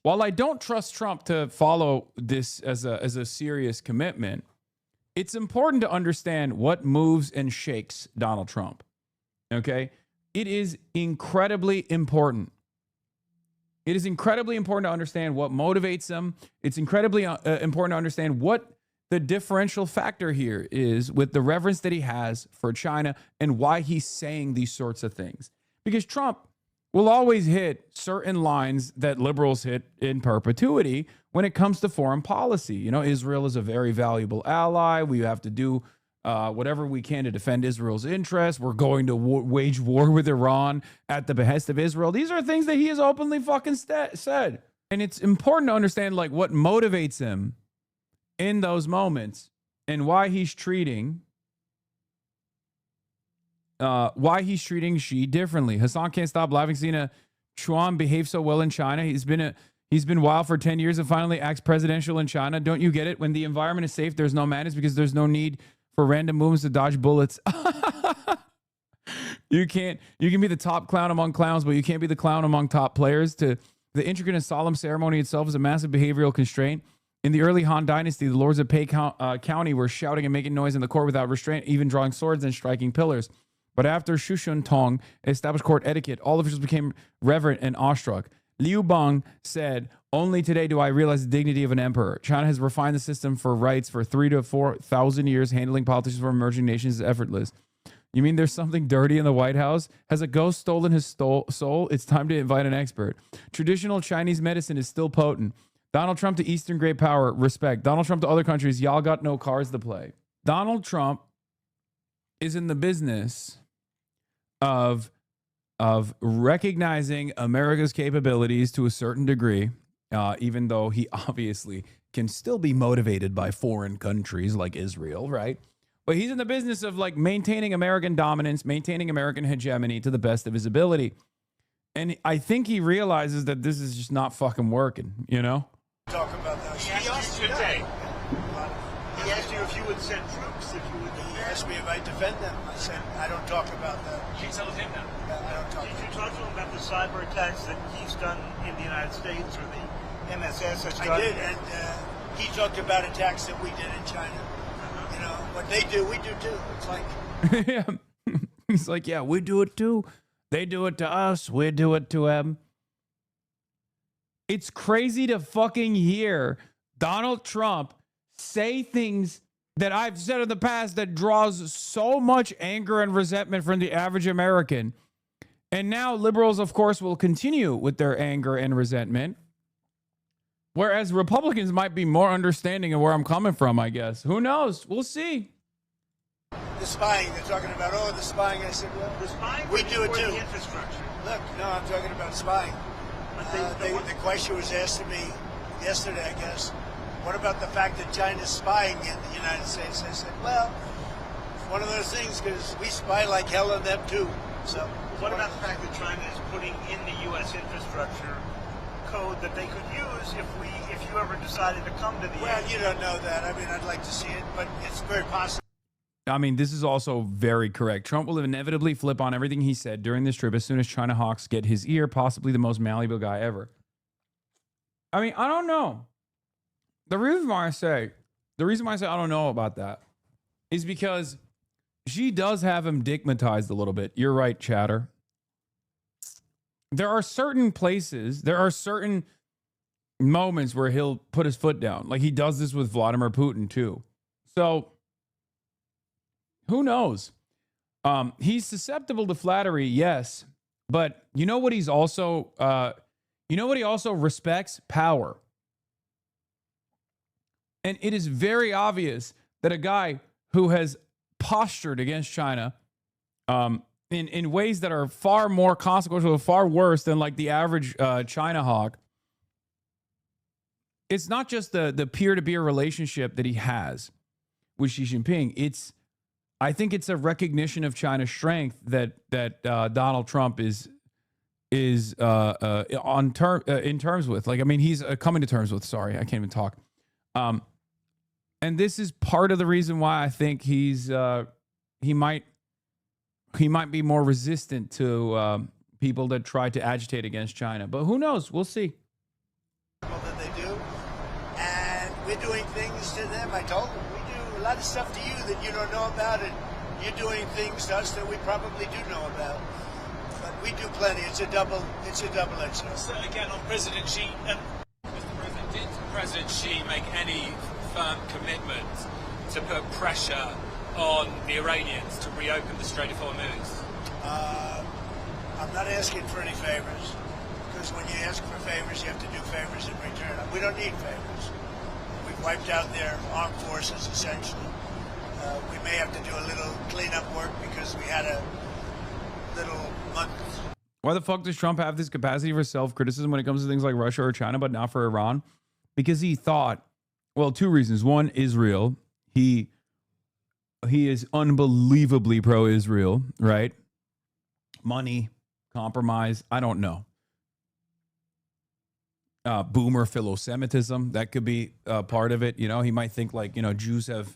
while I don't trust Trump to follow this as a serious commitment, it's important to understand what moves and shakes Donald Trump. Okay? It is incredibly important. It is incredibly important to understand what motivates him. It's incredibly important to understand what the differential factor here is with the reverence that he has for China and why he's saying these sorts of things. Because Trump will always hit certain lines that liberals hit in perpetuity when it comes to foreign policy. You know, Israel is a very valuable ally. We have to do whatever we can to defend Israel's interests. We're going to wage war with Iran at the behest of Israel. These are things that he has openly fucking said. And it's important to understand like what motivates him in those moments and why he's treating Xi differently. Hassan can't stop laughing seeing a Chuan behave so well in China. He's been wild for 10 years and finally acts presidential in China. Don't you get it? When the environment is safe, there's no madness because there's no need for random movements to dodge bullets. You can be the top clown among clowns, but you can't be the clown among top players. The intricate and solemn ceremony itself is a massive behavioral constraint. In the early Han Dynasty, the lords of Pei County were shouting and making noise in the court without restraint, even drawing swords and striking pillars. But after Shushun Tong established court etiquette, all officials became reverent and awestruck. Liu Bang said, "Only today do I realize the dignity of an emperor. China has refined the system for rights for 3,000 to 4,000 years. Handling politicians from emerging nations is effortless." You mean there's something dirty in the White House? Has a ghost stolen his soul? It's time to invite an expert. Traditional Chinese medicine is still potent. Donald Trump to Eastern great power, respect. Donald Trump to other countries, y'all got no cards to play. Donald Trump is in the business of recognizing America's capabilities to a certain degree, even though he obviously can still be motivated by foreign countries like Israel, right? But he's in the business of like maintaining American dominance, maintaining American hegemony to the best of his ability. And I think he realizes that this is just not fucking working, you know? Talk about that. He asked you today. He asked you if you would send troops, if you would defend. He asked me if I defend them. I said, I don't talk about that. You told him that? I don't talk Did you talk to him about the cyber attacks that he's done in the United States or the MSS has done? I did, and he talked about attacks that we did in China. You know, what they do, we do too. It's like... Yeah. He's like, yeah, we do it too. They do it to us. We do it to them. It's crazy to fucking hear Donald Trump say things that I've said in the past that draws so much anger and resentment from the average American. And now liberals, of course, will continue with their anger and resentment. Whereas Republicans might be more understanding of where I'm coming from, I guess. Who knows? We'll see. The spying, they're talking about, the spying. I said, well, the spying, we do it too. The infrastructure. Look, no, I'm talking about spying. The question was asked to me yesterday, I guess, what about the fact that China's spying in the United States? I said, well, it's one of those things because we spy like hell on them too. So, what about the fact that China is putting in the U.S. infrastructure code that they could use if you ever decided to come to the Well, you don't know that. I mean, I'd like to see it, but it's very possible. I mean, this is also very correct. Trump will inevitably flip on everything he said during this trip as soon as China hawks get his ear, possibly the most malleable guy ever. I mean, I don't know. The reason why I say I don't know about that is because Xi does have him digmatized a little bit. You're right, chatter. There are certain places, there are certain moments where he'll put his foot down. Like he does this with Vladimir Putin too. So who knows? He's susceptible to flattery, yes. But you know what he's also, he also respects? Power. And it is very obvious that a guy who has postured against China in ways that are far more consequential, far worse than like the average China hawk. It's not just the peer-to-peer relationship that he has with Xi Jinping. I think it's a recognition of China's strength that Donald Trump is in terms with. Like, I mean, he's coming to terms with. Sorry, I can't even talk. And this is part of the reason why I think he might be more resistant to people that try to agitate against China. But who knows? We'll see. That they do, and we're doing things to them. I told them we do a lot of stuff to you that you don't know about, and you're doing things to us that we probably do know about. But we do plenty. It's a double-edged sword. So again, on President Xi, Mr. President, did President Xi make any firm commitment to put pressure on the Iranians to reopen the Strait of Hormuz? I'm not asking for any favors, because when you ask for favors, you have to do favors in return. We don't need favors. We've wiped out their armed forces, essentially. We may have to do a little cleanup work because we had a little month. Why the fuck does Trump have this capacity for self-criticism when it comes to things like Russia or China, but not for Iran? Because he thought, well, two reasons. One, Israel. He is unbelievably pro-Israel, right? Money, compromise, I don't know. Boomer philo-Semitism, that could be part of it. You know, he might think like, you know, Jews have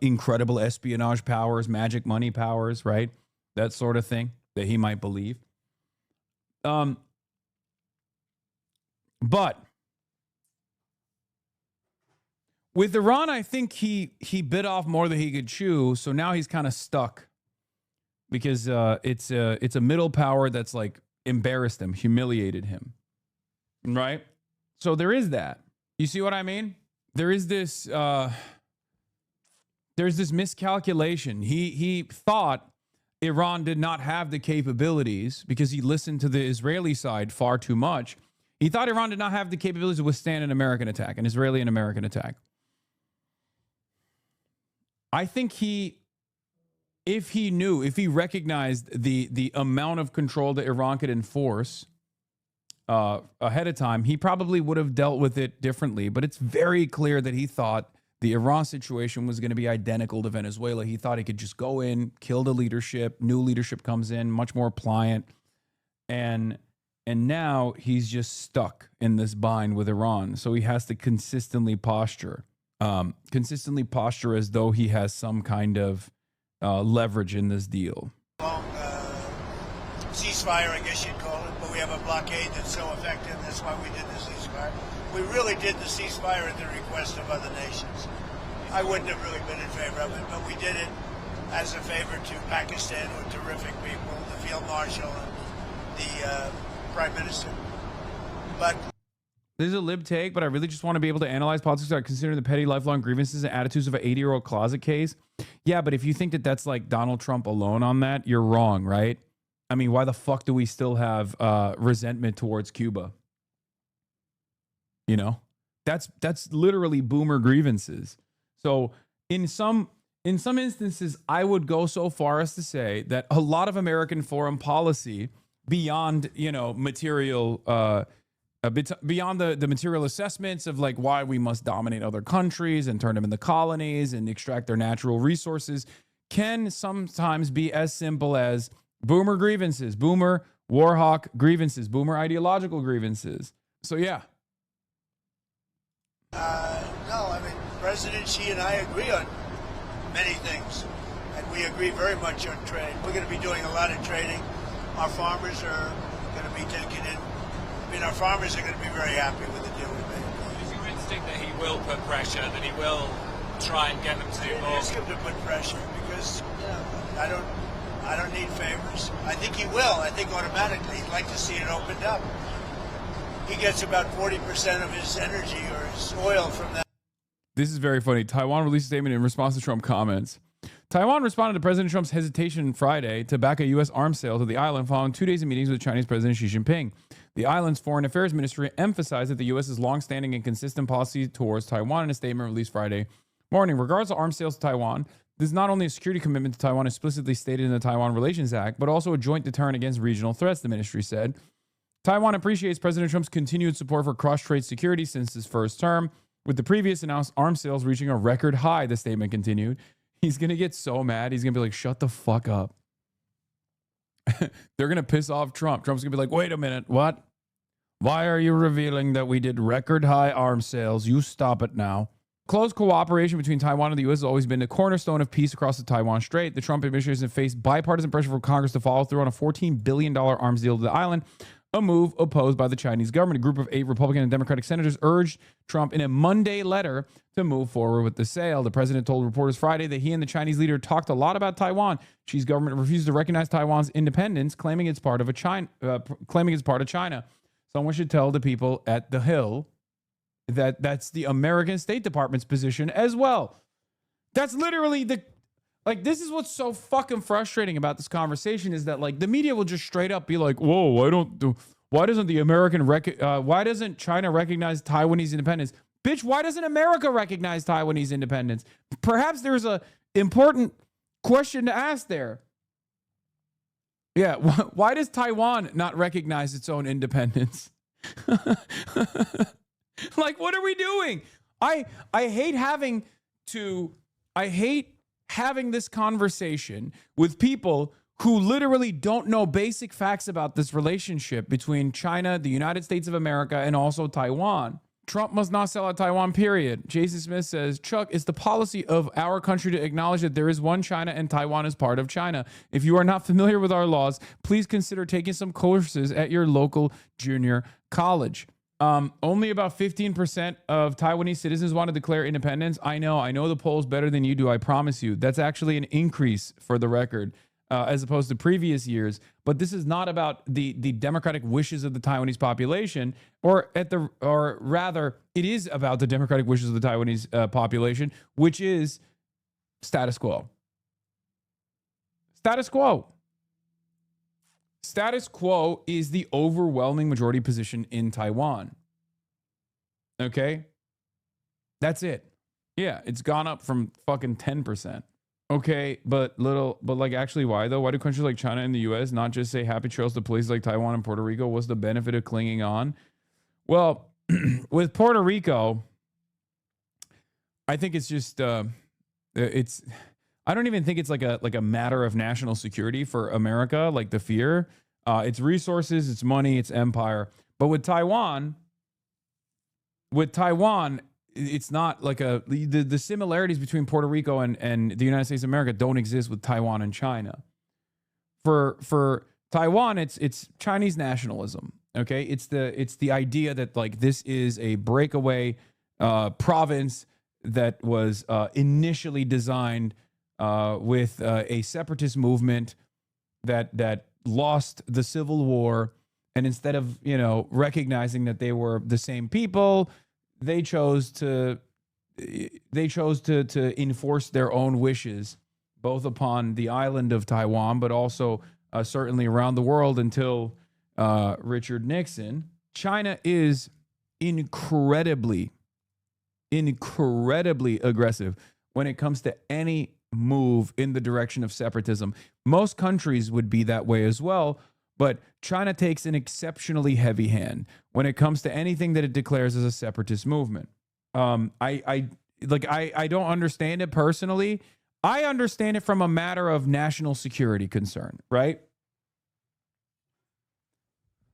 incredible espionage powers, magic money powers, right? That sort of thing that he might believe. But with Iran, I think he bit off more than he could chew, so now he's kind of stuck because it's a middle power that's like embarrassed him, humiliated him, right? So there is that. You see what I mean? There's this miscalculation. He thought Iran did not have the capabilities because he listened to the Israeli side far too much. He thought Iran did not have the capabilities to withstand an American attack, an Israeli and American attack. I think if he recognized the amount of control that Iran could enforce ahead of time, he probably would have dealt with it differently. But it's very clear that he thought the Iran situation was going to be identical to Venezuela. He thought he could just go in, kill the leadership. New leadership comes in, much more pliant. And now he's just stuck in this bind with Iran. So he has to consistently posture as though he has some kind of leverage in this deal. Long ceasefire, I guess you'd call it, but we have a blockade that's so effective. That's why we did the ceasefire. We really did the ceasefire at the request of other nations. I wouldn't have really been in favor of it, but we did it as a favor to Pakistan, who are terrific people, the Field Marshal and the Prime Minister. But this is a lib take, but I really just want to be able to analyze politics without considering the petty lifelong grievances and attitudes of an 80-year-old closet case. Yeah, but if you think that that's like Donald Trump alone on that, you're wrong, right? I mean, why the fuck do we still have resentment towards Cuba? You know, that's literally boomer grievances. So in some instances, I would go so far as to say that a lot of American foreign policy beyond, you know, material, beyond the material assessments of like why we must dominate other countries and turn them into colonies and extract their natural resources can sometimes be as simple as boomer grievances, boomer warhawk grievances, boomer ideological grievances. So yeah. No, I mean, President Xi and I agree on many things. we agree very much on trade. We're going to be doing a lot of trading. Our farmers are going to be taking in. I mean, our farmers are going to be very happy with the deal we made. Is your instinct that he will put pressure, that he will try and get them to Ask him to put pressure because I don't need favors. I think he will. I think automatically he'd like to see it opened up. He gets about 40% of his energy or his oil from that. This is very funny. Taiwan released a statement in response to Trump comments. Taiwan responded to President Trump's hesitation Friday to back a U.S. arms sale to the island following 2 days of meetings with Chinese President Xi Jinping. The island's Foreign Affairs Ministry emphasized that the U.S.'s longstanding and consistent policy towards Taiwan in a statement released Friday morning. Regardless of arms sales to Taiwan, this is not only a security commitment to Taiwan explicitly stated in the Taiwan Relations Act, but also a joint deterrent against regional threats, the ministry said. Taiwan appreciates President Trump's continued support for cross-strait security since his first term, with the previous announced arms sales reaching a record high, the statement continued. He's going to get so mad. He's going to be like, shut the fuck up. They're going to piss off Trump. Trump's going to be like, wait a minute, what? Why are you revealing that we did record high arms sales? You stop it now. Close cooperation between Taiwan and the U.S. has always been the cornerstone of peace across the Taiwan Strait. The Trump administration faced bipartisan pressure from Congress to follow through on a $14 billion arms deal to the island, a move opposed by the Chinese government. A group of 8 Republican and Democratic senators urged Trump in a Monday letter to move forward with the sale. The president told reporters Friday that he and the Chinese leader talked a lot about Taiwan. Xi's government refuses to recognize Taiwan's independence, claiming it's part of China. Someone should tell the people at the Hill that that's the American State Department's position as well. That's literally this is what's so fucking frustrating about this conversation is that the media will just straight up be like, whoa, why doesn't China recognize Taiwanese independence? Bitch, why doesn't America recognize Taiwanese independence? Perhaps there's a important question to ask there. Yeah, why does Taiwan not recognize its own independence? What are we doing? I hate having this conversation with people who literally don't know basic facts about this relationship between China, the United States of America, and also Taiwan. Trump must not sell out Taiwan, period. Jason Smith says, Chuck, it's the policy of our country to acknowledge that there is one China and Taiwan is part of China. If you are not familiar with our laws, please consider taking some courses at your local junior college. Only about 15% of Taiwanese citizens want to declare independence. I know the polls better than you do. I promise you. That's actually an increase for the record, as opposed to previous years. But this is not about the democratic wishes of the Taiwanese population, or rather, it is about the democratic wishes of the Taiwanese population, which is status quo. Status quo. Status quo is the overwhelming majority position in Taiwan. Okay? That's it. Yeah, it's gone up from fucking 10%. Okay, but actually why though? Why do countries like China and the US not just say happy trails to places like Taiwan and Puerto Rico? What's the benefit of clinging on? Well, with Puerto Rico, I think it's just I don't even think it's like a matter of national security for America, like the fear. It's resources, it's money, it's empire. But with Taiwan, it's not like the similarities between Puerto Rico and the United States of America don't exist with Taiwan and China. For Taiwan, it's Chinese nationalism. Okay, it's the idea that this is a breakaway province that was initially designed with a separatist movement that lost the Civil War, and instead of recognizing that they were the same people, they chose to enforce their own wishes, both upon the island of Taiwan, but also certainly around the world until Richard Nixon. China is incredibly aggressive when it comes to any move in the direction of separatism. Most countries would be that way as well, but China takes an exceptionally heavy hand when it comes to anything that it declares as a separatist movement. I don't understand it personally. I understand it from a matter of national security concern, right?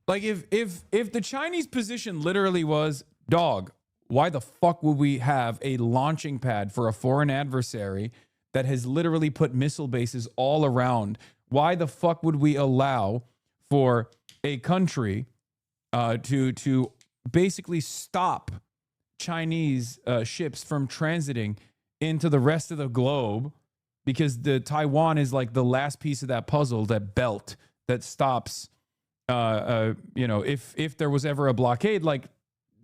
Like if the Chinese position literally was, dog, why the fuck would we have a launching pad for a foreign adversary that has literally put missile bases all around. Why the fuck would we allow for a country to basically stop Chinese ships from transiting into the rest of the globe? Because the Taiwan is like the last piece of that puzzle, that belt that stops, if there was ever a blockade, like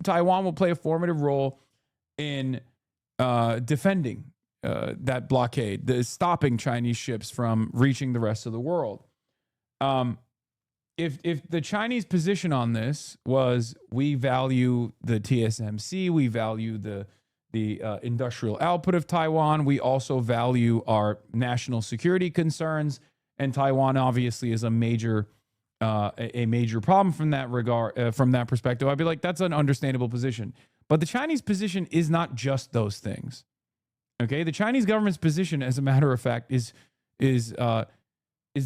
Taiwan will play a formative role in defending that blockade, stopping Chinese ships from reaching the rest of the world. If the Chinese position on this was, we value the TSMC, we value the industrial output of Taiwan, we also value our national security concerns, and Taiwan obviously is a major problem from that regard, from that perspective, I'd be like, that's an understandable position. But the Chinese position is not just those things. Okay, the Chinese government's position, as a matter of fact, is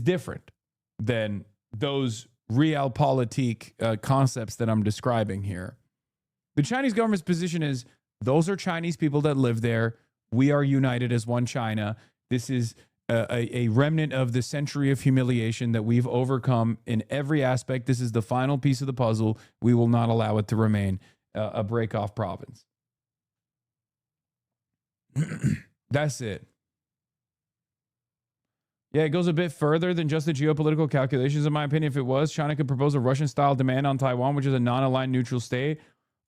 different than those realpolitik concepts that I'm describing here. The Chinese government's position is, those are Chinese people that live there. We are united as one China. This is a remnant of the century of humiliation that we've overcome in every aspect. This is the final piece of the puzzle. We will not allow it to remain a break-off province. That's it. Yeah, it goes a bit further than just the geopolitical calculations, in my opinion. If it was, China could propose a Russian-style demand on Taiwan, which is a non-aligned neutral state.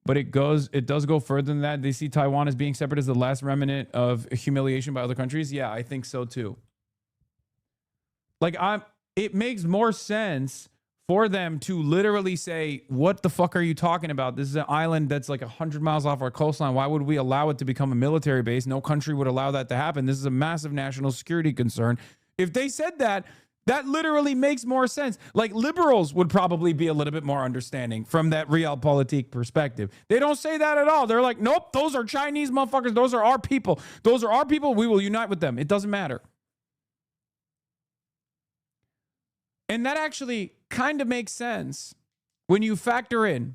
But it does go further than that. They see Taiwan as being separate as the last remnant of humiliation by other countries. Yeah, I think so too. Like, it makes more sense for them to literally say, what the fuck are you talking about? This is an island that's like 100 miles off our coastline. Why would we allow it to become a military base? No country would allow that to happen. This is a massive national security concern. If they said that, that literally makes more sense. Like, liberals would probably be a little bit more understanding from that realpolitik perspective. They don't say that at all. They're like, nope, those are Chinese motherfuckers. Those are our people. Those are our people. We will unite with them. It doesn't matter. And that actually kind of makes sense when you factor in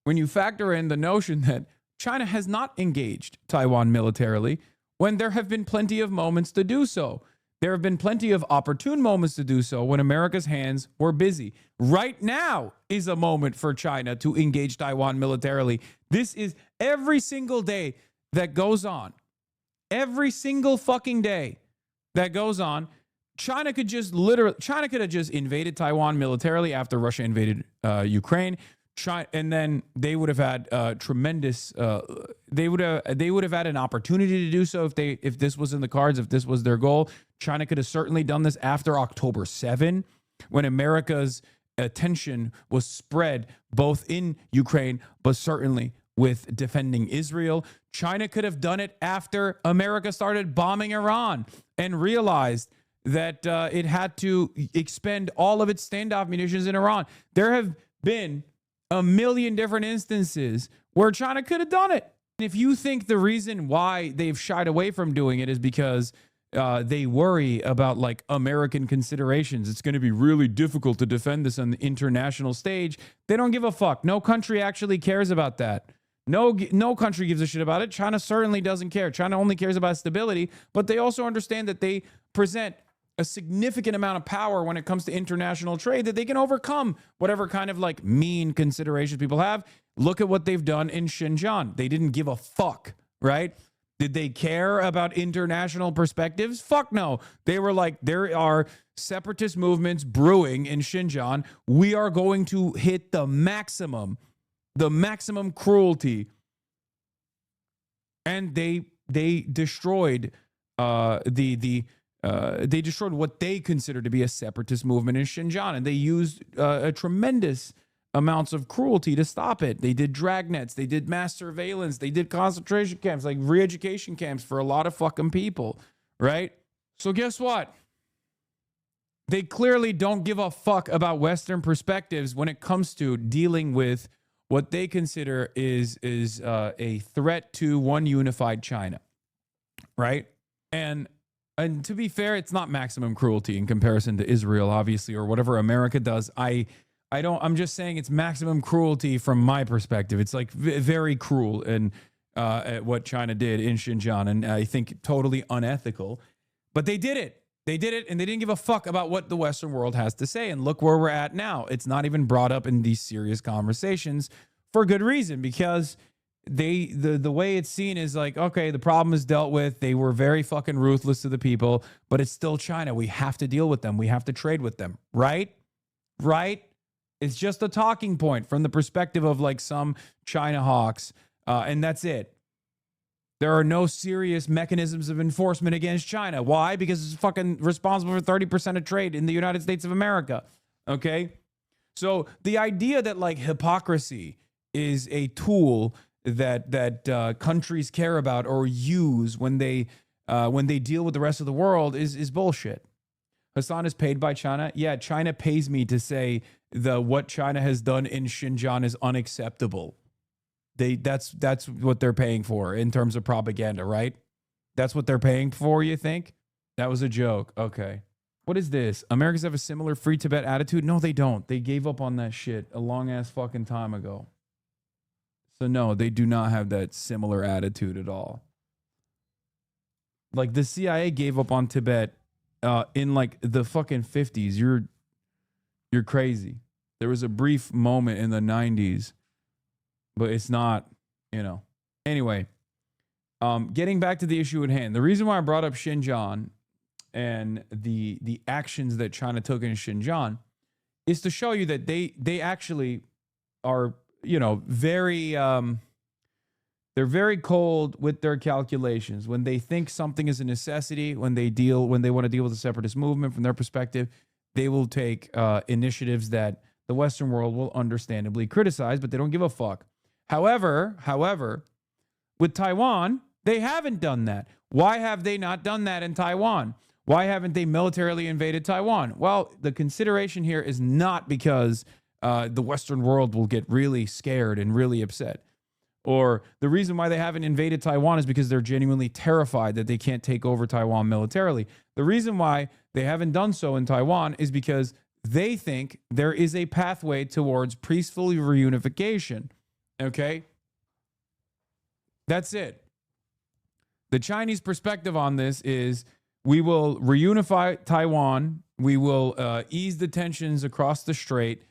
the notion that China has not engaged Taiwan militarily when there have been plenty of moments to do so. There have been plenty of opportune moments to do so when America's hands were busy. Right now is a moment for China to engage Taiwan militarily. This is every single day that goes on. Every single fucking day that goes on. China could have just invaded Taiwan militarily after Russia invaded Ukraine. And then they would have had tremendous. They would have had an opportunity to do so if this was in the cards, if this was their goal. China could have certainly done this after October 7, when America's attention was spread both in Ukraine, but certainly with defending Israel. China could have done it after America started bombing Iran and realized that it had to expend all of its standoff munitions in Iran. There have been a million different instances where China could have done it. And if you think the reason why they've shied away from doing it is because they worry about like American considerations, it's going to be really difficult to defend this on the international stage, they don't give a fuck. No country actually cares about that. No country gives a shit about it. China certainly doesn't care. China only cares about stability, but they also understand that they present a significant amount of power when it comes to international trade, that they can overcome whatever kind of like mean considerations people have. Look at what they've done in Xinjiang. They didn't give a fuck, right? Did they care about international perspectives? Fuck no. They were like, there are separatist movements brewing in Xinjiang. We are going to hit the maximum cruelty. And they destroyed they destroyed what they considered to be a separatist movement in Xinjiang, and they used tremendous amounts of cruelty to stop it. They did dragnets, they did mass surveillance, they did concentration camps, like re-education camps for a lot of fucking people, right? So guess what? They clearly don't give a fuck about Western perspectives when it comes to dealing with what they consider is a threat to one unified China, right? And to be fair, it's not maximum cruelty in comparison to Israel, obviously, or whatever America does. I'm just saying it's maximum cruelty from my perspective. It's like very cruel. And at what China did in Xinjiang, and I think totally unethical. But they did it. They did it, and they didn't give a fuck about what the Western world has to say. And look where we're at now. It's not even brought up in these serious conversations for good reason, because the way it's seen is like, okay, the problem is dealt with. They were very fucking ruthless to the people, but it's still China. We have to deal with them. We have to trade with them, right? Right? It's just a talking point from the perspective of like some China hawks, and that's it. There are no serious mechanisms of enforcement against China. Why? Because it's fucking responsible for 30% of trade in the United States of America. Okay? So the idea that like hypocrisy is a tool that countries care about or use when they deal with the rest of the world is bullshit. Hassan is paid by China. Yeah, China pays me to say what China has done in Xinjiang is unacceptable. That's what they're paying for in terms of propaganda, right? That's what they're paying for, you think? That was a joke. Okay. What is this? Americans have a similar free Tibet attitude? No, they don't. They gave up on that shit a long ass fucking time ago. So no, they do not have that similar attitude at all. Like the CIA gave up on Tibet in like the fucking 50s. You're crazy. There was a brief moment in the 90s, but it's not, Anyway, getting back to the issue at hand. The reason why I brought up Xinjiang and the actions that China took in Xinjiang is to show you that they actually are, very they're very cold with their calculations. When they think something is a necessity, when they want to deal with the separatist movement from their perspective, they will take initiatives that the Western world will understandably criticize, but they don't give a fuck. However, with Taiwan, they haven't done that. Why have they not done that in Taiwan? Why haven't they militarily invaded Taiwan? Well, the consideration here is not because the Western world will get really scared and really upset. Or the reason why they haven't invaded Taiwan is because they're genuinely terrified that they can't take over Taiwan militarily. The reason why they haven't done so in Taiwan is because they think there is a pathway towards peaceful reunification. Okay? That's it. The Chinese perspective on this is we will reunify Taiwan. We will ease the tensions across the strait,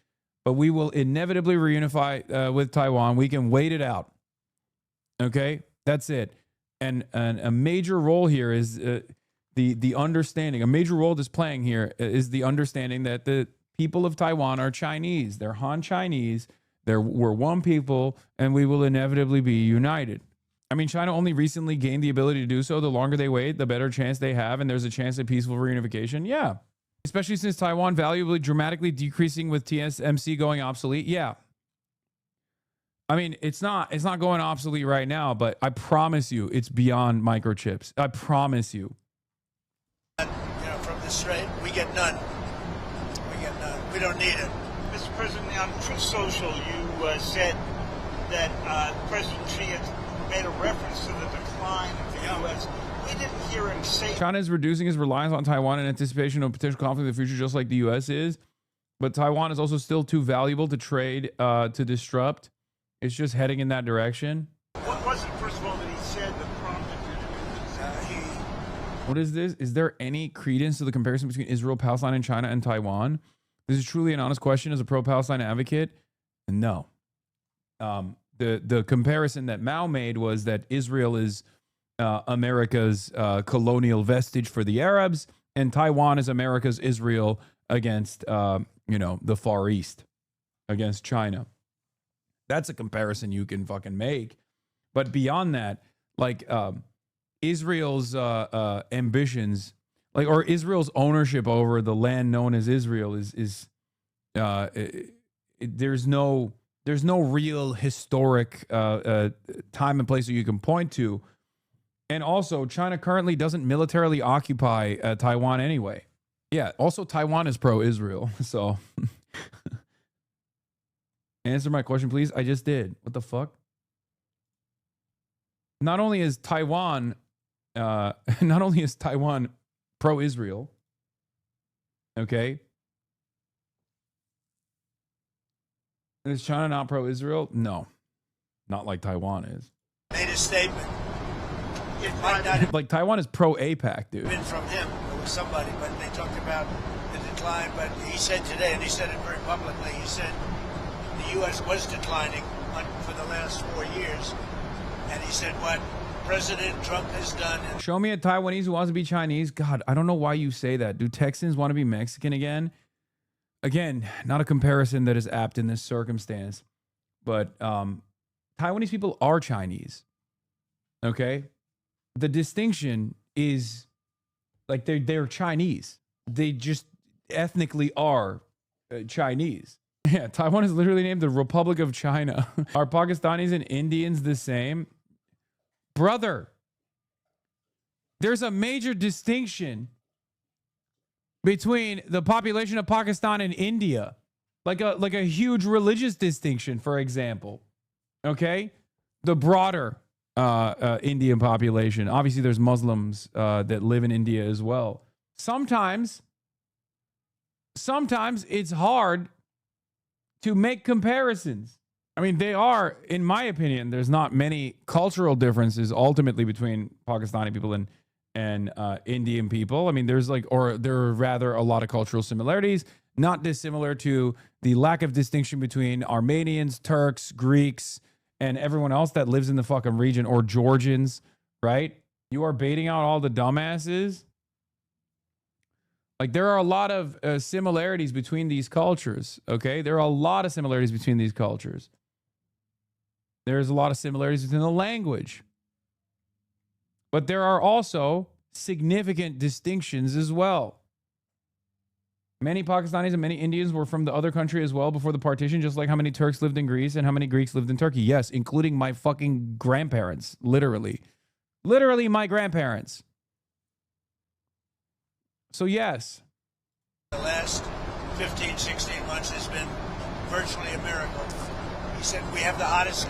but we will inevitably reunify with Taiwan. We can wait it out. Okay? That's it. And a major role here is the understanding. A major role that's playing here is the understanding that the people of Taiwan are Chinese. They're Han Chinese. We're one people, and we will inevitably be united. I mean, China only recently gained the ability to do so. The longer they wait, the better chance they have, and there's a chance of peaceful reunification. Yeah. Especially since Taiwan valuably dramatically decreasing with TSMC going obsolete. Yeah. I mean, it's not going obsolete right now, but I promise you it's beyond microchips. I promise you. From the strait, we get none. We don't need it. Mr. President, on Truth Social, you said that President Xi had made a reference to the decline of the U.S. We didn't hear him say... China is reducing its reliance on Taiwan in anticipation of potential conflict in the future, just like the U.S. is. But Taiwan is also still too valuable to trade to disrupt. It's just heading in that direction. What was it, first of all, that he said that prompted you to do this? What is this? Is there any credence to the comparison between Israel, Palestine, and China and Taiwan? This is truly an honest question as a pro-Palestine advocate. No. The comparison that Mao made was that Israel is America's colonial vestige for the Arabs, and Taiwan is America's Israel against, the Far East, against China. That's a comparison you can fucking make. But beyond that, like Israel's ambitions, or Israel's ownership over the land known as Israel there's no real historic time and place that you can point to. And also, China currently doesn't militarily occupy Taiwan anyway. Yeah, also Taiwan is pro-Israel, so... Answer my question, please. I just did. What the fuck? Not only is Taiwan pro-Israel, okay? Is China not pro-Israel? No. Not like Taiwan is. Made a statement. It might not have Like, Taiwan is pro-APAC, dude. been from him, it was somebody, but they talked about the decline. But he said today, and he said it very publicly, he said the U.S. was declining for the last 4 years. And he said what President Trump has done. Show me a Taiwanese who wants to be Chinese. God, I don't know why you say that. Do Texans want to be Mexican again? Again, not a comparison that is apt in this circumstance. But Taiwanese people are Chinese. Okay? The distinction is like they're Chinese. They just ethnically are Chinese. Yeah, Taiwan is literally named the Republic of China. Are Pakistanis and Indians the same? Brother, there's a major distinction between the population of Pakistan and India. Like a huge religious distinction, for example. Okay? The broader Indian population. Obviously, there's Muslims that live in India as well. Sometimes it's hard to make comparisons. I mean, they are, in my opinion, there's not many cultural differences ultimately between Pakistani people and Indian people. I mean, there are rather a lot of cultural similarities, not dissimilar to the lack of distinction between Armenians, Turks, Greeks, and everyone else that lives in the fucking region, or Georgians, right? You are baiting out all the dumbasses. Like, there are a lot of similarities between these cultures, okay? There are a lot of similarities between these cultures. There's a lot of similarities within the language. But there are also significant distinctions as well. Many Pakistanis and many Indians were from the other country as well before the partition, just like how many Turks lived in Greece and how many Greeks lived in Turkey. Yes, including my fucking grandparents, literally. Literally my grandparents. So yes. The last 15, 16 months has been virtually a miracle. He said we have the hottest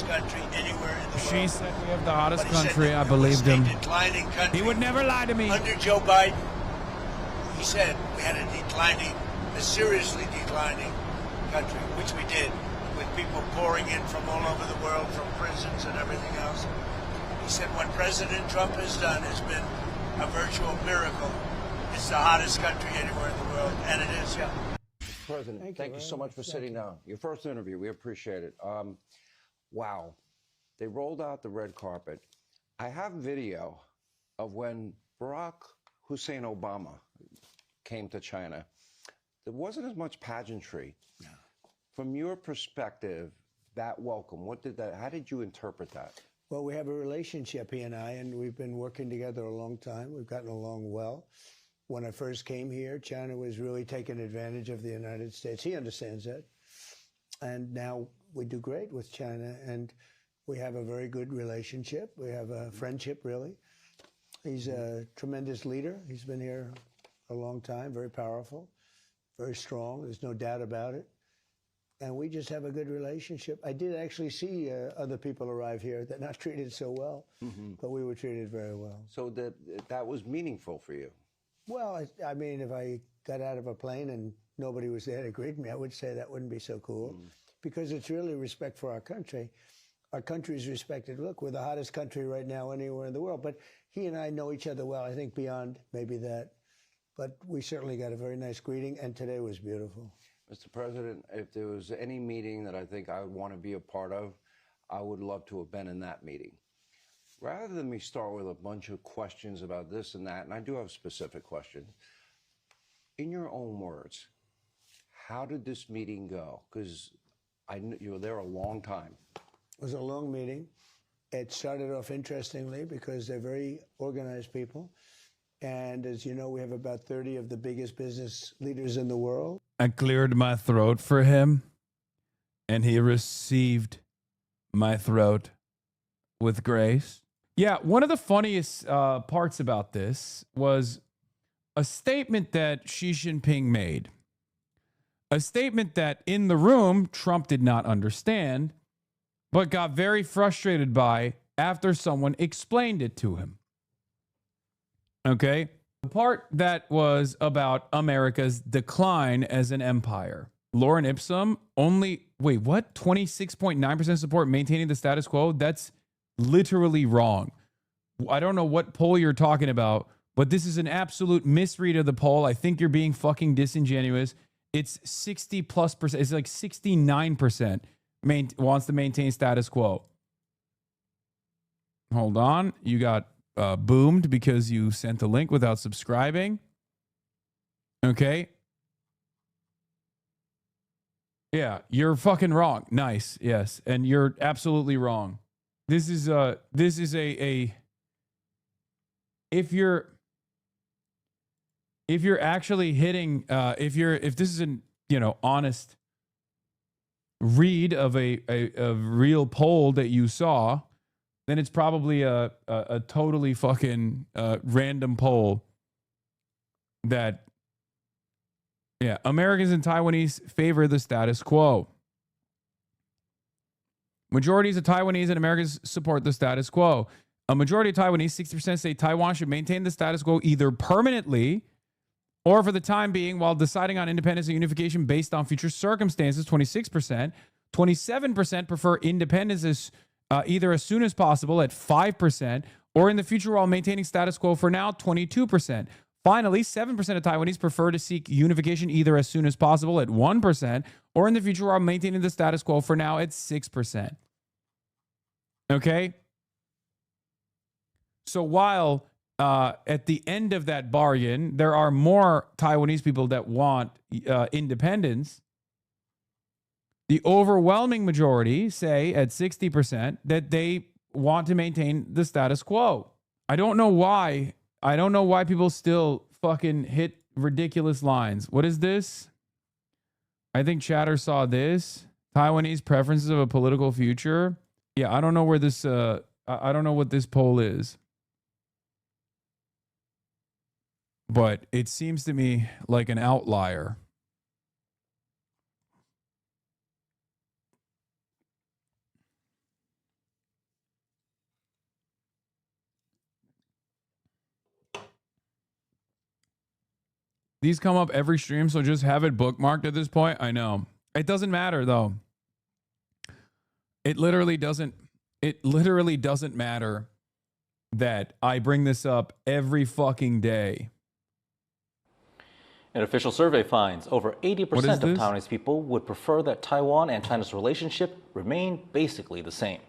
country anywhere in the world. She said we have the hottest country. I believed him. Declining country. He would never lie to me. Under Joe Biden, he said we had a seriously declining country, which we did, with people pouring in from all over the world, from prisons and everything else. He said what President Trump has done has been a virtual miracle. It's the hottest country anywhere in the world, and it is, yeah. President, thank you so much for sitting down. Your first interview, we appreciate it. Wow. They rolled out the red carpet. I have video of when Barack Hussein Obama came to China. There wasn't as much pageantry. Yeah. From your perspective, that welcome, how did you interpret that? Well, we have a relationship, he and I, and we've been working together a long time. We've gotten along well. When I first came here, China was really taking advantage of the United States. He understands that. And now we do great with China, and we have a very good relationship. We have a friendship, really. He's a tremendous leader. He's been here a long time, very powerful, very strong. There's no doubt about it. And we just have a good relationship. I did actually see other people arrive here that not treated so well, but we were treated very well. So that was meaningful for you? Well, I mean, if I got out of a plane and nobody was there to greet me, I would say that wouldn't be so cool, because it's really respect for our country. Our country is respected. Look, we're the hottest country right now anywhere in the world. But he and I know each other well, I think beyond maybe that. But we certainly got a very nice greeting, and today was beautiful. Mr. President, if there was any meeting that I think I would want to be a part of, I would love to have been in that meeting. Rather than me start with a bunch of questions about this and that, and I do have specific questions, in your own words, how did this meeting go? Because I knew you were there a long time. It was a long meeting. It started off interestingly because they're very organized people. And as you know, we have about 30 of the biggest business leaders in the world. I cleared my throat for him, and he received my throat with grace. Yeah, one of the funniest parts about this was a statement that Xi Jinping made. A statement that in the room, Trump did not understand, but got very frustrated by after someone explained it to him. Okay? The part that was about America's decline as an empire. Lauren Ipsum, only, wait, what? 26.9% support maintaining the status quo? That's literally wrong. I don't know what poll you're talking about, but this is an absolute misread of the poll. I think you're being fucking disingenuous. It's 60+%. It's like 69% wants to maintain status quo. Hold on. You got boomed because you sent the link without subscribing. Okay. Yeah, you're fucking wrong. Nice. Yes. And you're absolutely wrong. This is a if you're actually hitting if this is an, you know, honest read of a real poll that you saw, then it's probably a totally fucking random poll that, yeah, Americans and Taiwanese favor the status quo. Majorities of Taiwanese and Americans support the status quo. A majority of Taiwanese, 60%, say Taiwan should maintain the status quo either permanently or for the time being while deciding on independence and unification based on future circumstances, 26%. 27% prefer independence either as soon as possible at 5% or in the future while maintaining status quo for now, 22%. Finally, 7% of Taiwanese prefer to seek unification either as soon as possible at 1% or in the future while maintaining the status quo for now at 6%. Okay? So while at the end of that bargain, there are more Taiwanese people that want independence, the overwhelming majority say at 60% that they want to maintain the status quo. I don't know why people still fucking hit ridiculous lines. What is this? I think chatter saw this. Taiwanese preferences of a political future. Yeah, I don't know where this I don't know what this poll is. But it seems to me like an outlier. These come up every stream, so just have it bookmarked at this point. I know. It doesn't matter, though. It literally doesn't matter that I bring this up every fucking day. An official survey finds over 80% of Taiwanese people would prefer that Taiwan and China's relationship remain basically the same.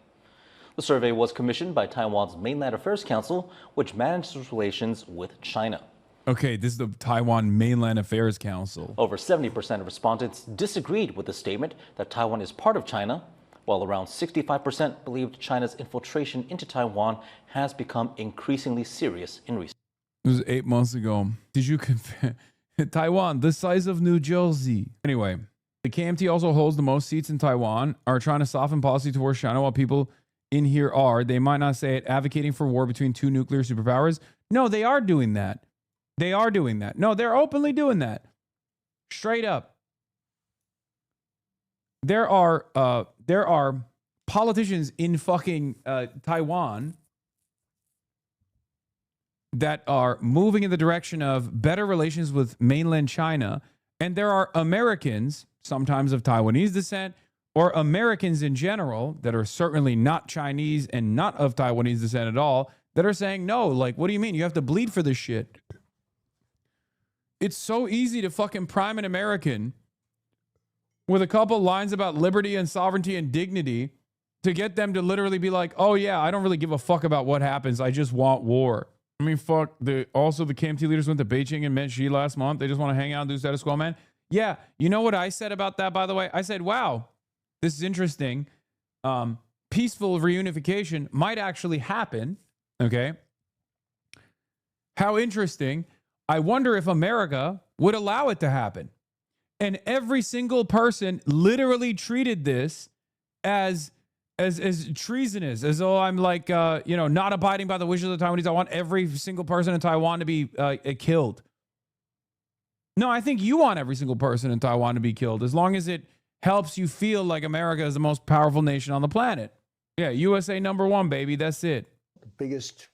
The survey was commissioned by Taiwan's Mainland Affairs Council, which manages relations with China. Okay, this is the Taiwan Mainland Affairs Council. Over 70% of respondents disagreed with the statement that Taiwan is part of China, while around 65% believed China's infiltration into Taiwan has become increasingly serious in recent years. It was 8 months ago. Did you compare Taiwan, the size of New Jersey? Anyway, the KMT also holds the most seats in Taiwan, are trying to soften policy towards China while people in here are, they might not say it, advocating for war between two nuclear superpowers. No, they are doing that. They are doing that. No, they're openly doing that. Straight up. There are politicians in fucking Taiwan that are moving in the direction of better relations with mainland China. And there are Americans, sometimes of Taiwanese descent, or Americans in general that are certainly not Chinese and not of Taiwanese descent at all, that are saying, no, like, what do you mean? You have to bleed for this shit. It's so easy to fucking prime an American with a couple lines about liberty and sovereignty and dignity to get them to literally be like, oh yeah, I don't really give a fuck about what happens. I just want war. I mean, fuck. Also, the KMT leaders went to Beijing and met Xi last month. They just want to hang out and do status quo, man. Yeah, you know what I said about that, by the way? I said, wow, this is interesting. Peaceful reunification might actually happen. Okay. How interesting. I wonder if America would allow it to happen. And every single person literally treated this as treasonous, as though I'm like, not abiding by the wishes of the Taiwanese. I want every single person in Taiwan to be killed. No, I think you want every single person in Taiwan to be killed, as long as it helps you feel like America is the most powerful nation on the planet. Yeah, USA #1, baby. That's it. The biggest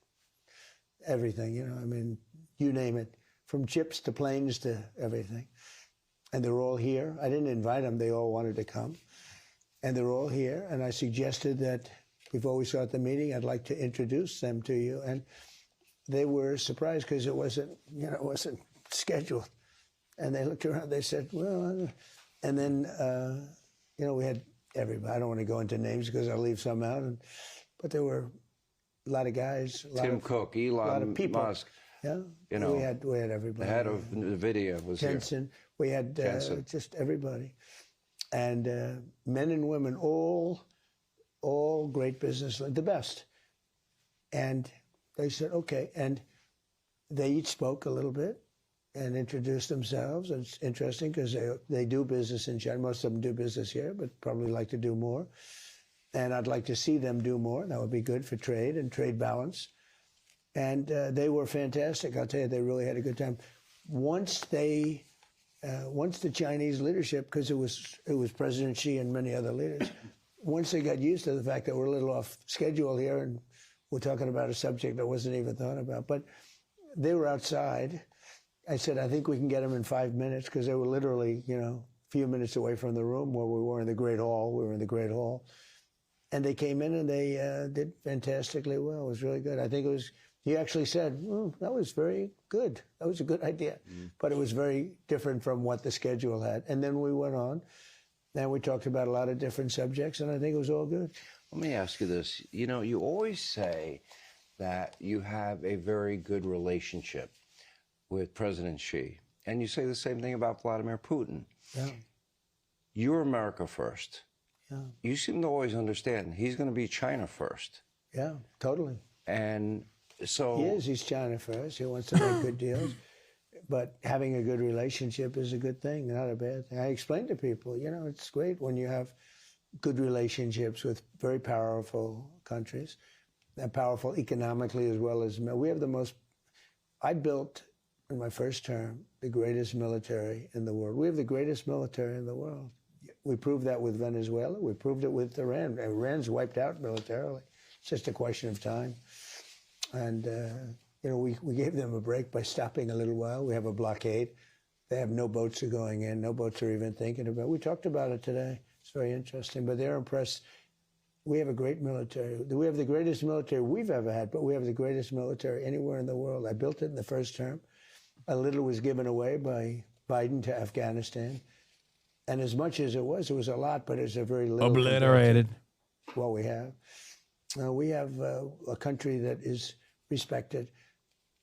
everything, I mean, you name it, from chips to planes to everything. and they're all here. I didn't invite them. They all wanted to come. And they're all here. And I suggested that before we start the meeting, I'd like to introduce them to you. And they were surprised because it wasn't scheduled. And they looked around, they said, well, and then, we had everybody. I don't want to go into names because I'll leave some out. But there were a lot of guys. Tim Cook, Elon a lot of people. Musk. Yeah, we had everybody. The head of NVIDIA was Jensen. here. We had just everybody. And men and women, all great businessmen, the best. And they said, okay. And they each spoke a little bit and introduced themselves. And it's interesting because they do business in China. Most of them do business here, but probably like to do more. And I'd like to see them do more. That would be good for trade and trade balance. And they were fantastic. I'll tell you, they really had a good time. Once the Chinese leadership, because it was President Xi and many other leaders, once they got used to the fact that we're a little off schedule here and we're talking about a subject that wasn't even thought about, but they were outside. I said, I think we can get them in 5 minutes because they were literally, a few minutes away from the room where we were in the Great Hall. We were in the Great Hall. And they came in and they did fantastically well. It was really good. I think it was, he actually said, that was very good. That was a good idea. But it was very different from what the schedule had. And then we went on and we talked about a lot of different subjects, and I think it was all good. Let me ask you this. You always say that you have a very good relationship with President Xi, and you say the same thing about Vladimir Putin. Yeah. You're America first. Yeah. You seem to always understand he's going to be China first. Yeah, totally. And so... He's China first. He wants to make good deals. But having a good relationship is a good thing, not a bad thing. I explain to people, it's great when you have good relationships with very powerful countries, and powerful economically as well as... We have the most... I built, in my first term, the greatest military in the world. We have the greatest military in the world. We proved that with Venezuela. We proved it with Iran. Iran's wiped out militarily. It's just a question of time. And, we gave them a break by stopping a little while. We have a blockade. They have no boats are going in. No boats are even thinking about it. We talked about it today. It's very interesting. But they're impressed. We have a great military. We have the greatest military we've ever had, but we have the greatest military anywhere in the world. I built it in the first term. A little was given away by Biden to Afghanistan. And as much as it was a lot, but it's a very little. Obliterated. What we have. We have a country that is respected.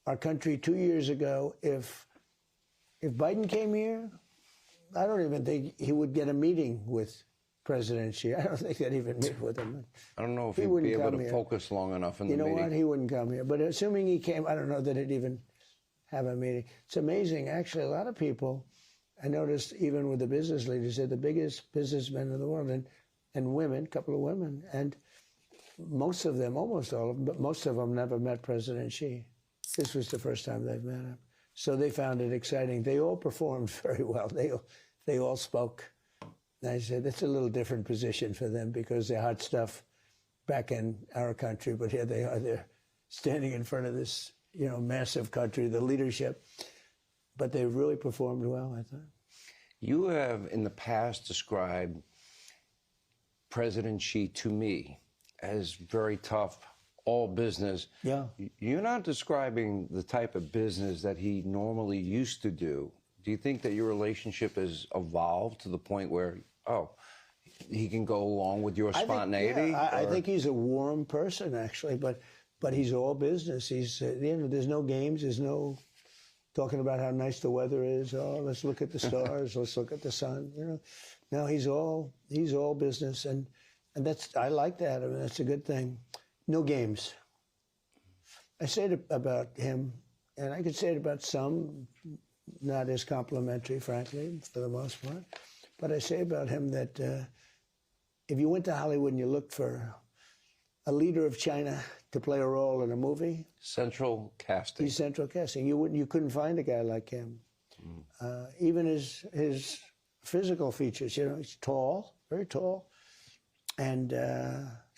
Our country 2 years ago, if Biden came here, I don't even think he would get a meeting with President Xi. I don't think they'd even meet with him. I don't know if he'd be able to focus long enough in the meeting. You know what? He wouldn't come here. But assuming he came, I don't know that he'd even have a meeting. It's amazing. Actually, a lot of people, I noticed even with the business leaders, they're the biggest businessmen in the world, and women, a couple of women. And most of them, almost all of them, but most of them never met President Xi. This was the first time they've met him. So they found it exciting. They all performed very well. They all spoke. And I said, it's a little different position for them because they're hot stuff back in our country, but here they are. They're standing in front of this, massive country, the leadership. But they really performed well, I thought. You have, in the past, described President Xi to me as very tough, all business. Yeah. You're not describing the type of business that he normally used to do. Do you think that your relationship has evolved to the point where, he can go along with your spontaneity? I think he's a warm person, actually, but he's all business. He's, there's no games, there's no talking about how nice the weather is. Oh, let's look at the stars, let's look at the sun. No, he's all business, and I like that. I mean, that's a good thing. No games. I say it about him, and I could say it about some, not as complimentary, frankly, for the most part. But I say about him that if you went to Hollywood and you looked for a leader of China to play a role in a movie, central casting. He's central casting. You couldn't find a guy like him. Even his physical features. He's tall, very tall, and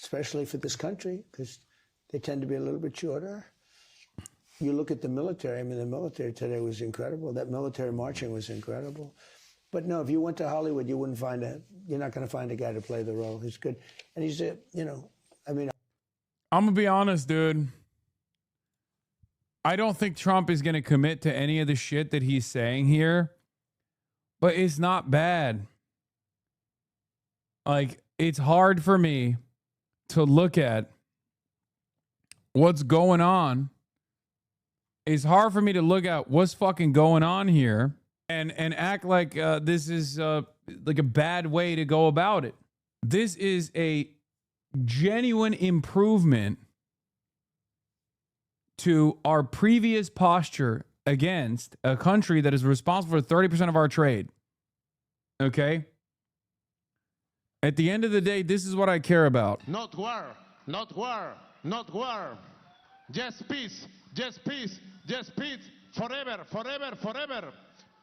especially for this country because they tend to be a little bit shorter. You look at the military. I mean, the military today was incredible. That military marching was incredible. But no, if you went to Hollywood, you're not going to find a guy to play the role. He's good. And he's I'm going to be honest, dude. I don't think Trump is going to commit to any of the shit that he's saying here, but it's not bad. Like, it's hard for me to look at what's going on. It's hard for me to look at what's fucking going on here and act like this is like a bad way to go about it. This is a genuine improvement to our previous posture against a country that is responsible for 30% of our trade. Okay? At the end of the day, this is what I care about. Not war, not war, not war. Just peace, just peace, just peace. Forever, forever, forever.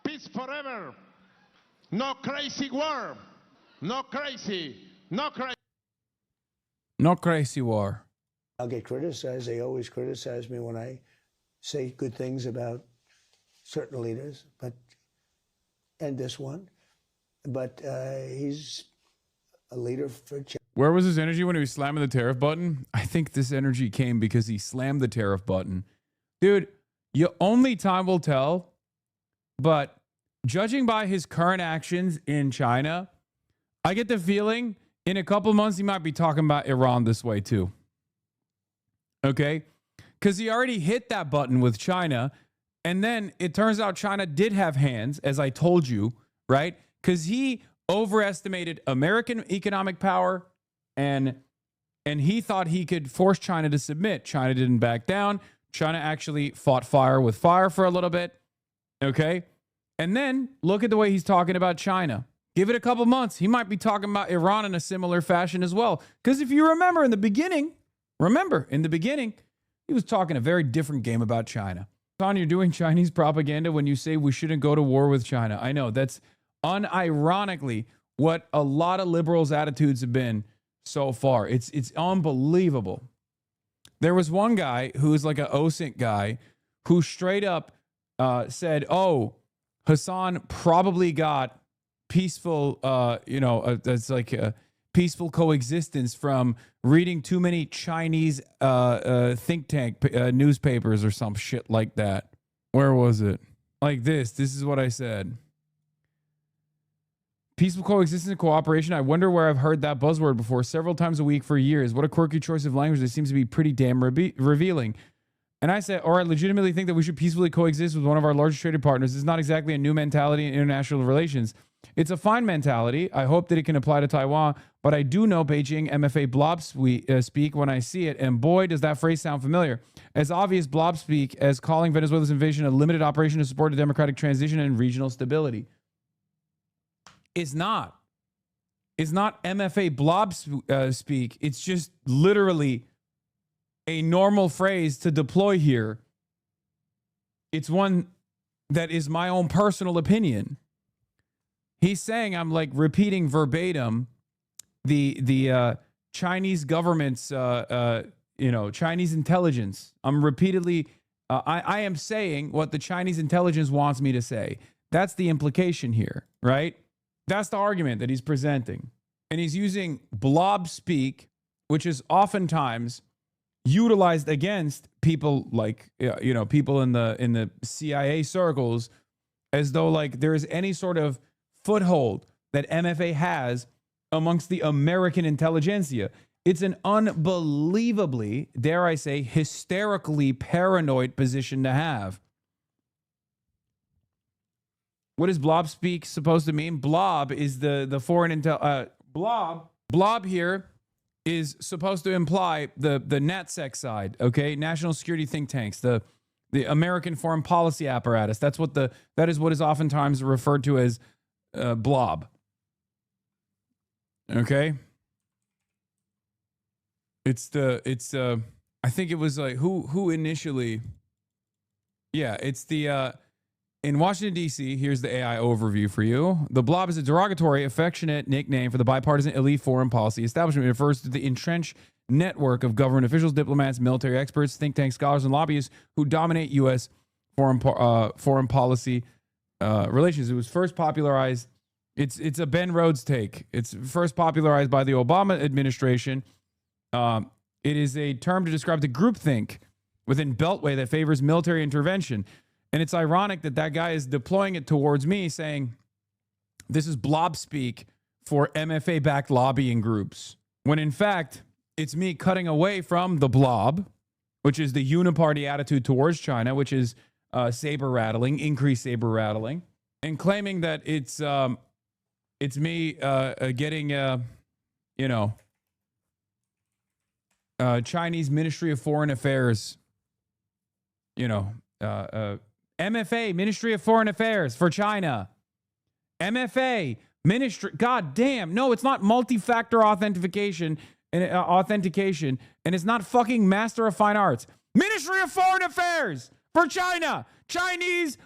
Peace forever. No crazy war. No crazy. No crazy. No crazy war. I'll get criticized. They always criticize me when I say good things about certain leaders, and this one. But he's a leader for China. Where was his energy when he was slamming the tariff button? I think this energy came because he slammed the tariff button. Dude, only time will tell, but judging by his current actions in China, I get the feeling in a couple months he might be talking about Iran this way too. Okay? Because he already hit that button with China, and then it turns out China did have hands, as I told you, right? Because he overestimated American economic power, and he thought he could force China to submit. China didn't back down. China actually fought fire with fire for a little bit. Okay? And then look at the way he's talking about China. Give it a couple months. He might be talking about Iran in a similar fashion as well. Because if you remember in the beginning, he was talking a very different game about China. Son, you're doing Chinese propaganda when you say we shouldn't go to war with China. I know that's unironically what a lot of liberals' attitudes have been so far. It's unbelievable. There was one guy who's like an OSINT guy who straight up said, "Oh, Hassan probably got peaceful, that's like a peaceful coexistence from reading too many Chinese think tank newspapers or some shit like that." Where was it? Like this. This is what I said. Peaceful coexistence and cooperation. I wonder where I've heard that buzzword before several times a week for years. What a quirky choice of language that seems to be pretty damn revealing. And I said, or I legitimately think that we should peacefully coexist with one of our largest trading partners. It's not exactly a new mentality in international relations. It's a fine mentality. I hope that it can apply to Taiwan, but I do know Beijing MFA blob speak when I see it, and boy, does that phrase sound familiar. As obvious blob speak as calling Venezuela's invasion a limited operation to support a democratic transition and regional stability. It's not MFA blob speak. It's just literally a normal phrase to deploy here. It's one that is my own personal opinion. He's saying I'm like repeating verbatim the Chinese government's Chinese intelligence. I'm repeatedly I am saying what the Chinese intelligence wants me to say. That's the implication here, right? That's the argument that he's presenting. And he's using blob speak, which is oftentimes utilized against people like, people in the CIA circles, as though like there is any sort of foothold that MFA has amongst the American intelligentsia. It's an unbelievably, dare I say, hysterically paranoid position to have. What is blob speak supposed to mean? Blob is the foreign intel. Blob here is supposed to imply the NatSec side. Okay, national security think tanks, the American foreign policy apparatus. That is what is oftentimes referred to as blob. Okay. I think it was like who initially. Yeah, it's the. In Washington, D.C., here's the AI overview for you. The blob is a derogatory, affectionate nickname for the bipartisan elite foreign policy establishment. It refers to the entrenched network of government officials, diplomats, military experts, think tank scholars, and lobbyists who dominate U.S. foreign policy relations. It was first popularized It's a Ben Rhodes take. It's first popularized by the Obama administration. It is a term to describe the groupthink within Beltway that favors military intervention. And it's ironic that that guy is deploying it towards me, saying this is blob speak for MFA-backed lobbying groups, when in fact, it's me cutting away from the blob, which is the uniparty attitude towards China, which is saber rattling, increased saber rattling, and claiming that it's me getting Chinese Ministry of Foreign Affairs, MFA, Ministry of Foreign Affairs for China. MFA, Ministry, God damn. No, it's not multi-factor authentication, and it's not fucking Master of Fine Arts. Ministry of Foreign Affairs for China. Chinese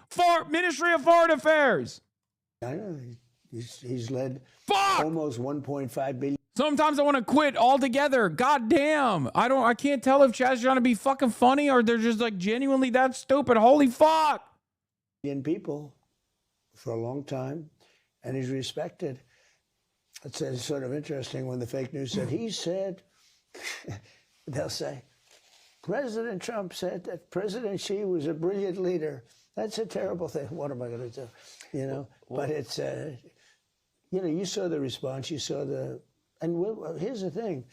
Ministry of Foreign Affairs. I know. He's led almost 1.5 billion. Sometimes I want to quit altogether. God damn. I can't tell if Chad's trying to be fucking funny or they're just like genuinely that stupid. Holy fuck. People for a long time, and he's respected. It's sort of interesting when the fake news said, he said, they'll say, President Trump said that President Xi was a brilliant leader. That's a terrible thing. What am I going to do? But it's, you saw the response, you saw and here's the thing.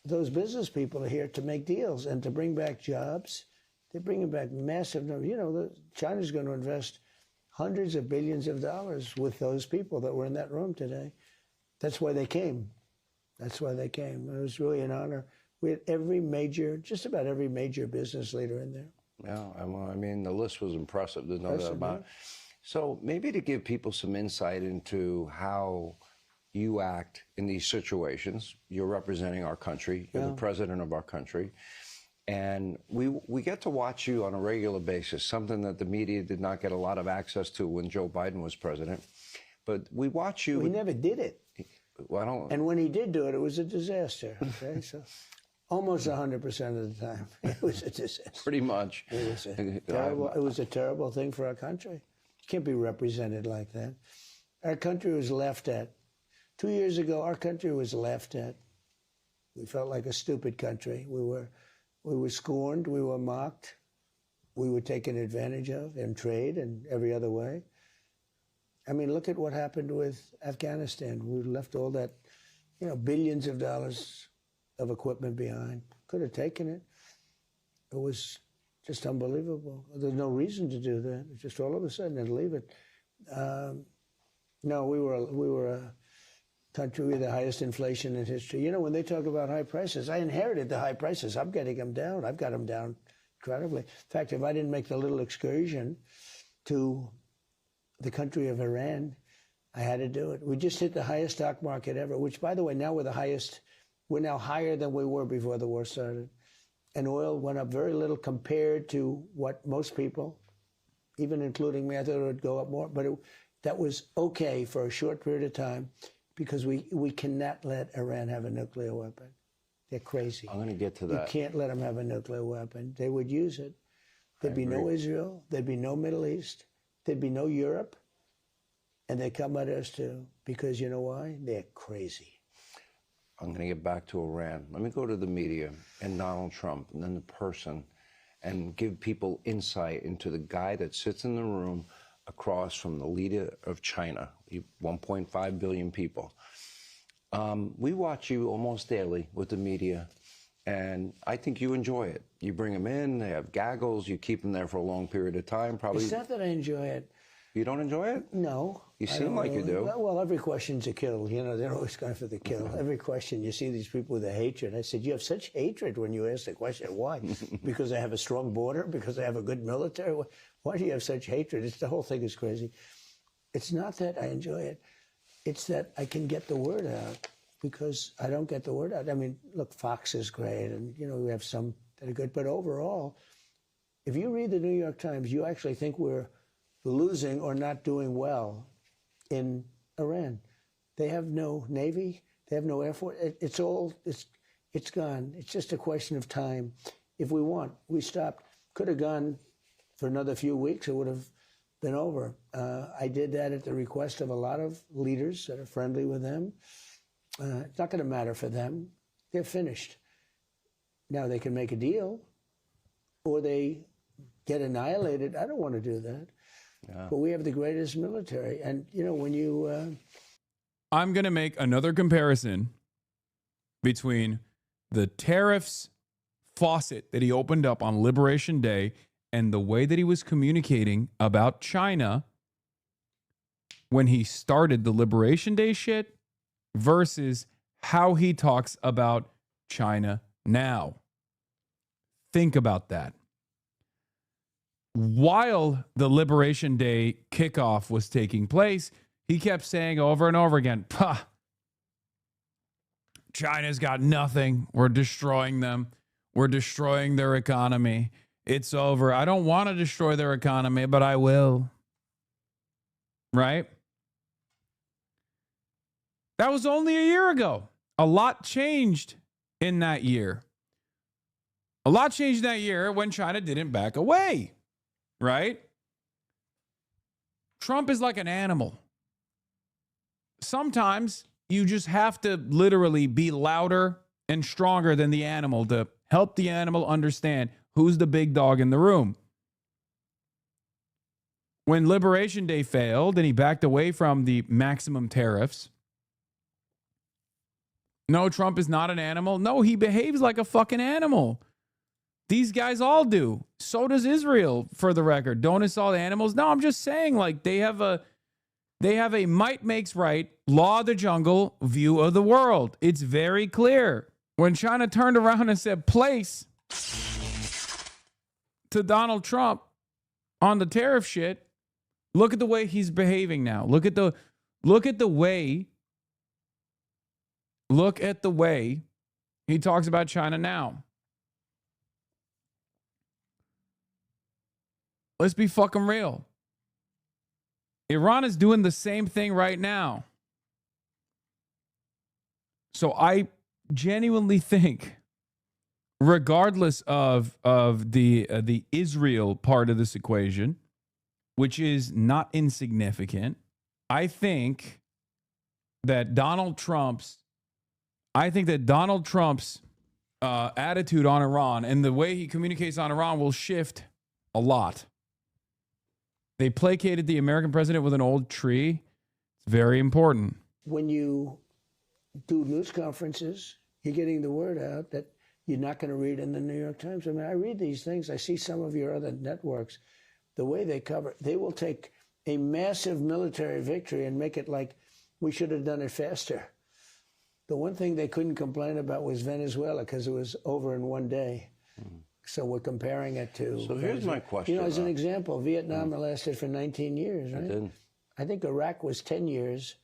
Those business people are here to make deals and to bring back jobs. They're bringing back massive numbers. China's going to invest hundreds of billions of dollars with those people that were in that room today. That's why they came. That's why they came. It was really an honor. We had just about every major business leader in there. Yeah, I mean, the list was impressive. There's no doubt about it. So maybe to give people some insight into how you act in these situations. You're representing our country. You're the president of our country. And we get to watch you on a regular basis, something that the media did not get a lot of access to when Joe Biden was president. But we watch you. He never did it. And when he did do it, it was a disaster. Okay, so almost 100% of the time, it was a disaster. Pretty much. It was a terrible thing for our country. It can't be represented like that. Our country was laughed at. 2 years ago, our country was laughed at. We felt like a stupid country. We were scorned. We were mocked. We were taken advantage of in trade and every other way. I mean, look at what happened with Afghanistan. We left all that, billions of dollars of equipment behind. Could have taken it. It was just unbelievable. There's no reason to do that. Just all of a sudden and leave it. No, we were a country with the highest inflation in history. When they talk about high prices, I inherited the high prices. I'm getting them down. I've got them down incredibly. In fact, if I didn't make the little excursion to the country of Iran, I had to do it. We just hit the highest stock market ever, which, by the way, now we're now higher than we were before the war started. And oil went up very little compared to what most people, even including me, I thought it would go up more. But that was okay for a short period of time because we cannot let Iran have a nuclear weapon. They're crazy. I'm going to get to that. You can't let them have a nuclear weapon. They would use it. There'd be no Israel. There'd be no Middle East. There'd be no Europe. And they come at us too. Because you know why? They're crazy. I'm going to get back to Iran. Let me go to the media and Donald Trump and then the person and give people insight into the guy that sits in the room across from the leader of China, 1.5 billion people. We watch you almost daily with the media, and I think you enjoy it. You bring them in, they have gaggles, you keep them there for a long period of time. Probably. It's not that I enjoy it. You don't enjoy it? No. You seem like you do. Well, every question's a kill. They're always going for the kill. Every question, you see these people with a hatred. I said, you have such hatred when you ask the question. Why? Because I have a strong border? Because I have a good military? Why do you have such hatred? The whole thing is crazy. It's not that I enjoy it. It's that I can get the word out because I don't get the word out. I mean, look, Fox is great, and, we have some that are good. But overall, if you read the New York Times, you actually think we're losing or not doing well in Iran. They have no Navy. They have no Air Force. It's gone. It's just a question of time. If we stopped. Could have gone for another few weeks. It would have been over. I did that at the request of a lot of leaders that are friendly with them. It's not going to matter for them. They're finished. Now they can make a deal or they get annihilated. I don't want to do that. Yeah. But we have the greatest military. And, you know, when you... I'm going to make another comparison between the tariffs faucet that he opened up on Liberation Day and the way that he was communicating about China when he started the Liberation Day shit versus how he talks about China now. Think about that. While the Liberation Day kickoff was taking place, he kept saying over and over again, "Pah, China's got nothing. We're destroying them. We're destroying their economy. It's over. I don't want to destroy their economy, but I will." Right? That was only a year ago. A lot changed in that year. A lot changed that year when China didn't back away. Right? Trump is like an animal. Sometimes you just have to literally be louder and stronger than the animal to help the animal understand who's the big dog in the room. When Liberation Day failed and he backed away from the maximum tariffs, no, Trump is not an animal. No, he behaves like a fucking animal. These guys all do. So does Israel, for the record. Don't insult animals. No, I'm just saying, like, they have a might makes right, law of the jungle view of the world. It's very clear. When China turned around and said place to Donald Trump on the tariff shit, look at the way he's behaving now. Look at the way he talks about China now. Let's be fucking real. Iran is doing the same thing right now. So I genuinely think, regardless of the Israel part of this equation, which is not insignificant, I think that Donald Trump's attitude on Iran and the way he communicates on Iran will shift a lot. They placated the American president with an old tree. It's very important. When you do news conferences, you're getting the word out that you're not going to read in the New York Times. I mean, I read these things. I see some of your other networks. The way they cover, they will take a massive military victory and make it like we should have done it faster. The one thing they couldn't complain about was Venezuela because it was over in one day. So we're comparing it to... So here's my question. You know, as an example, Vietnam lasted for 19 years, right? It did. I think Iraq was 10 years.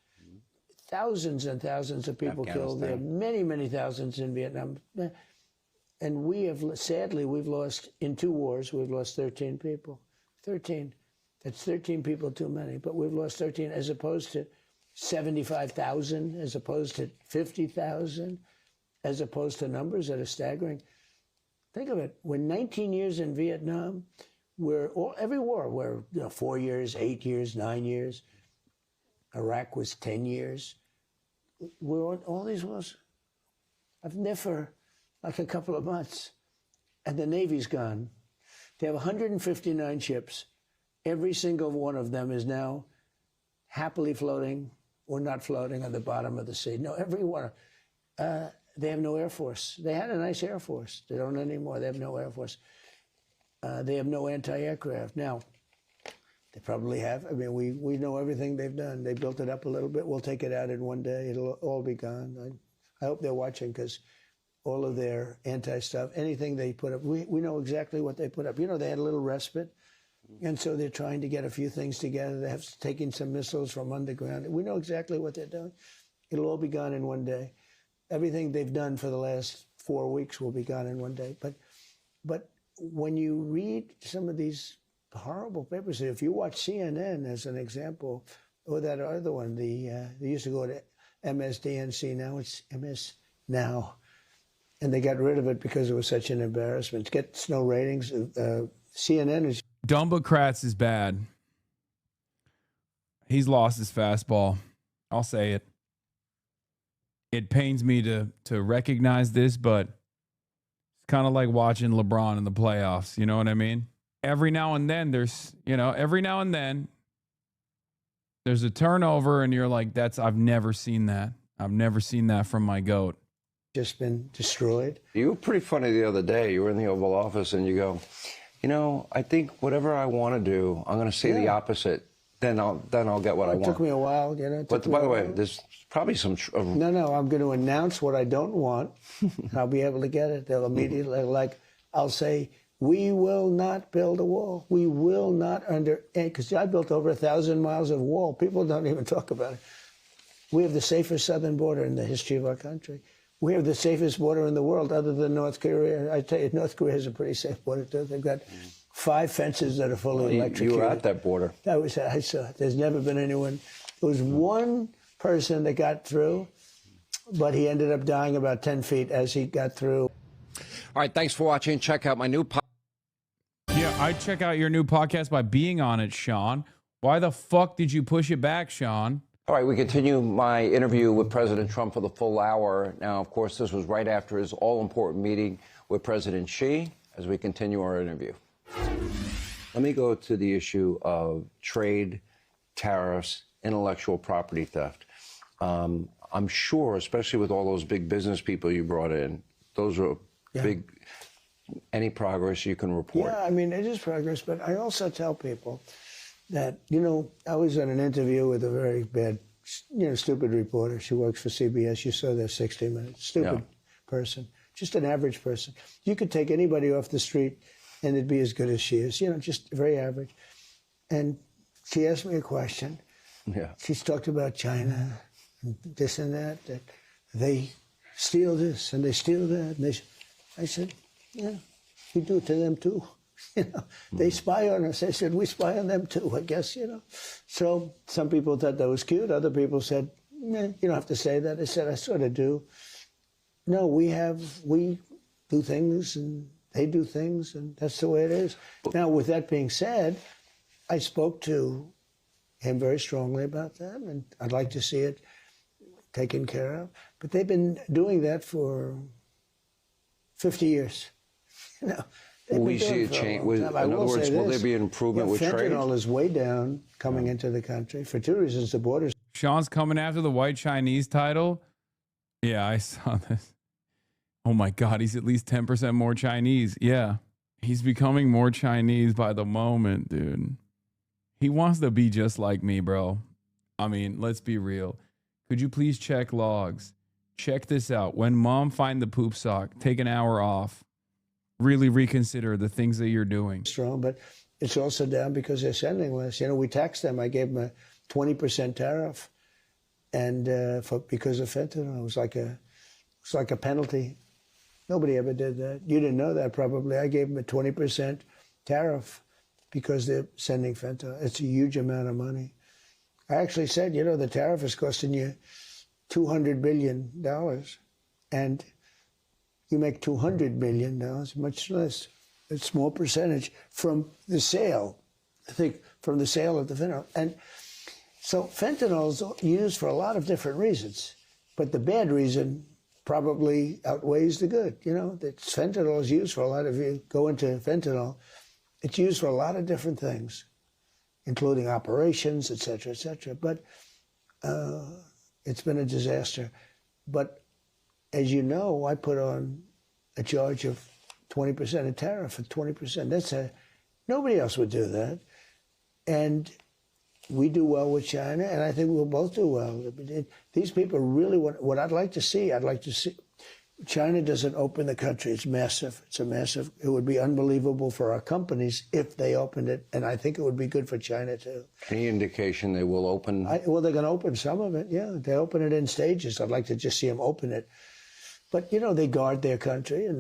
Thousands and thousands of people killed there. Many, many thousands in Vietnam. And we have, sadly, we've lost, in 2 wars, we've lost 13 people. 13. That's 13 people too many. But we've lost 13 as opposed to 75,000, as opposed to 50,000, as opposed to numbers that are staggering. Think of it. We're 19 years in Vietnam. Every war, we're 4 years, 8 years, 9 years. Iraq was 10 years. We're on all these wars. I've never, like a couple of months, and the Navy's gone. They have 159 ships. Every single one of them is now happily floating or not floating on the bottom of the sea. No, every one. They have no Air Force. They had a nice Air Force. They don't anymore. They have no Air Force. They have no anti-aircraft. Now, they probably have. I mean, we know everything they've done. They built it up a little bit. We'll take it out in one day. It'll all be gone. I hope they're watching because all of their anti-stuff, anything they put up, we know exactly what they put up. You know, they had a little respite. And so they're trying to get a few things together. They have taken some missiles from underground. We know exactly what they're doing. It'll all be gone in one day. Everything they've done for the last 4 weeks will be gone in one day. But when you read some of these horrible papers, if you watch CNN as an example, or that other one, they used to go to MSDNC, now it's MS Now. And they got rid of it because it was such an embarrassment. It gets no ratings. CNN is... Dumbocrats is bad. He's lost his fastball. I'll say it. It pains me to recognize this, but it's kind of like watching LeBron in the playoffs. You know what I mean? Every now and then there's a turnover and you're like, I've never seen that. I've never seen that from my GOAT. Just been destroyed. You were pretty funny the other day. You were in the Oval Office and you go, I think whatever I want to do, I'm going to say the opposite. Then I'll get what I want. It took me a while, But by the way, there's probably some. No, I'm going to announce what I don't want. I'll be able to get it. They'll immediately, I'll say, we will not build a wall. We will not because I built over 1,000 miles of wall. People don't even talk about it. We have the safest southern border in the history of our country. We have the safest border in the world other than North Korea. I tell you, North Korea has a pretty safe border too. They've got 5 fences that are fully electrocuted. You were at that border. I saw it. There's never been anyone. There was one person that got through, but he ended up dying about 10 feet as he got through. All right, thanks for watching. Check out my new podcast. Yeah, I'd check out your new podcast by being on it, Sean. Why the fuck did you push it back, Sean? All right, we continue my interview with President Trump for the full hour. Now, of course, this was right after his all-important meeting with President Xi as we continue our interview. Let me go to the issue of trade, tariffs, intellectual property theft. I'm sure, especially with all those big business people you brought in, those are big. Any progress you can report? Yeah, I mean, it is progress, but I also tell people that, I was on an interview with a very bad, stupid reporter. She works for CBS. You saw that 60 Minutes. Stupid person, just an average person. You could take anybody off the street and it'd be as good as she is, just very average. And she asked me a question. Yeah. She's talked about China and this and that they steal this and they steal that. And I said, yeah, we do it to them too. They spy on us. I said, we spy on them too, I guess, So some people thought that was cute. Other people said, you don't have to say that. I said, I sort of do. No, we do things and they do things, and that's the way it is. Now, with that being said, I spoke to him very strongly about that, and I'd like to see it taken care of. But they've been doing that for 50 years. Will we see a change? In other words, will there be an improvement with trade? Fentanyl is way down coming into the country for 2 reasons. The borders. Sean's coming after the white Chinese title. Yeah, I saw this. Oh my God, he's at least 10% more Chinese. Yeah, he's becoming more Chinese by the moment, dude. He wants to be just like me, bro. I mean, let's be real. Could you please check logs? Check this out. When mom find the poop sock, take an hour off. Really reconsider the things that you're doing. Strong, but it's also down because they're sending less. We taxed them. I gave them a 20% tariff, and because of fentanyl, it was like a penalty. Nobody ever did that. You didn't know that probably. I gave them a 20% tariff because they're sending fentanyl. It's a huge amount of money. I actually said, the tariff is costing you $200 billion, and you make $200 million, much less, a small percentage from the sale. I think from the sale of the fentanyl. And so fentanyl is used for a lot of different reasons, but the bad reason probably outweighs the good. That fentanyl is used for a lot of, you go into fentanyl, it's used for a lot of different things, including operations, et cetera, but it's been a disaster. But as you know, I put on a charge of 20%, a tariff of 20%. Nobody else would do that. And we do well with China, and I think we'll both do well. These people really what I'd like to see China doesn't open the country. It's massive. It would be unbelievable for our companies if they opened it, and I think it would be good for China too. Any indication they will open? Well, they're going to open some of it, yeah. They open it in stages. I'd like to just see them open it. But, they guard their country, and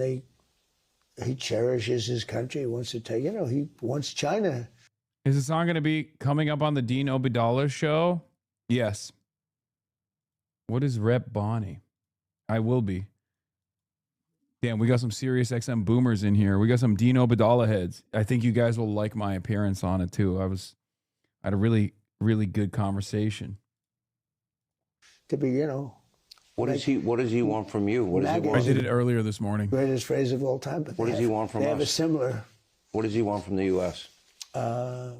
he cherishes his country. He wants to take, he wants China. Is the song going to be coming up on the Dean Obeidallah show? Yes. What is Rep Bonnie? I will be. Damn, we got some Sirius XM boomers in here. We got some Dean Obeidallah heads. I think you guys will like my appearance on it too. I had a really, really good conversation. To be, you know. What does he want from you? What does he want? I did it earlier this morning. Greatest phrase of all time. But what does he want from us? They have a similar. What does he want from the U.S.? A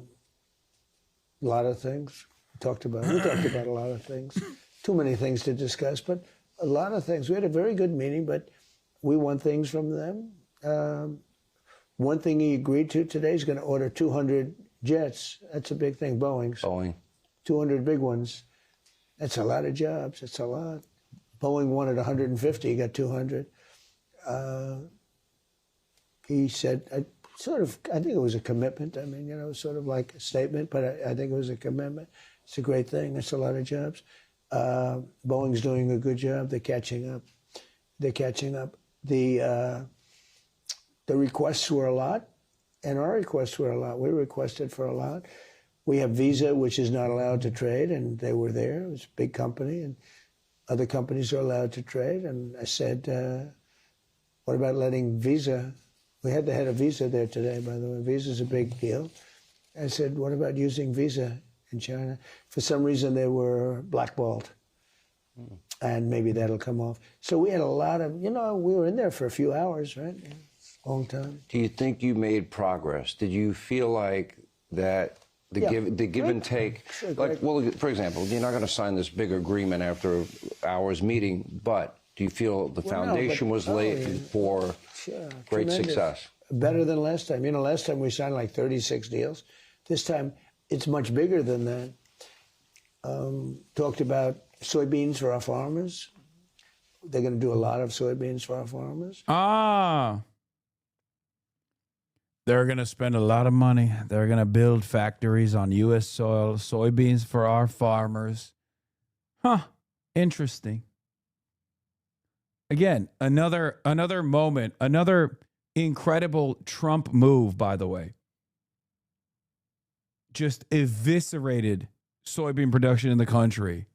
lot of things. We talked about a lot of things. Too many things to discuss, but a lot of things. We had a very good meeting, but we want things from them. One thing he agreed to today is going to order 200 jets. That's a big thing, Boeing's. 200 big ones. That's a lot of jobs. That's a lot. Boeing wanted 150, he got 200. He said, I think it was a commitment. I mean, you know, sort of like a statement, but I think it was a commitment. It's a great thing. It's a lot of jobs. Boeing's doing a good job. They're catching up. The requests were a lot, and our requests were a lot. We requested for a lot. We have Visa, which is not allowed to trade, and they were there. It was a big company, and other companies are allowed to trade. And I said, what about letting Visa? We had the head of Visa there today, by the way. Visa's a big deal. I said, what about using Visa in China? For some reason, they were blackballed. And maybe that'll come off. So we had a lot of, you know, we were in there for a few hours, right? Long time. Do you think you made progress? Did you feel like that the give and take? Sure, like, well, for example, you're not going to sign this big agreement after hours meeting, but do you feel the foundation was laid for great tremendous. Success? Better than last time. You know, last time we signed like 36 deals. This time it's much bigger than that. Talked about soybeans for our farmers. They're going to do a lot of soybeans for our farmers. They're going to spend a lot of money. They're going to build factories on U.S. soil, soybeans for our farmers. Interesting. Again, another moment, another incredible Trump move, by the way. Just eviscerated soybean production in the country.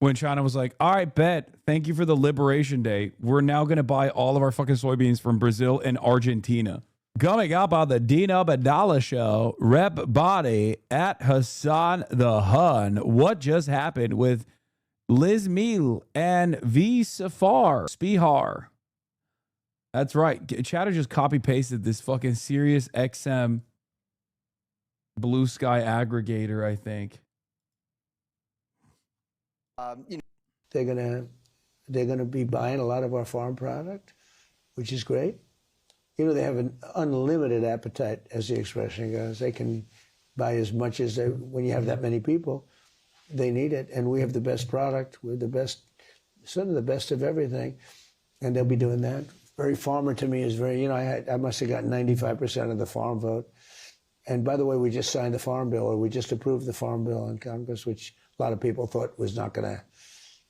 When China was like, all right, bet, thank you for the Liberation Day. We're now going to buy all of our fucking soybeans from Brazil and Argentina. Coming up on the Dino Badala Show, Rep Body at Hassan the Hun. What just happened with Liz Meal and V. Safar Spihar? That's right. Chatter just copy-pasted this fucking Sirius XM Blue Sky aggregator, I think. They're gonna be buying a lot of our farm product, which is great. You know, they have an unlimited appetite, as the expression goes. They can buy as much as they. When you have that many people, they need it, and we have the best product. We're the best, sort of the best of everything, and they'll be doing that. Very farmer to me is very. You know, I must have gotten 95% of the farm vote. And by the way, we just signed the farm bill, or we just approved the farm bill in Congress, which a lot of people thought was not going to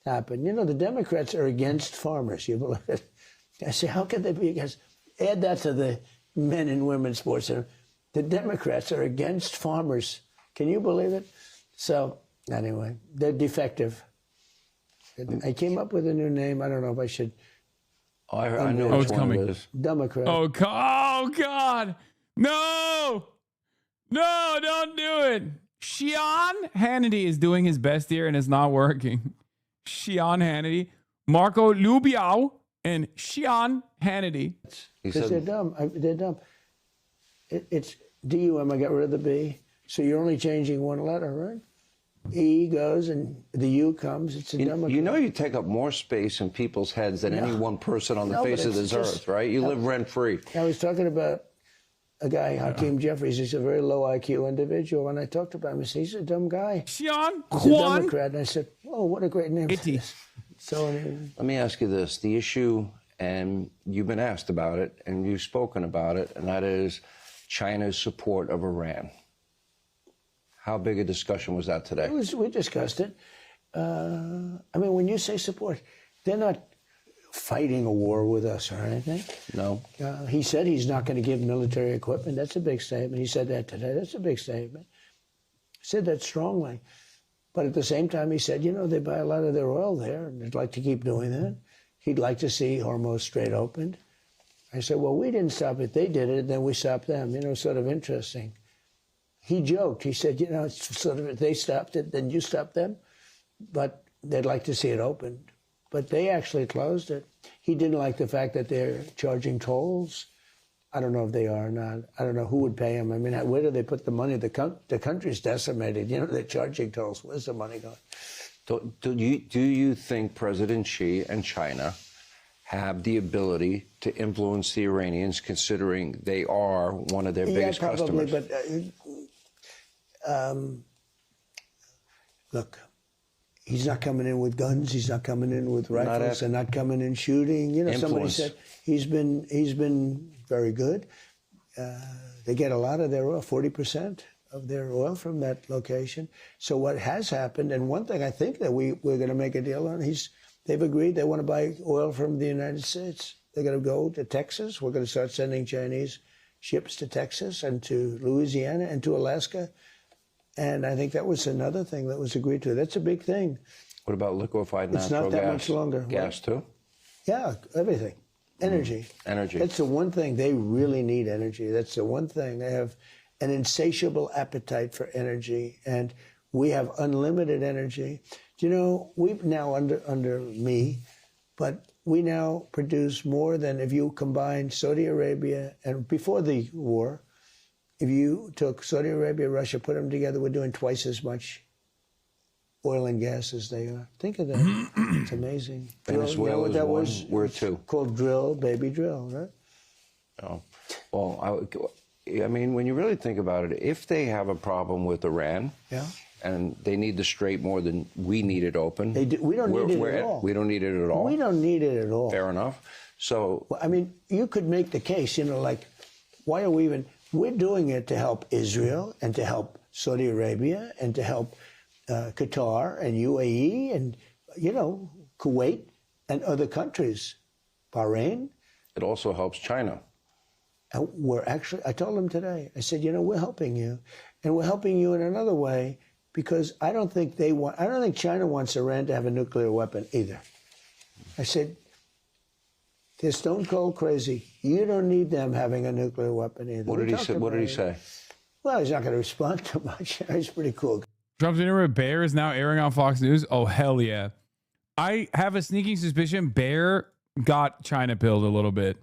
happen. You know, the Democrats are against farmers. You believe it? I say, how can they be against? Add that to the men and women's sports center. The Democrats are against farmers. Can you believe it? So anyway, they're defective. I came up with a new name. I don't know if I should. I know it's coming. It is. Democrat. Oh God! No, don't do it. Sean Hannity is doing his best here, and it's not working. Sean Hannity, Marco Rubio, and Sean Hannity. Because they're dumb. They're dumb. It's D-U-M. I got rid of the B. So you're only changing one letter, right? E goes and the U comes. It's a Democrat. You know you take up more space in people's heads than any one person on the face of this earth, right? You live rent-free. I was talking about a guy, Hakeem Jeffries. He's a very low IQ individual. And I talked about him. I said, he's a dumb guy. Sean He's a Democrat. And I said, oh, what a great name. So let me ask you this. The issue, and you've been asked about it, and you've spoken about it, and that is China's support of Iran. How big a discussion was that today? We discussed it. I mean, when you say support, they're not fighting a war with us or anything. No. He said he's not going to give military equipment. That's a big statement. He said that today. That's a big statement. He said that strongly. But at the same time, he said, you know, they buy a lot of their oil there, and they'd like to keep doing that. He'd like to see Hormuz Strait opened. I said, well, we didn't stop it. They did it, and then we stopped them. You know, sort of interesting. he joked. He said, you know, it's sort of, they stopped it, then you stop them. But they'd like to see it opened. But they actually closed it. He didn't like the fact that they're charging tolls. I don't know if they are or not. I don't know who would pay them. I mean, where do they put the money? The country's decimated. You know, they're charging tolls. Where's the money going? Do you think President Xi and China have the ability to influence the Iranians, considering they are one of their biggest probably, customers? But look, he's not coming in with guns. He's not coming in with rifles. They're not coming in shooting. You know, somebody said he's been very good. They get a lot of their oil, 40% of their oil from that location. So what has happened, and one thing I think that we're going to make a deal on, they've agreed they want to buy oil from the United States. They're going to go to Texas. We're going to start sending Chinese ships to Texas and to Louisiana and to Alaska. And I think that was another thing that was agreed to. That's a big thing. What about liquefied natural gas? It's not that much longer. Gas too? Yeah, everything. Energy. Energy. That's the one thing. They really need energy. That's the one thing. They have an insatiable appetite for energy, and we have unlimited energy. Do you know, we've now under me, but we now produce more than, if you combine Saudi Arabia and before the war, if you took Saudi Arabia, Russia, put them together, we're doing twice as much oil and gas as they are. Think of that. It's amazing. Venezuela that was where two. Called drill, baby drill, right? Oh, well, I mean, when you really think about it, if they have a problem with Iran, and they need the Strait more than we need it open, we don't need it at all. We don't need it at all. We don't need it at all. Fair enough. So, I mean, you could make the case, you know, like, why are we even? We're doing it to help Israel and to help Saudi Arabia and to help Qatar and UAE and, you know, Kuwait and other countries, Bahrain. It also helps China. And I told them today, I said, you know, we're helping you. And we're helping you in another way because I don't think China wants Iran to have a nuclear weapon either. I said, they're stone cold crazy. You don't need them having a nuclear weapon either. What did he say? What did he say? Well, he's not going to respond too much. He's pretty cool. Trump's dinner with Bear is now airing on Fox News. Oh, hell yeah. I have a sneaking suspicion Bear got China pilled a little bit.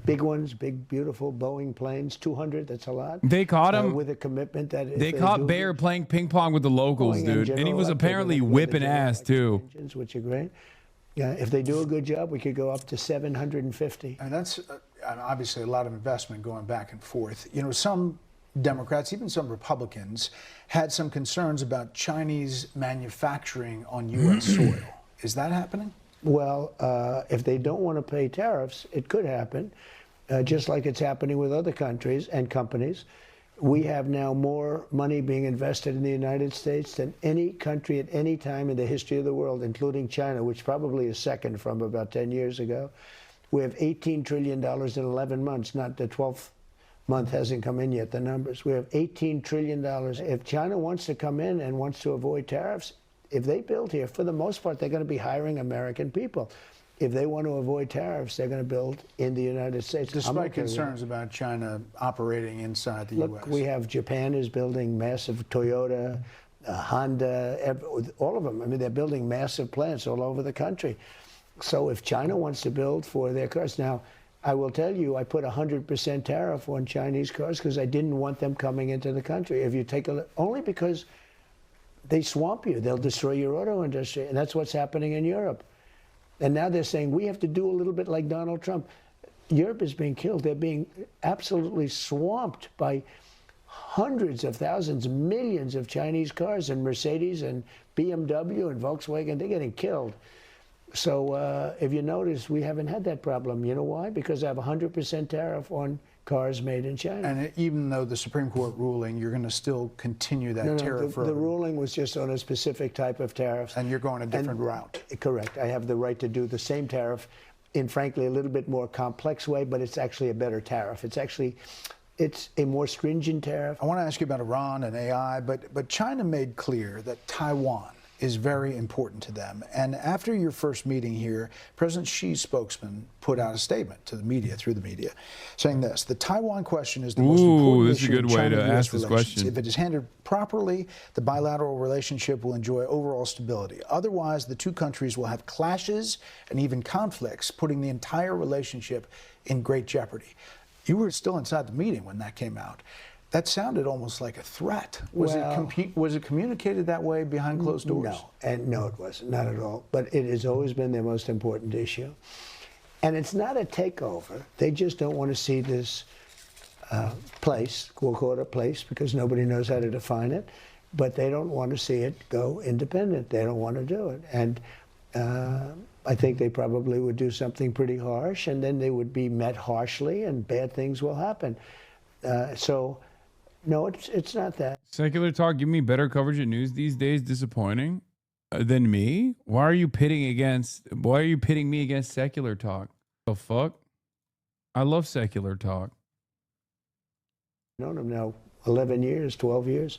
Big ones, big, beautiful Boeing planes, 200, that's a lot. They caught him. With a commitment that they caught Bear playing ping pong with the locals, dude. And he was apparently whipping ass, too. Engines, which are great. Yeah, if they do a good job, we could go up to 750. And that's obviously a lot of investment going back and forth. You know, some Democrats, even some Republicans, had some concerns about Chinese manufacturing on U.S. soil. Is that happening? Well, if they don't want to pay tariffs, it could happen, just like it's happening with other countries and companies. We have now more money being invested in the United States than any country at any time in the history of the world, including China, which probably is second from about 10 years ago. We have $18 trillion in 11 months, not the 12th month hasn't come in yet, the numbers. We have $18 trillion. If China wants to come in and wants to avoid tariffs, if they build here, for the most part, they're going to be hiring American people. If they want to avoid tariffs, they're going to build in the United States. Despite concerns about China operating inside the U.S. Look, we have Japan is building massive Toyota, Honda, all of them. I mean, they're building massive plants all over the country. So if China wants to build for their cars, now, I will tell you, I put 100% tariff on Chinese cars because I didn't want them coming into the country. If you take a look, only because they swamp you. They'll destroy your auto industry. And that's what's happening in Europe. And now they're saying we have to do a little bit like Donald Trump. Europe is being killed. They're being absolutely swamped by hundreds of thousands, millions of Chinese cars, and Mercedes and BMW and Volkswagen. They're getting killed. So if you notice, we haven't had that problem. You know why? Because I have 100% tariff on cars made in China. And even though the Supreme Court ruling, you're going to still continue that tariff? The ruling was just on a specific type of tariffs. And you're going a different route? Correct. I have the right to do the same tariff in, frankly, a little bit more complex way, but it's actually a better tariff. It's a more stringent tariff. I want to ask you about Iran and AI, but China made clear that Taiwan is very important to them. And after your first meeting here, President Xi's spokesman put out a statement to the media, through the media, saying this: the Taiwan question is the most important this is a issue in good way to China-US ask this relations. question. If it is handled properly, the bilateral relationship will enjoy overall stability. Otherwise, the two countries will have clashes and even conflicts, putting the entire relationship in great jeopardy. You were still inside the meeting when that came out. That sounded almost like a threat. Was it communicated that way behind closed doors? No, it wasn't, not at all. But it has always been their most important issue. And it's not a takeover. They just don't want to see this place, we'll call it a place because nobody knows how to define it, but they don't want to see it go independent. They don't want to do it. And I think they probably would do something pretty harsh, and then they would be met harshly, and bad things will happen. No, it's not that. Secular Talk, give me better coverage of news these days. Disappointing than me. Why are you pitting me against Secular Talk? The fuck? I love Secular Talk. I've known him now 11 years, 12 years.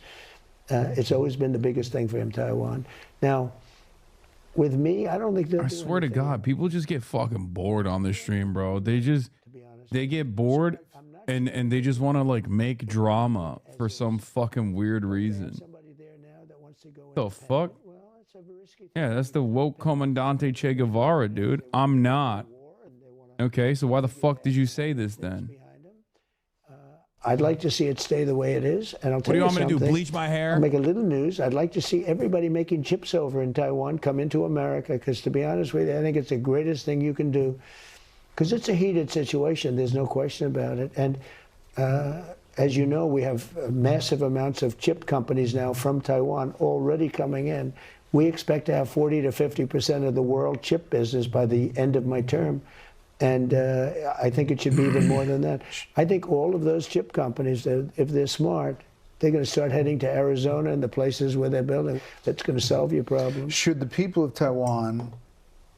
It's always been the biggest thing for him, Taiwan. Now, with me, I don't think they'll I do swear to God, people just get fucking bored on this stream, bro. They get bored and they just want to like make drama for some fucking weird reason. The fuck? Yeah, that's the woke Comandante Che Guevara, dude. I'm not. Okay, so why the fuck did you say this then? I'd like to see it stay the way it is, and I'll tell you something. What do you want me to do, bleach my hair? I'll make a little news. I'd like to see everybody making chips over in Taiwan come into America, because to be honest with you, I think it's the greatest thing you can do, because it's a heated situation. There's no question about it. And as you know, we have massive amounts of chip companies now from Taiwan already coming in. We expect to have 40 to 50% of the world chip business by the end of my term. And I think it should be even more than that. I think all of those chip companies, if they're smart, they're going to start heading to Arizona and the places where they're building. That's going to solve your problem. Should the people of Taiwan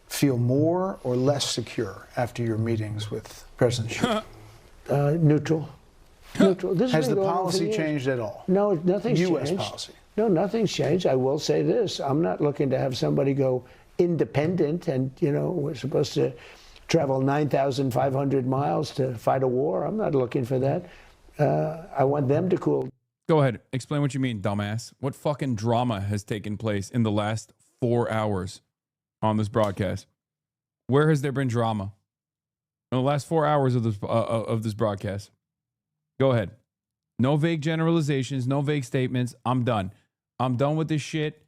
feel more or less secure after your meetings with President Xi? Neutral. Neutral. This Has the policy changed at all? No, nothing's U.S. changed. policy? No, nothing's changed. I will say this. I'm not looking to have somebody go independent and, we're supposed to travel 9,500 miles to fight a war. I'm not looking for that. I want them to cool. Go ahead. Explain what you mean, dumbass. What fucking drama has taken place in the last 4 hours on this broadcast? Where has there been drama? In the last 4 hours of this broadcast. Go ahead. No vague generalizations, no vague statements. I'm done. I'm done with this shit.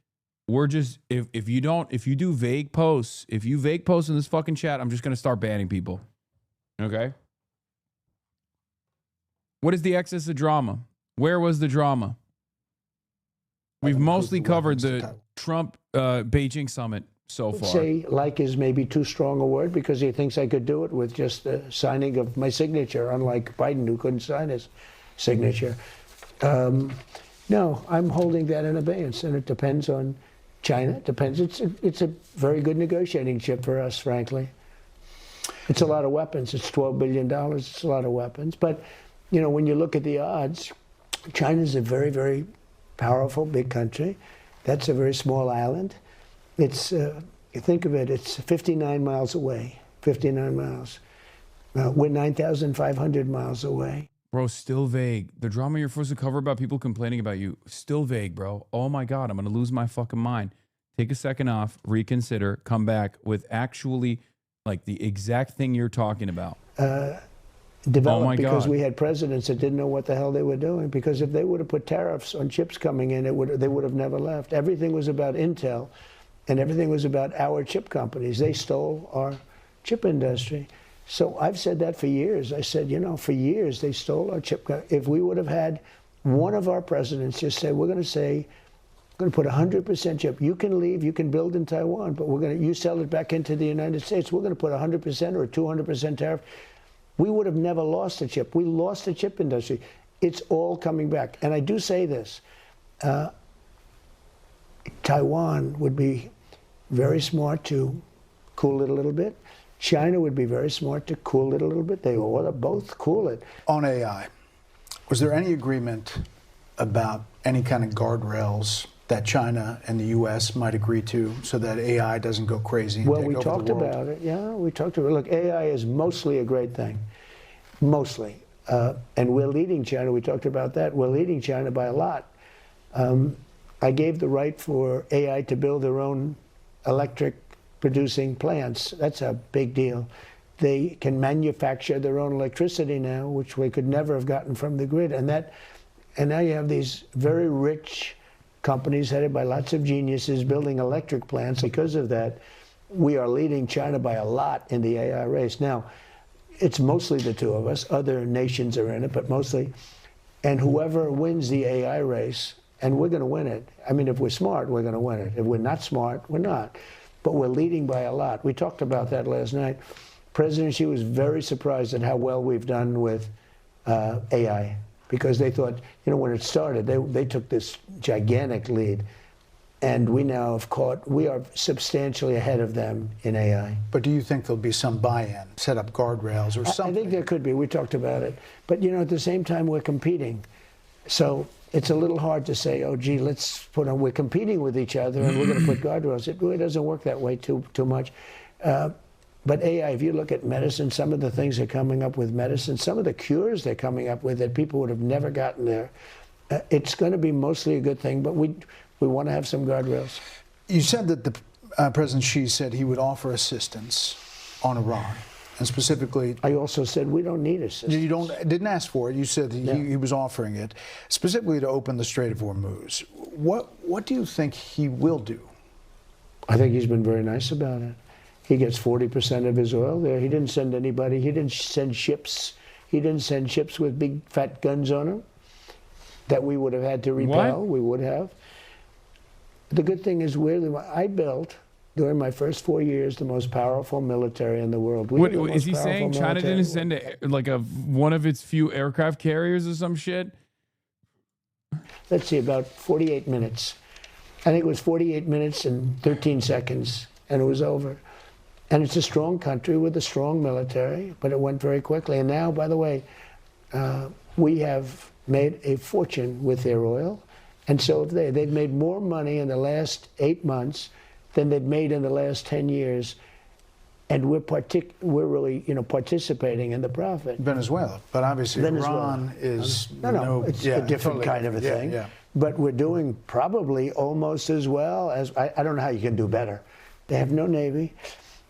We're just, if you do vague posts, if you vague post in this fucking chat, I'm just going to start banning people. Okay? What is the excess of drama? Where was the drama? We've mostly covered the Trump Beijing summit so far. Say like is maybe too strong a word, because he thinks I could do it with just the signing of my signature, unlike Biden, who couldn't sign his signature. No, I'm holding that in abeyance, and it depends on China. It depends. It's a very good negotiating chip for us, frankly. It's a lot of weapons. It's $12 billion. It's a lot of weapons. But, when you look at the odds, China's a very, very powerful, big country. That's a very small island. It's, you think of it, it's 59 miles away, 59 miles. We're 9,500 miles away. Bro, still vague. The drama you're supposed to cover about people complaining about you, still vague, bro. Oh my God, I'm going to lose my fucking mind. Take a second off, reconsider, come back with actually like the exact thing you're talking about. Developed because we had presidents that didn't know what the hell they were doing, because if they would have put tariffs on chips coming in, they would have never left. Everything was about Intel, and everything was about our chip companies. They stole our chip industry. So I've said that for years. I said, for years they stole our chip. If we would have had one of our presidents just say, we're going to put 100% chip. You can leave, you can build in Taiwan, but you sell it back into the United States. We're going to put 100% or a 200% tariff. We would have never lost a chip. We lost the chip industry. It's all coming back. And I do say this. Taiwan would be very smart to cool it a little bit. China would be very smart to cool it a little bit. They ought to both cool it. On AI, was there any agreement about any kind of guardrails that China and the U.S. might agree to so that AI doesn't go crazy? Well, we talked about it. Yeah, we talked about it. Look, AI is mostly a great thing, mostly. And we're leading China. We talked about that. We're leading China by a lot. I gave the right for AI to build their own electric producing plants. That's a big deal. They can manufacture their own electricity now, which we could never have gotten from the grid. And now you have these very rich companies headed by lots of geniuses building electric plants. Because of that, we are leading China by a lot in the AI race. Now, it's mostly the two of us. Other nations are in it, but mostly. And whoever wins the AI race, and we're going to win it. I mean, if we're smart, we're going to win it. If we're not smart, we're not. But we're leading by a lot. We talked about that last night. President Xi was very surprised at how well we've done with AI, because they thought, you know, when it started, they took this gigantic lead. And we now we are substantially ahead of them in AI. But do you think there'll be some buy-in, set up guardrails or something? I think there could be. We talked about it. But, you know, at the same time, we're competing. So it's a little hard to say, oh, gee, we're competing with each other and we're going to put guardrails. It really doesn't work that way too much. But AI, if you look at medicine, some of the things they're coming up with medicine, some of the cures they're coming up with that people would have never gotten there, it's going to be mostly a good thing, but we want to have some guardrails. You said that President Xi said he would offer assistance on Iran. And specifically, I also said we don't need assistance. You didn't ask for it. You said he was offering it, specifically to open the Strait of Hormuz. What do you think he will do? I think he's been very nice about it. He gets 40% of his oil there. He didn't send anybody. He didn't send ships. He didn't send ships with big fat guns on them that we would have had to repel. What? We would have. The good thing is I built, during my first 4 years, the most powerful military in the world. What is he saying? China didn't send one of its few aircraft carriers or some shit? Let's see, about 48 minutes. I think it was 48 minutes and 13 seconds, and it was over. And it's a strong country with a strong military, but it went very quickly. And now, by the way, we have made a fortune with their oil, and so have they. They've made more money in the last 8 months than they've made in the last 10 years, and we're really, you know, participating in the profit. Venezuela, but obviously Iran is it's a different kind of a thing. Yeah. But we're doing probably almost as well as I don't know how you can do better. They have no navy.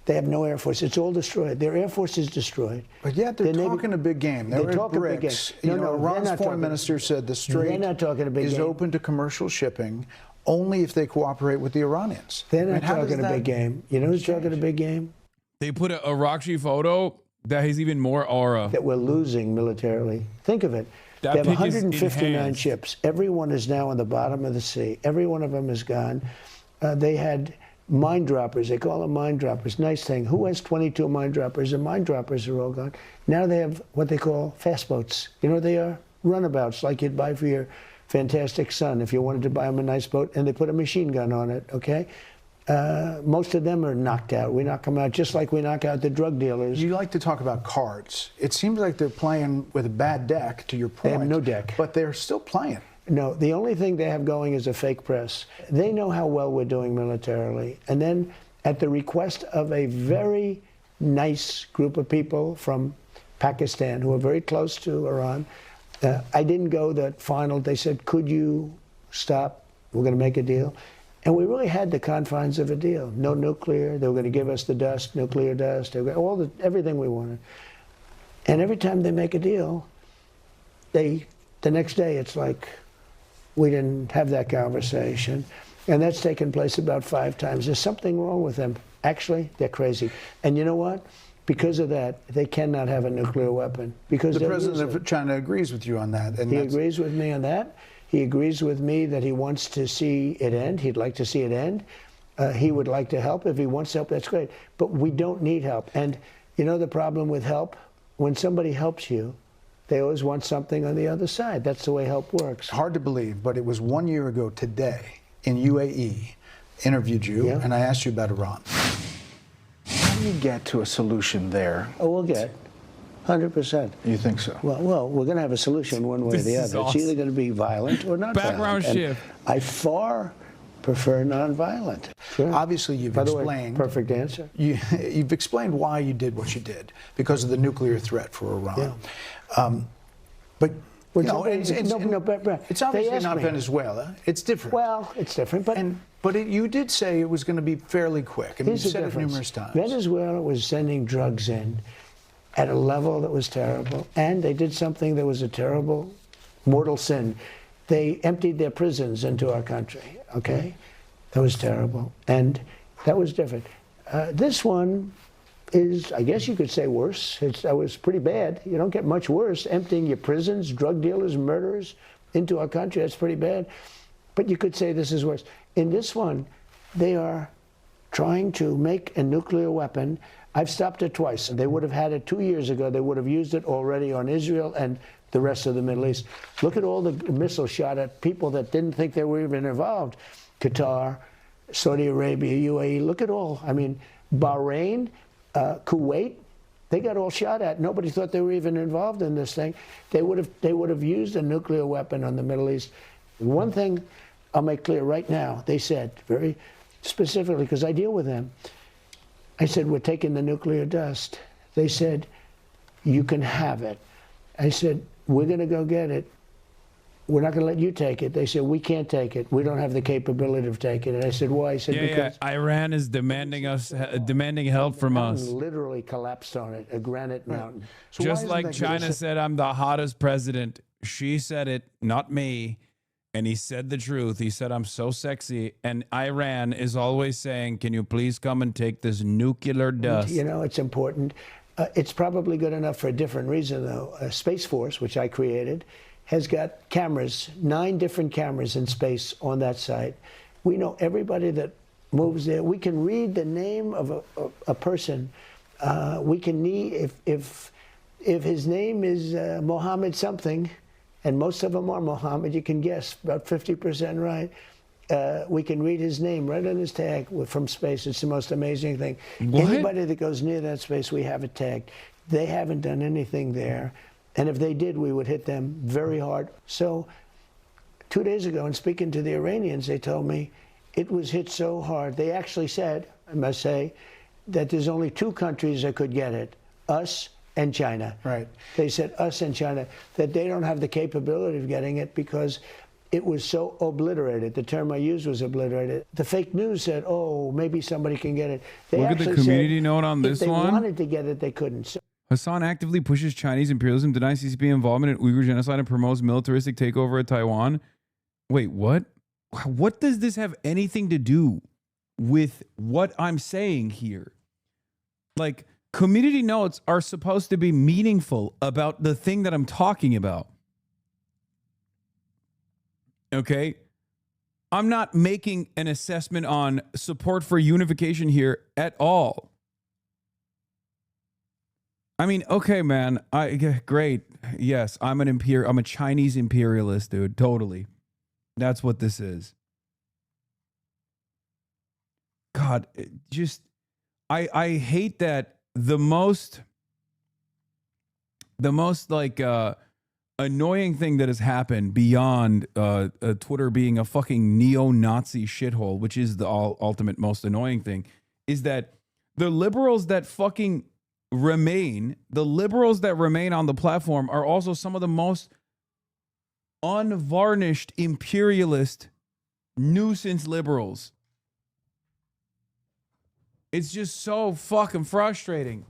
They have no air force. It's all destroyed. Their air force is destroyed. But yet they're talking a big game. They're talking a big game. Iran's foreign minister said the Strait is open to commercial shipping only if they cooperate with the Iranians. They're not talking a big game. You know who's talking a big game? They put a Rakshi photo that has even more aura. That we're losing militarily. Think of it. They have 159 ships. Everyone is now on the bottom of the sea. Every one of them is gone. They had mine droppers. They call them mine droppers. Nice thing. Who has 22 mine droppers? The mine droppers are all gone. Now they have what they call fast boats. You know what they are? Runabouts, like you'd buy for your fantastic son if you wanted to buy him a nice boat, and they put a machine gun on it, okay? Most of them are knocked out. We knock them out just like we knock out the drug dealers. You like to talk about cards. It seems like they're playing with a bad deck, to your point. They have no deck. But they're still playing. No, the only thing they have going is a fake press. They know how well we're doing militarily. And then at the request of a very nice group of people from Pakistan who are very close to Iran, I didn't go the final. They said, could you stop? We're going to make a deal. And we really had the confines of a deal. No nuclear. They were going to give us the dust, nuclear dust, everything we wanted. And every time they make a deal, the next day it's like, we didn't have that conversation. And that's taken place about 5 times. There's something wrong with them. Actually, they're crazy. And you know what? Because of that, they cannot have a nuclear weapon. Because the president of China agrees with you on that. And he agrees with me on that. He agrees with me that he wants to see it end. He'd like to see it end. He would like to help. If he wants help, that's great. But we don't need help. And you know the problem with help? When somebody helps you, they always want something on the other side. That's the way help works. Hard to believe, but it was 1 year ago today in UAE, interviewed you, and I asked you about Iran. How do you get to a solution there? Oh, we'll get 100%. You think so? Well, we're going to have a solution one way or the other. Awesome. It's either going to be violent or not Background violent. shift. I far prefer nonviolent. Sure. Obviously, you've By the way, explained. perfect answer. You've explained why you did what you did because of the nuclear threat for Iran. Yeah. But Well, you know, but it's obviously not me. Venezuela. It's different. Well, it's different, but you did say it was going to be fairly quick. I mean, you here's the said it difference. numerous times. Venezuela was sending drugs in at a level that was terrible, and they did something that was a terrible, mortal sin. They emptied their prisons into our country. Okay, that was terrible, and that was different. This one is, I guess you could say, worse. That was pretty bad. You don't get much worse. Emptying your prisons, drug dealers, murderers into our country, that's pretty bad. But you could say this is worse. In this one, they are trying to make a nuclear weapon. I've stopped it twice. They would have had it 2 years ago. They would have used it already on Israel and the rest of the Middle East. Look at all the missiles shot at people that didn't think they were even involved. Qatar, Saudi Arabia, UAE, look at all. I mean, Bahrain, Kuwait, they got all shot at. Nobody thought they were even involved in this thing. They would have used a nuclear weapon on the Middle East. One thing I'll make clear right now, they said very specifically, because I deal with them, I said, we're taking the nuclear dust. They said, you can have it. I said, we're going to go get it. We're not going to let you take it. They said, we can't take it. We don't have the capability of taking it. I said, why? I said, because Iran is demanding help from us. Literally collapsed on it, a granite mountain. So just like China said, I'm the hottest president. She said it, not me. And he said the truth. He said, I'm so sexy. And Iran is always saying, can you please come and take this nuclear dust? You know, it's important. It's probably good enough for a different reason, though. Space Force, which I created, has got cameras, 9 different cameras in space on that site. We know everybody that moves there. We can read the name of a person. We can need, if his name is Mohammed something, and most of them are Mohammed, you can guess, about 50% right. We can read his name right on his tag from space. It's the most amazing thing. What? Anybody that goes near that space, we have it tagged. They haven't done anything there. And if they did, we would hit them very hard. So 2 days ago, in speaking to the Iranians, they told me it was hit so hard. They actually said, I must say, that there's only 2 countries that could get it, us and China. Right. They said us and China, that they don't have the capability of getting it because it was so obliterated. The term I used was obliterated. The fake news said, oh, maybe somebody can get it. They Look at the actually community said note on this if they one. wanted to get it, they couldn't. So Hassan actively pushes Chinese imperialism, denies CCP involvement in Uyghur genocide, and promotes militaristic takeover of Taiwan. Wait, what? What does this have anything to do with what I'm saying here? Like, community notes are supposed to be meaningful about the thing that I'm talking about. Okay? I'm not making an assessment on support for unification here at all. I mean, okay, man. Great. Yes, I'm a Chinese imperialist, dude. Totally. That's what this is. God, I hate that the most like annoying thing that has happened beyond Twitter being a fucking neo-Nazi shithole, which is the ultimate most annoying thing, is that the liberals that remain on the platform are also some of the most unvarnished imperialist nuisance liberals. It's just so fucking frustrating.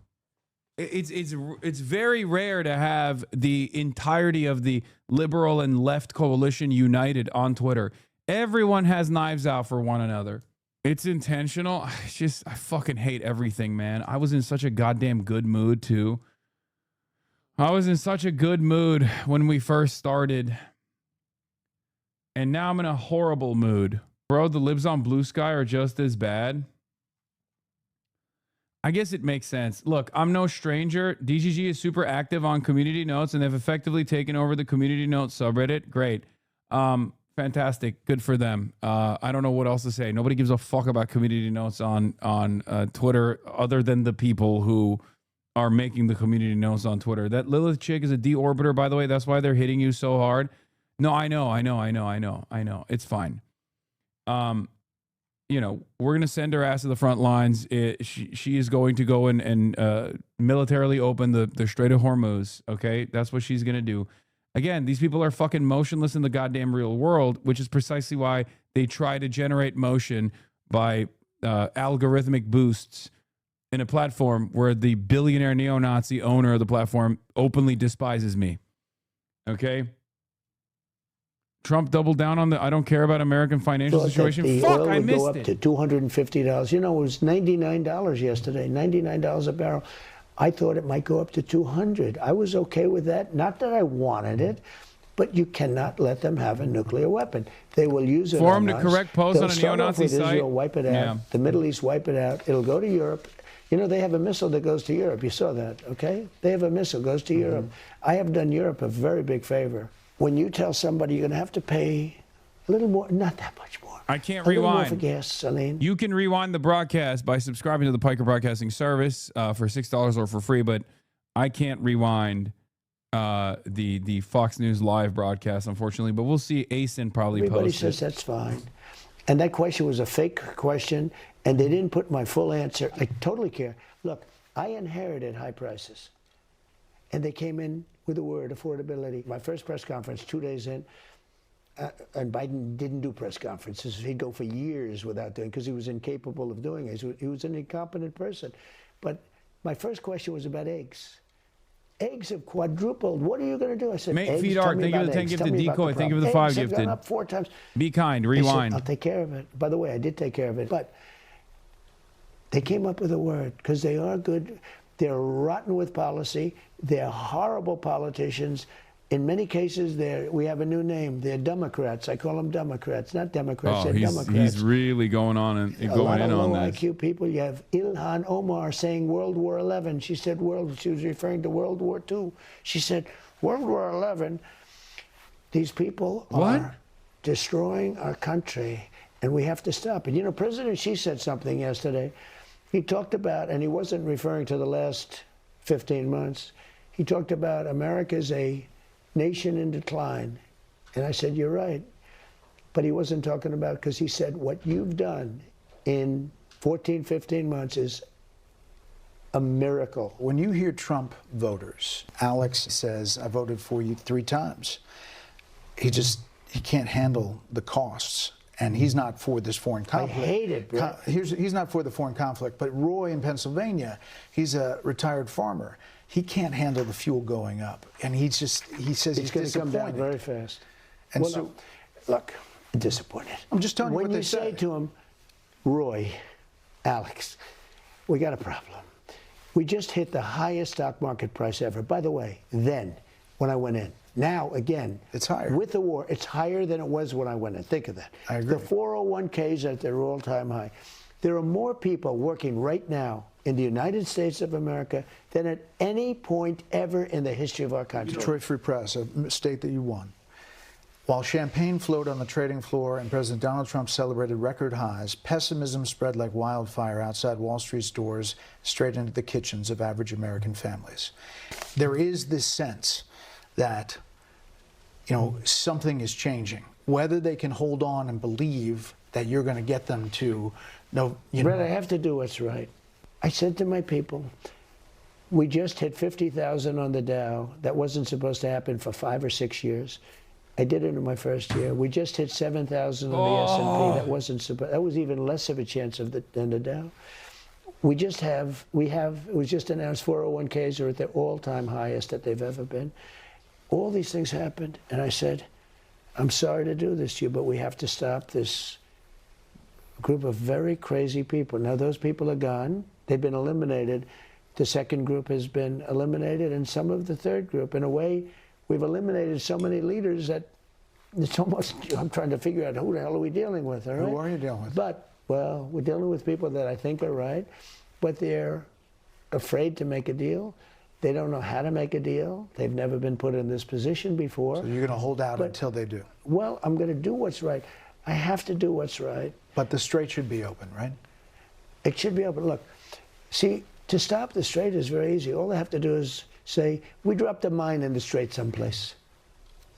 It's very rare to have the entirety of the liberal and left coalition united on Twitter. Everyone has knives out for one another. It's intentional. I fucking hate everything, man. I was in such a goddamn good mood, too. I was in such a good mood when we first started. And now I'm in a horrible mood. Bro, the libs on Blue Sky are just as bad. I guess it makes sense. Look, I'm no stranger. DGG is super active on community notes, and they've effectively taken over the community notes subreddit. Great. Fantastic. Good for them. I don't know what else to say. Nobody gives a fuck about community notes on Twitter other than the people who are making the community notes on Twitter. That Lilith chick is a deorbiter, by the way. That's why they're hitting you so hard. No, I know. It's fine. we're going to send her ass to the front lines. She is going to go and militarily open the Strait of Hormuz. Okay, that's what she's going to do. Again, these people are fucking motionless in the goddamn real world, which is precisely why they try to generate motion by algorithmic boosts in a platform where the billionaire neo-Nazi owner of the platform openly despises me. Okay? Trump doubled down on I don't care about American financial situation. Fuck, I missed it. To $250. You know, it was $99 yesterday, $99 a barrel. I thought it might go up to $200. I was okay with that. Not that I wanted it, but you cannot let them have a nuclear weapon. They will use it Form on to us. correct post They'll on a start off neo-Nazi with site. Israel, wipe it out. Yeah. The Middle East, wipe it out. It'll go to Europe. You know, they have a missile that goes to Europe. You saw that, okay? They have a missile goes to Europe. I have done Europe a very big favor. When you tell somebody you're going to have to pay a little more, not that much more. I can't a little more rewind. for gasoline. You can rewind the broadcast by subscribing to the Piker Broadcasting Service for $6 or for free, but I can't rewind the Fox News live broadcast, unfortunately. But we'll see. ASIN probably Everybody post says it. that's fine. And that question was a fake question, and they didn't put my full answer. I totally care. Look, I inherited high prices, and they came in with the word affordability. My first press conference, 2 days in, and Biden didn't do press conferences. He'd go for years without doing, because he was incapable of doing it. He was an incompetent person. But my first question was about eggs. Eggs have quadrupled. What are you going to do? I said, Mate, eggs, feed tell Art. me Thank you for about the 10 eggs. gifted Tell me about decoy. the Thank you for the problem. 5 Eggs have gifted. gone up 4 times. Be kind. I said, Rewind. I'll take care of it. By the way, I did take care of it. But they came up with a word because they are good. They're rotten with policy. They're horrible politicians. In many cases, we have a new name. They're Democrats. I call them Democrats, not Democrats. They're Democrats. He's really going on and A going lot in of on low this. IQ people. You have Ilhan Omar saying World War XI. She said she was referring to World War II. She said World War XI. These people are destroying our country, and we have to stop it. You know, President Xi said something yesterday. He talked about, and he wasn't referring to the last 15 months, he talked about America's a nation in decline. And I said, you're right. But he wasn't talking about, because he said, what you've done in 14, 15 months is a miracle. When you hear Trump voters, Alex says, I voted for you 3 times. He can't handle the costs. And he's not for this foreign conflict. I hate it, bro. He's not for the foreign conflict. But Roy in Pennsylvania, he's a retired farmer. He can't handle the fuel going up. And he says he's going to come down disappointed. very fast. And Well, so, no, look, disappointed. I'm just telling you when what they you say say. to him, Roy, Alex, we got a problem. We just hit the highest stock market price ever. By the way, then, when I went in. Now, again, it's higher. With the war, it's higher than it was when I went in. Think of that. I agree. The 401ks at their all-time high. There are more people working right now in the United States of America than at any point ever in the history of our country. Detroit Free Press, a state that you won. While champagne flowed on the trading floor and President Donald Trump celebrated record highs, pessimism spread like wildfire outside Wall Street's doors, straight into the kitchens of average American families. There is this sense that, something is changing. Whether they can hold on and believe that you're going to get them to Brett, I have to do what's right. I said to my people, we just hit 50,000 on the Dow. That wasn't supposed to happen for 5 or 6 years. I did it in my first year. We just hit 7,000 on the S&P. That wasn't supposed. That was even less of a chance than the Dow. We it was just announced 401ks are at their all-time highest that they've ever been. All these things happened, and I said, I'm sorry to do this to you, but we have to stop this group of very crazy people. Now, those people are gone. They've been eliminated. The second group has been eliminated, and some of the third group. In a way, we've eliminated so many leaders that it's almost, I'm trying to figure out who the hell are we dealing with, all right? Who are you dealing with? But, well, we're dealing with people that I think are right, but they're afraid to make a deal. They don't know how to make a deal. They've never been put in this position before. So you're going to hold out until they do? Well, I'm going to do what's right. I have to do what's right. But the strait should be open, right? It should be open. Look, see, to stop the strait is very easy. All they have to do is say, we dropped a mine in the strait someplace.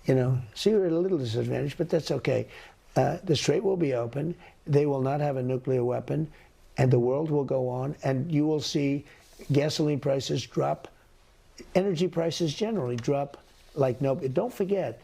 So you're at a little disadvantage, but that's okay. The strait will be open, they will not have a nuclear weapon, and the world will go on, and you will see gasoline prices drop, energy prices generally drop like no. Don't forget,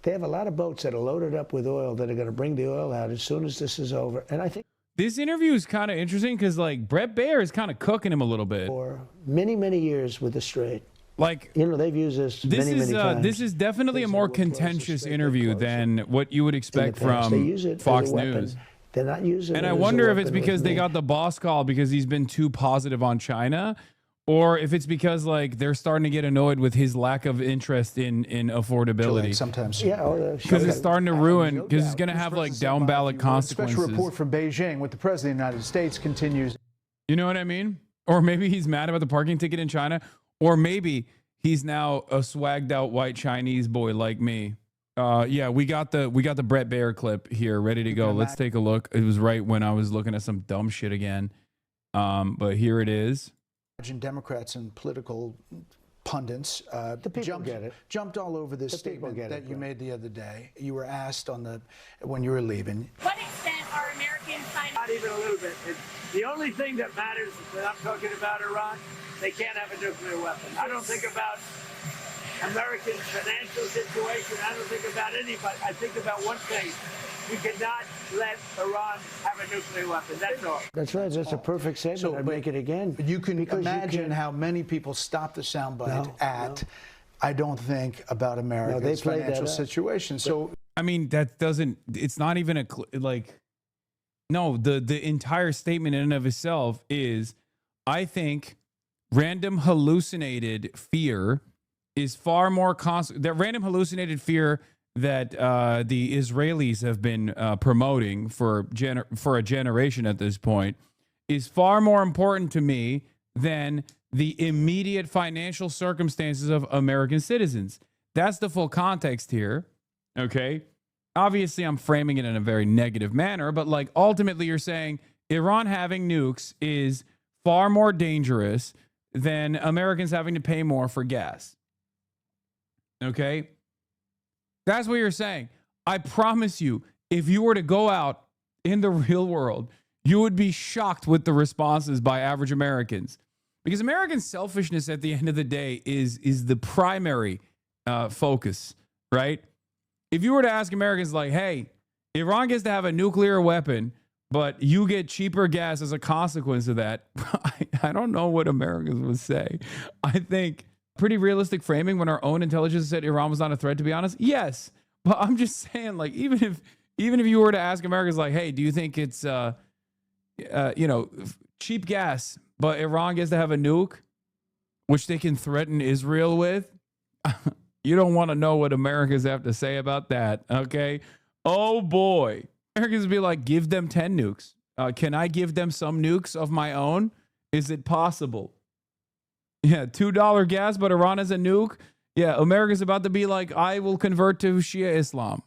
they have a lot of boats that are loaded up with oil that are going to bring the oil out as soon as this is over. And I think this interview is kind of interesting because, like, Brett Baer is kind of cooking him a little bit. For many, many years with the Strait. Like, you know, they've used this many, many times. This is definitely a more contentious interview than what you would expect from They use it Fox as a weapon. News. They're not using And it I as a wonder if it's weapon because with they me. got the boss call because he's been too positive on China, or if it's because, like, they're starting to get annoyed with his lack of interest in affordability. Sometimes, Because it's starting to ruin, because it's going to have, like, down ballot consequences. Special report from Beijing with the President of the United States continues. You know what I mean? Or maybe he's mad about the parking ticket in China, or maybe he's now a swagged out white Chinese boy like me. Yeah, we got the Brett Baer clip here ready to go. Let's take a look. It was right when I was looking at some dumb shit again. But here it is. Imagine Democrats and political pundits jumped all over this statement that you made the other day. You were asked when you were leaving. What extent are Americans signing? Not even a little bit. The only thing that matters when I'm talking about Iran, they can't have a nuclear weapon. I don't think about American financial situation. I don't think about anybody. I think about one thing. We cannot let Iran have a nuclear weapon. That's all. That's right. That's a perfect statement. I'd make it again. But you can imagine how many people stopped the soundbite I don't think about America's financial situation. So, I mean, that doesn't, it's not even no, the entire statement in and of itself is, I think random hallucinated fear is far more that random hallucinated fear that the Israelis have been promoting for a generation at this point is far more important to me than the immediate financial circumstances of American citizens. That's the full context here, okay? Obviously, I'm framing it in a very negative manner, but, like, ultimately you're saying Iran having nukes is far more dangerous than Americans having to pay more for gas. Okay? That's what you're saying. I promise you, if you were to go out in the real world, you would be shocked with the responses by average Americans. Because American selfishness at the end of the day is the primary focus, right? If you were to ask Americans like, hey, Iran gets to have a nuclear weapon, but you get cheaper gas as a consequence of that, I don't know what Americans would say. I think pretty realistic framing when our own intelligence said Iran was not a threat, to be honest. Yes. But I'm just saying, like, even if you were to ask Americans like, hey, do you think it's, cheap gas, but Iran gets to have a nuke, which they can threaten Israel with? You don't want to know what Americans have to say about that, okay? Oh, boy. Americans would be like, give them 10 nukes. Can I give them some nukes of my own? Is it possible? Yeah, $2 gas, but Iran is a nuke. Yeah, America's about to be like, I will convert to Shia Islam.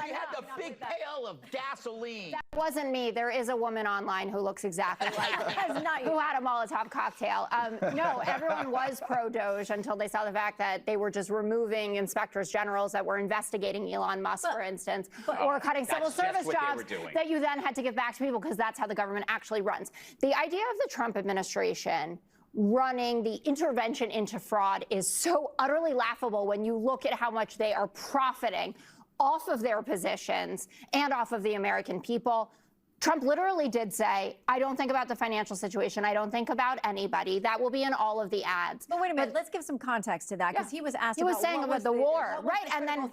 She had the big pail of gasoline. That wasn't me. There is a woman online who looks exactly like who had a Molotov cocktail. No, everyone was pro-Doge until they saw the fact that they were just removing inspectors generals that were investigating Elon Musk, for instance, or cutting civil service jobs that you then had to give back to people because that's how the government actually runs. The idea of the Trump administration running the intervention into fraud is so utterly laughable when you look at how much they are profiting off of their positions and off of the American people. Trump literally did say, I don't think about the financial situation. I don't think about anybody. That will be in all of the ads. But wait a minute, let's give some context to that, because he was asked about saying about the war, right? And then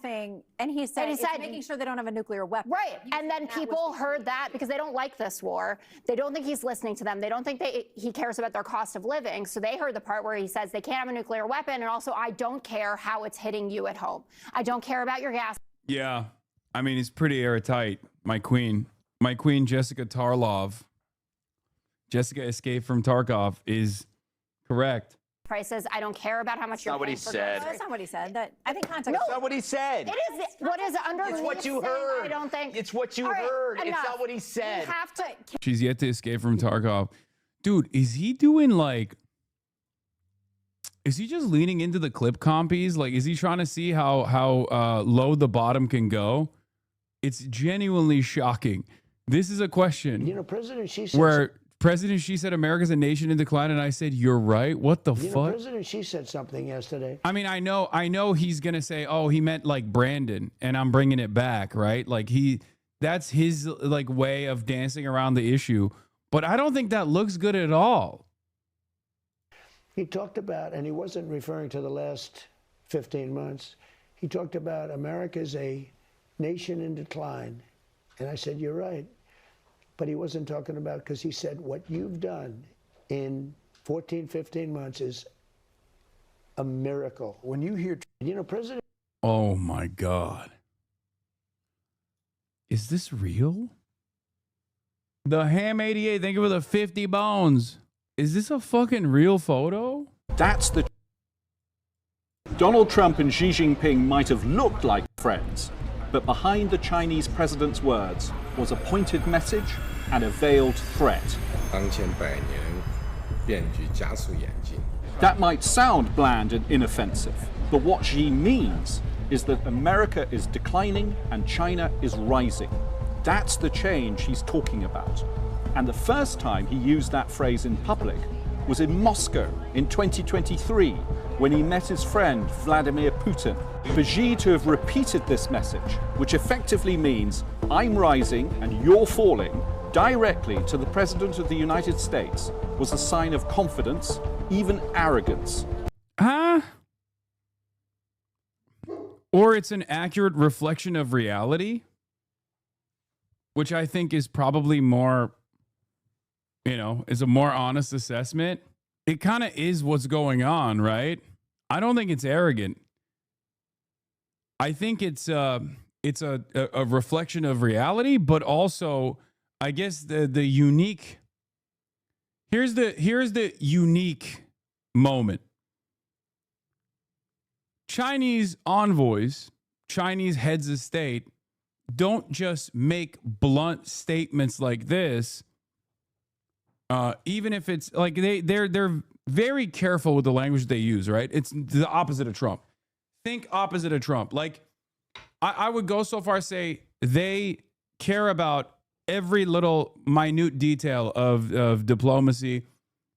he said it's making sure they don't have a nuclear weapon. Right, and then people heard that because they don't like this war. They don't think he's listening to them. They don't think he cares about their cost of living. So they heard the part where he says they can't have a nuclear weapon, and also I don't care how it's hitting you at home. I don't care about your gas. Yeah, I mean, it's pretty airtight, my queen. My queen, Jessica Tarlov, Jessica Escape from Tarkov, is correct. Prices. I don't care about how much you're paying for groceries. That's not what he said. I think context. That's not what he said. It is what is underneath. It's what you heard. I don't think. It's what you heard. It's not what he said. You have to. She's yet to escape from Tarkov. Dude, is he doing like... Is he just leaning into the clip compies? Like, is he trying to see how low the bottom can go? It's genuinely shocking. This is a question President Xi said where President Xi said America's a nation in decline, and I said, you're right. What the fuck? President Xi said something yesterday. I mean, I know he's gonna say, oh, he meant like Brandon, and I'm bringing it back, right? Like that's his like way of dancing around the issue. But I don't think that looks good at all. He talked about, and he wasn't referring to the last 15 months, he talked about America's a nation in decline. And I said, you're right. But he wasn't talking about, because he said, what you've done in 14, 15 months is a miracle. When you hear, President. Oh my God. Is this real? The Ham 88, thank you for the 50 bones. Is this a fucking real photo? That's the... Donald Trump and Xi Jinping might have looked like friends, but behind the Chinese president's words was a pointed message and a veiled threat. That might sound bland and inoffensive, but what Xi means is that America is declining and China is rising. That's the change he's talking about. And the first time he used that phrase in public was in Moscow in 2023, when he met his friend Vladimir Putin. For Xi to have repeated this message, which effectively means I'm rising and you're falling, directly to the President of the United States, was a sign of confidence, even arrogance. Huh? Or it's an accurate reflection of reality, which I think is probably more, is a more honest assessment. It kind of is what's going on, right? I don't think it's arrogant. I think it's a reflection of reality, but also, I guess the unique. Here's the unique moment. Chinese envoys, Chinese heads of state, don't just make blunt statements like this. Even if it's like they're very careful with the language they use, right? It's the opposite of Trump. Think opposite of Trump. Like I would go so far as say they care about every little minute detail of diplomacy,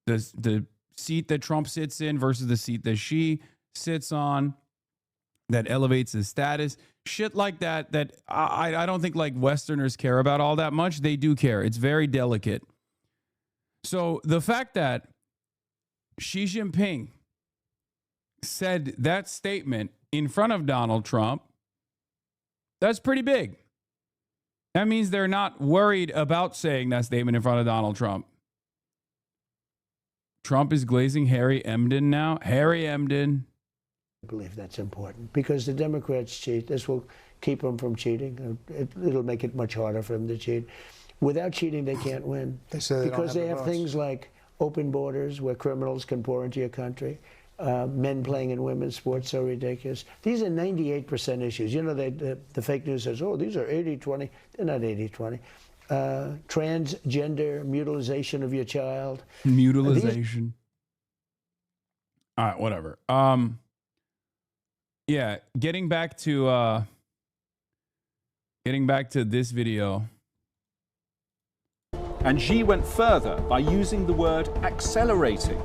the seat that Trump sits in versus the seat that Xi sits on, that elevates his status, shit like that. That I don't think like Westerners care about all that much. They do care. It's very delicate. So the fact that Xi Jinping said that statement in front of Donald Trump, that's pretty big. That means they're not worried about saying that statement in front of Donald Trump. Trump is glazing Harry Emden now. Harry Emden. I believe that's important because the Democrats cheat. This will keep them from cheating. It'll make it much harder for them to cheat. Without cheating, they can't win. Because they have things like open borders where criminals can pour into your country, men playing in women's sports so ridiculous. These are 98% issues. The fake news says, oh, these are 80-20. They're not 80-20. Transgender mutilization of your child. Mutilization. All right, whatever. Yeah, getting back to this video. And Xi went further by using the word accelerating.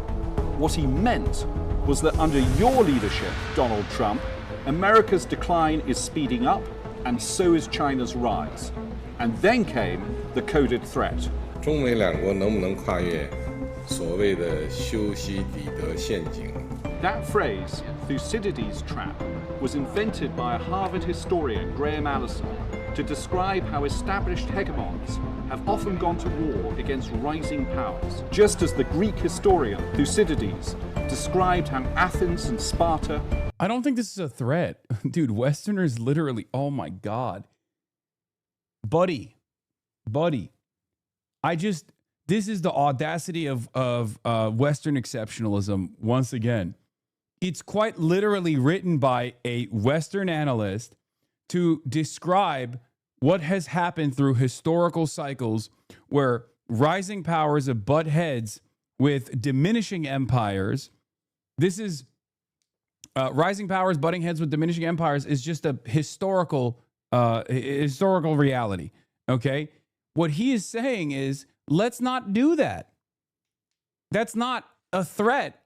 What he meant was that under your leadership, Donald Trump, America's decline is speeding up, and so is China's rise. And then came the coded threat. 中美两国能不能跨越所谓的修昔底德陷阱? That phrase, Thucydides' trap, was invented by a Harvard historian, Graham Allison, to describe how established hegemons have often gone to war against rising powers, just as the Greek historian Thucydides described how Athens and Sparta... I don't think this is a threat. Dude, Westerners literally, oh my God. Buddy. This is the audacity of Western exceptionalism once again. It's quite literally written by a Western analyst to describe what has happened through historical cycles where rising powers have butt heads with diminishing empires. This is rising powers butting heads with diminishing empires is just a historical historical reality. Okay, what he is saying is, let's not do that. That's not a threat.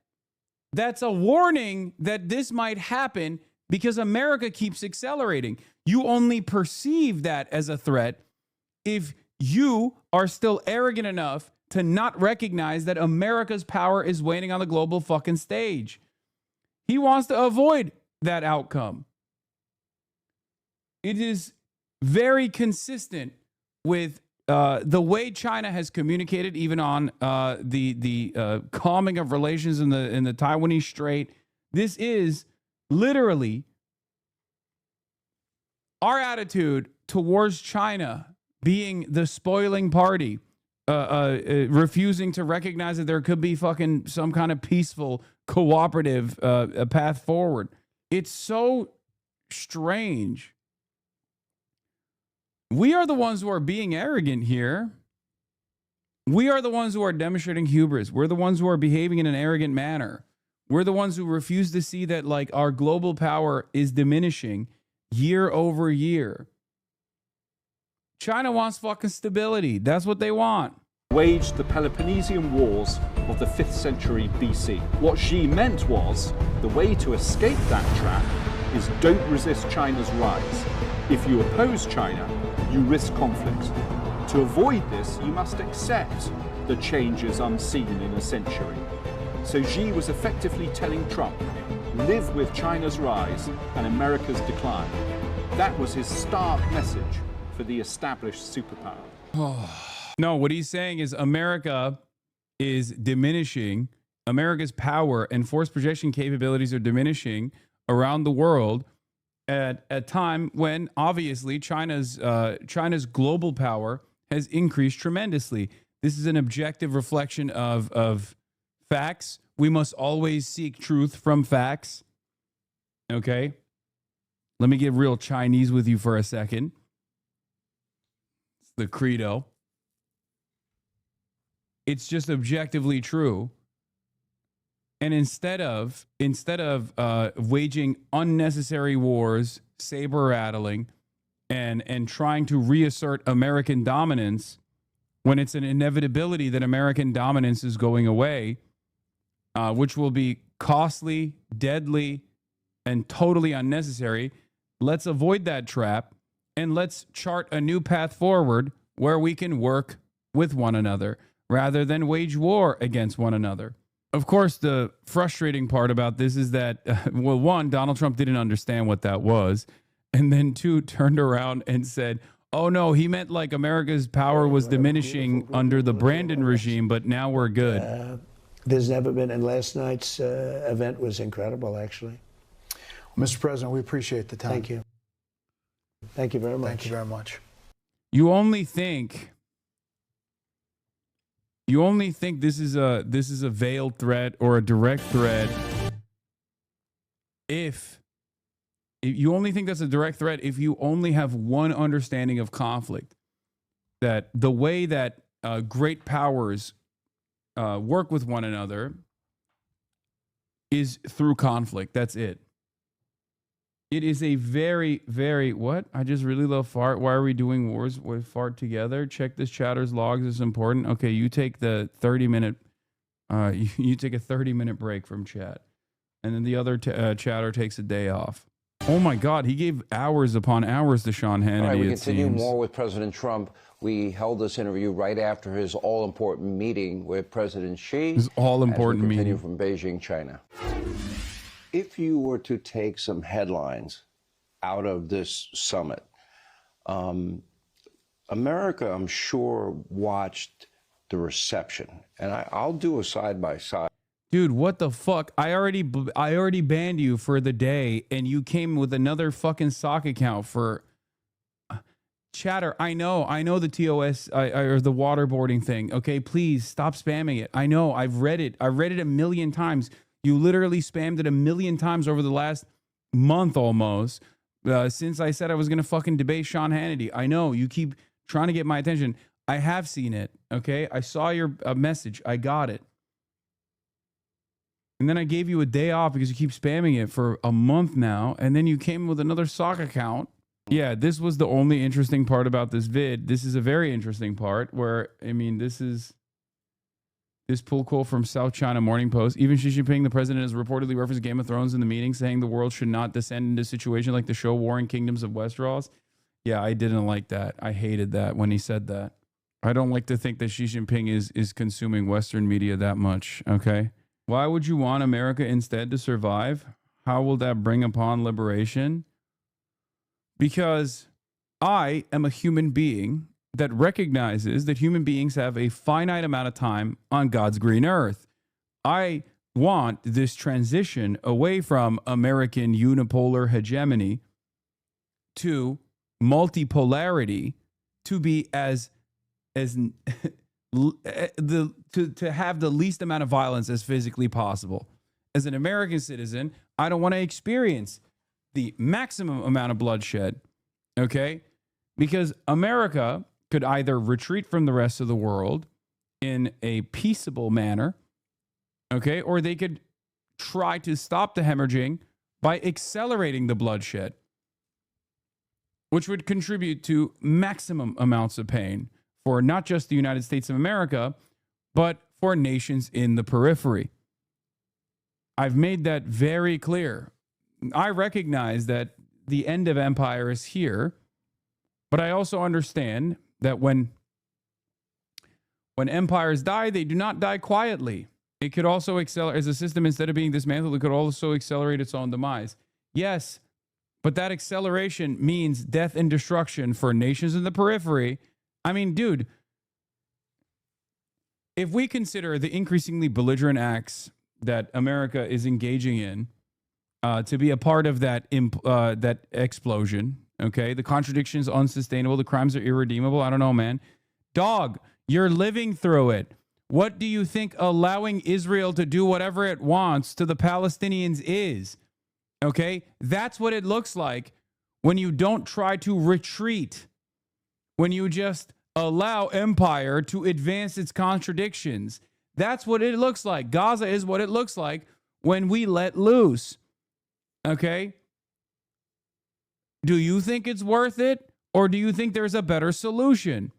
That's a warning that this might happen because America keeps accelerating. You only perceive that as a threat if you are still arrogant enough to not recognize that America's power is waning on the global fucking stage. He wants to avoid that outcome. It is very consistent with the way China has communicated, even on the calming of relations in the Taiwanese Strait. This is literally our attitude towards China being the spoiling party, refusing to recognize that there could be fucking some kind of peaceful, cooperative path forward. It's so strange. We are the ones who are being arrogant here. We are the ones who are demonstrating hubris. We're the ones who are behaving in an arrogant manner. We're the ones who refuse to see that, like, our global power is diminishing year over year. China wants fucking stability. That's what they want. Waged the Peloponnesian Wars of the 5th century BC. What Xi meant was, the way to escape that trap is don't resist China's rise. If you oppose China, you risk conflict. To avoid this, you must accept the changes unseen in a century. So Xi was effectively telling Trump, live with China's rise and America's decline. That was his stark message for the established superpower. No, what he's saying is America is diminishing. America's power and force projection capabilities are diminishing around the world at a time when obviously China's global power has increased tremendously. This is an objective reflection of facts. We must always seek truth from facts. Okay? Let me get real Chinese with you for a second. It's the credo. It's just objectively true. And instead of waging unnecessary wars, saber rattling, and trying to reassert American dominance when it's an inevitability that American dominance is going away, which will be costly, deadly, and totally unnecessary, let's avoid that trap and let's chart a new path forward where we can work with one another rather than wage war against one another. Of course, the frustrating part about this is that, well, one, Donald Trump didn't understand what that was. And then two, turned around and said, oh, no, he meant like America's power was diminishing under the Brandon regime, but now we're good. There's never been, and last night's event was incredible, actually. Well, Mr. President, we appreciate the time. Thank you. Thank you very much. Thank you very much. You only think this is a veiled threat or a direct threat if you only think that's a direct threat if you only have one understanding of conflict, that the way that great powers work with one another is through conflict. That's it. It is a very, very, what? I just really love fart. Why are we doing wars with fart together? Check this chatter's logs. It's important. Okay, you take the 30-minute, you take a 30-minute break from chat. And then the other chatter takes a day off. Oh my God, he gave hours upon hours to Sean Hannity. All right, we continue more with President Trump. We held this interview right after his all-important meeting with President Xi. His all-important meeting. meeting. From Beijing, China. If you were to take some headlines out of this summit, America, I'm sure, watched the reception. And I'll do a side-by-side. Dude, what the fuck? I already banned you for the day, and you came with another fucking sock account for chatter. I know the TOS or the waterboarding thing. Okay, please stop spamming it. I know, I've read it. I've read it a million times. You literally spammed it a million times over the last month almost since I said I was going to fucking debate Sean Hannity. I know you keep trying to get my attention. I have seen it. Okay, I saw your message. I got it. And then I gave you a day off because you keep spamming it for a month now. And then you came with another sock account Yeah, this was the only interesting part about this vid. This is a very interesting part where, I mean, this pull quote from South China Morning Post. Even Xi Jinping, the president, has reportedly referenced Game of Thrones in the meeting, saying the world should not descend into a situation like the show Warring Kingdoms of Westeros. Yeah, I didn't like that. I hated that when he said that. I don't like to think that Xi Jinping is consuming Western media that much, okay? Why would you want America instead to survive? How will that bring upon liberation? Because I am a human being that recognizes that human beings have a finite amount of time on God's green earth. I want this transition away from American unipolar hegemony to multipolarity to be to have the least amount of violence as physically possible. As an American citizen, I don't want to experience the maximum amount of bloodshed, okay? Because America could either retreat from the rest of the world in a peaceable manner, okay? Or they could try to stop the hemorrhaging by accelerating the bloodshed, which would contribute to maximum amounts of pain for not just the United States of America, but for nations in the periphery. I've made that very clear. I recognize that the end of empire is here, but I also understand that when empires die, they do not die quietly. It could also accelerate, as a system, instead of being dismantled, it could also accelerate its own demise. Yes, but that acceleration means death and destruction for nations in the periphery. I mean, dude, if we consider the increasingly belligerent acts that America is engaging in to be a part of that explosion, okay, the contradictions unsustainable, the crimes are irredeemable. I don't know, man. Dog, you're living through it. What do you think allowing Israel to do whatever it wants to the Palestinians is? Okay, that's what it looks like when you don't try to retreat, when you just allow empire to advance its contradictions. That's what it looks like. Gaza is what it looks like when we let loose. Okay? Do you think it's worth it, or do you think there's a better solution?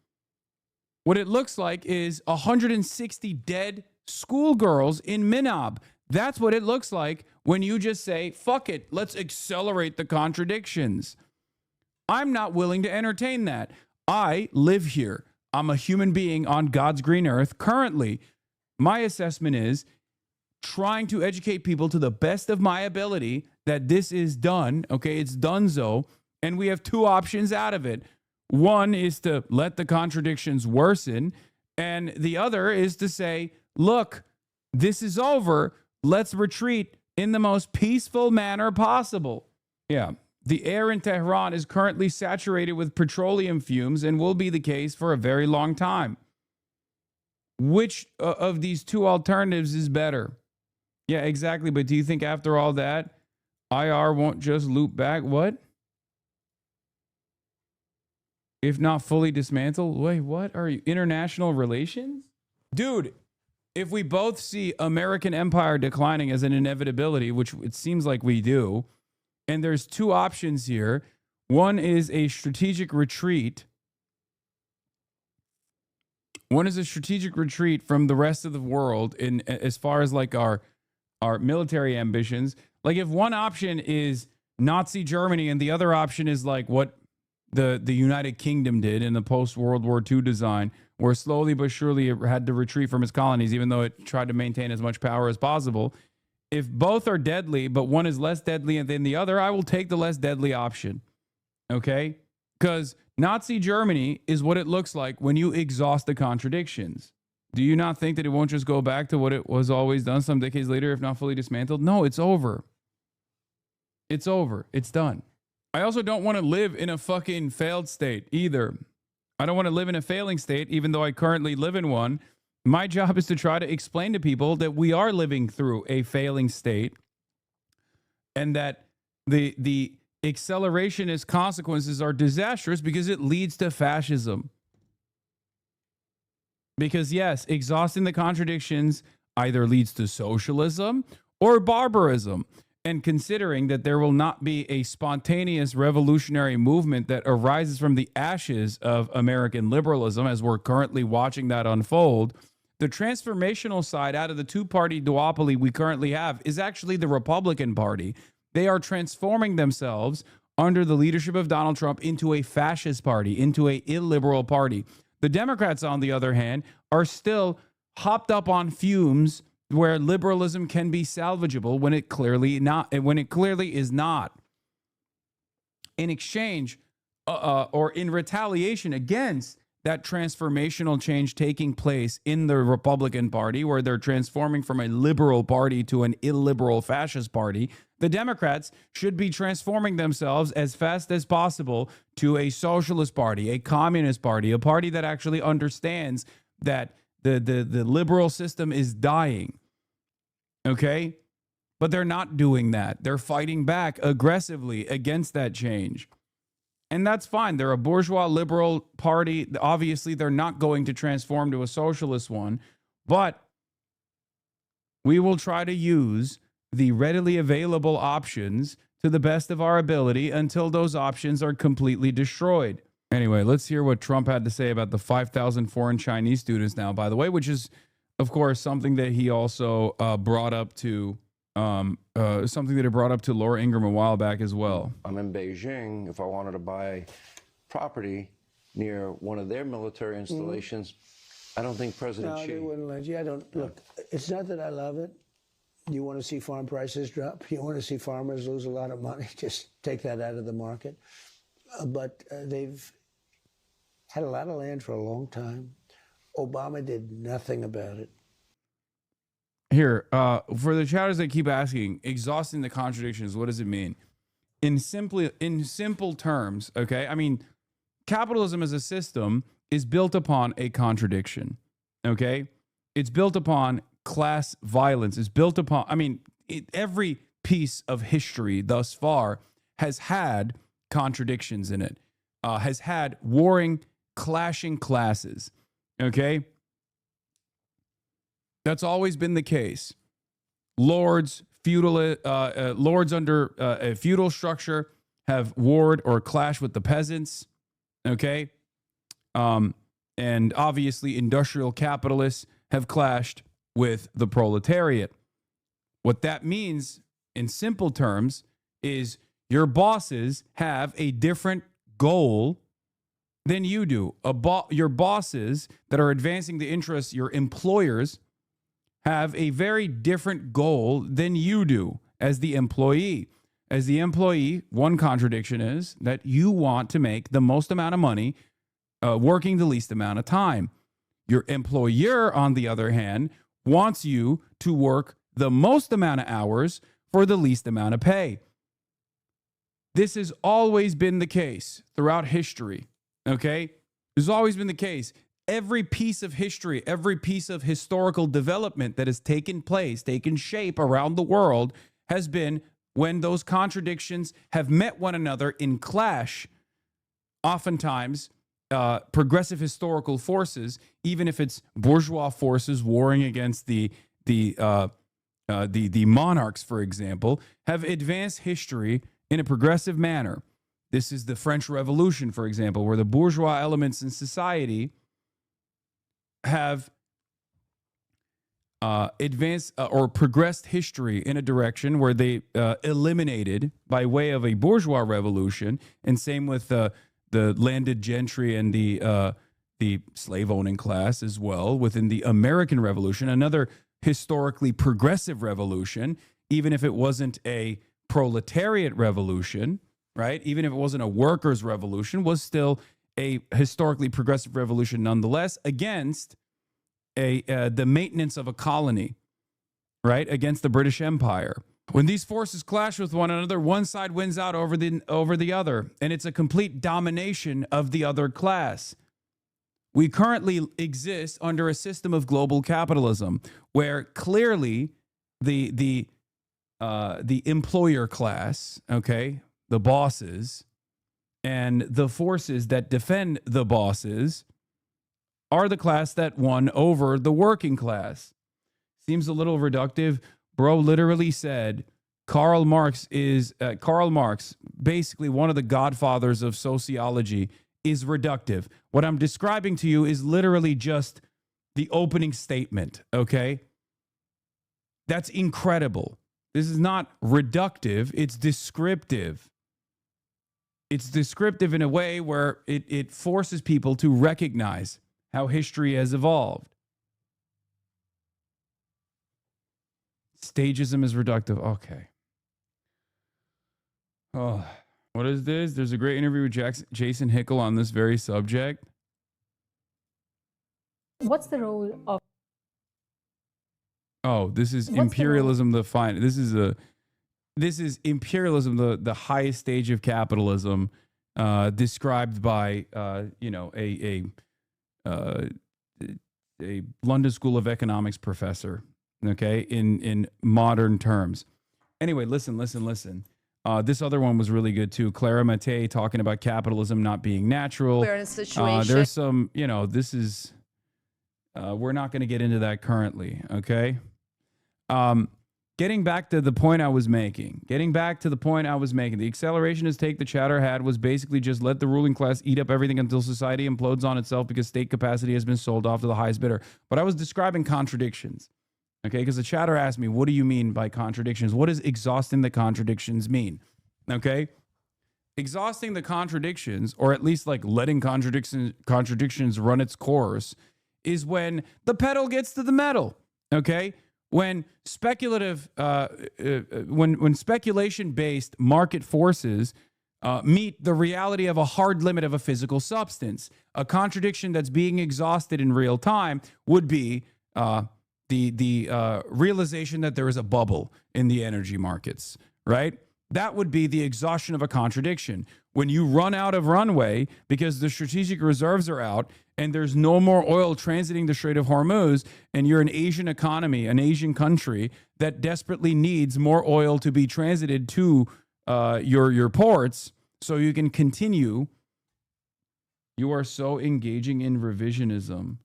What it looks like is 160 dead schoolgirls in Minab. That's what it looks like when you just say, fuck it, let's accelerate the contradictions. I'm not willing to entertain that. I live here. I'm a human being on God's green earth currently. My assessment is trying to educate people to the best of my ability that this is done. Okay, it's donezo. And we have two options out of it. One is to let the contradictions worsen. And the other is to say, look, this is over. Let's retreat in the most peaceful manner possible. Yeah. The air in Tehran is currently saturated with petroleum fumes and will be the case for a very long time. Which of these two alternatives is better? Yeah, exactly. But do you think after all that, IR won't just loop back? What? If not fully dismantled? Wait, what are you? International relations? Dude, if we both see American empire declining as an inevitability, which it seems like we do, and there's two options here. One is a strategic retreat. One is a strategic retreat from the rest of the world in as far as like our military ambitions. Like if one option is Nazi Germany and the other option is like what the United Kingdom did in the post-World War II design, where slowly but surely it had to retreat from its colonies, even though it tried to maintain as much power as possible. If both are deadly, but one is less deadly than the other, I will take the less deadly option. Okay? Because Nazi Germany is what it looks like when you exhaust the contradictions. Do you not think that it won't just go back to what it was always done some decades later, if not fully dismantled? No, it's over. It's over. It's done. I also don't want to live in a fucking failed state either. I don't want to live in a failing state, even though I currently live in one. My job is to try to explain to people that we are living through a failing state and that the accelerationist consequences are disastrous because it leads to fascism. Because yes, exhausting the contradictions either leads to socialism or barbarism. And considering that there will not be a spontaneous revolutionary movement that arises from the ashes of American liberalism, as we're currently watching that unfold, the transformational side out of the two-party duopoly we currently have is actually the Republican Party. They are transforming themselves under the leadership of Donald Trump into a fascist party, into a illiberal party. The Democrats, on the other hand, are still hopped up on fumes where liberalism can be salvageable when it clearly is not. In exchange or in retaliation against that transformational change taking place in the Republican Party, where they're transforming from a liberal party to an illiberal fascist party, the Democrats should be transforming themselves as fast as possible to a socialist party, a communist party, a party that actually understands that the liberal system is dying. Okay? But they're not doing that. They're fighting back aggressively against that change. And that's fine. They're a bourgeois liberal party. Obviously, they're not going to transform to a socialist one. But we will try to use the readily available options to the best of our ability until those options are completely destroyed. Anyway, let's hear what Trump had to say about the 5,000 foreign Chinese students now, by the way, which is, of course, something that he also brought up to Laura Ingraham a while back as well. I'm in Beijing. If I wanted to buy property near one of their military installations, I don't think President Xi... No, they wouldn't let you. I don't... Look, it's not that I love it. You want to see farm prices drop? You want to see farmers lose a lot of money? Just take that out of the market. But they've had a lot of land for a long time. Obama did nothing about it. Here, for the chatters that keep asking, exhausting the contradictions, what does it mean? In simple terms, okay? I mean, capitalism as a system is built upon a contradiction, okay? It's built upon class violence. It's built upon, every piece of history thus far has had contradictions in it, has had warring, clashing classes, okay? That's always been the case. Lords under a feudal structure have warred or clashed with the peasants, okay? And obviously industrial capitalists have clashed with the proletariat. What that means in simple terms is your bosses have a different goal than you do. Your bosses that are advancing the interests, your employers, have a very different goal than you do as the employee. As the employee, one contradiction is that you want to make the most amount of money working the least amount of time. Your employer, on the other hand, wants you to work the most amount of hours for the least amount of pay. This has always been the case throughout history, okay? This has always been the case. Every piece of history, every piece of historical development that has taken place, taken shape around the world, has been when those contradictions have met one another in clash. Oftentimes, progressive historical forces, even if it's bourgeois forces warring against the monarchs, for example, have advanced history in a progressive manner. This is the French Revolution, for example, where the bourgeois elements in society have advanced or progressed history in a direction where they eliminated by way of a bourgeois revolution, and same with the landed gentry and the slave-owning class as well within the American Revolution, another historically progressive revolution, even if it wasn't a proletariat revolution, right? Even if it wasn't a workers' revolution, was still a historically progressive revolution nonetheless against the maintenance of a colony, right? Against the British Empire. When these forces clash with one another, one side wins out over the other, and it's a complete domination of the other class. We currently exist under a system of global capitalism where clearly the employer class, okay, the bosses, and the forces that defend the bosses are the class that won over the working class. Seems a little reductive. Bro literally said Karl Marx, basically one of the godfathers of sociology, is reductive. What I'm describing to you is literally just the opening statement, okay? That's incredible. This is not reductive, it's descriptive. It's descriptive in a way where it forces people to recognize how history has evolved. Stagism is reductive. Okay. Oh, what is this? There's a great interview with Jason Hickel on this very subject. What's the role of... Oh, this is imperialism. This is imperialism, the highest stage of capitalism, described by a London School of Economics professor. Okay, in modern terms. Anyway, listen. This other one was really good too. Clara Mattei talking about capitalism not being natural. We're in a situation. There's some, this is. We're not going to get into that currently. Okay. Getting back to the point I was making. The accelerationist take the Chatter had was basically just let the ruling class eat up everything until society implodes on itself because state capacity has been sold off to the highest bidder. But I was describing contradictions. Okay, because the Chatter asked me, what do you mean by contradictions? What does exhausting the contradictions mean? Okay, exhausting the contradictions, or at least like letting contradictions run its course, is when the pedal gets to the metal. Okay, when speculative, when speculation-based market forces meet the reality of a hard limit of a physical substance, a contradiction that's being exhausted in real time would be the realization that there is a bubble in the energy markets, right? That would be the exhaustion of a contradiction. When you run out of runway because the strategic reserves are out and there's no more oil transiting the Strait of Hormuz, and you're an Asian economy, an Asian country that desperately needs more oil to be transited to your ports so you can continue, you are so engaging in revisionism.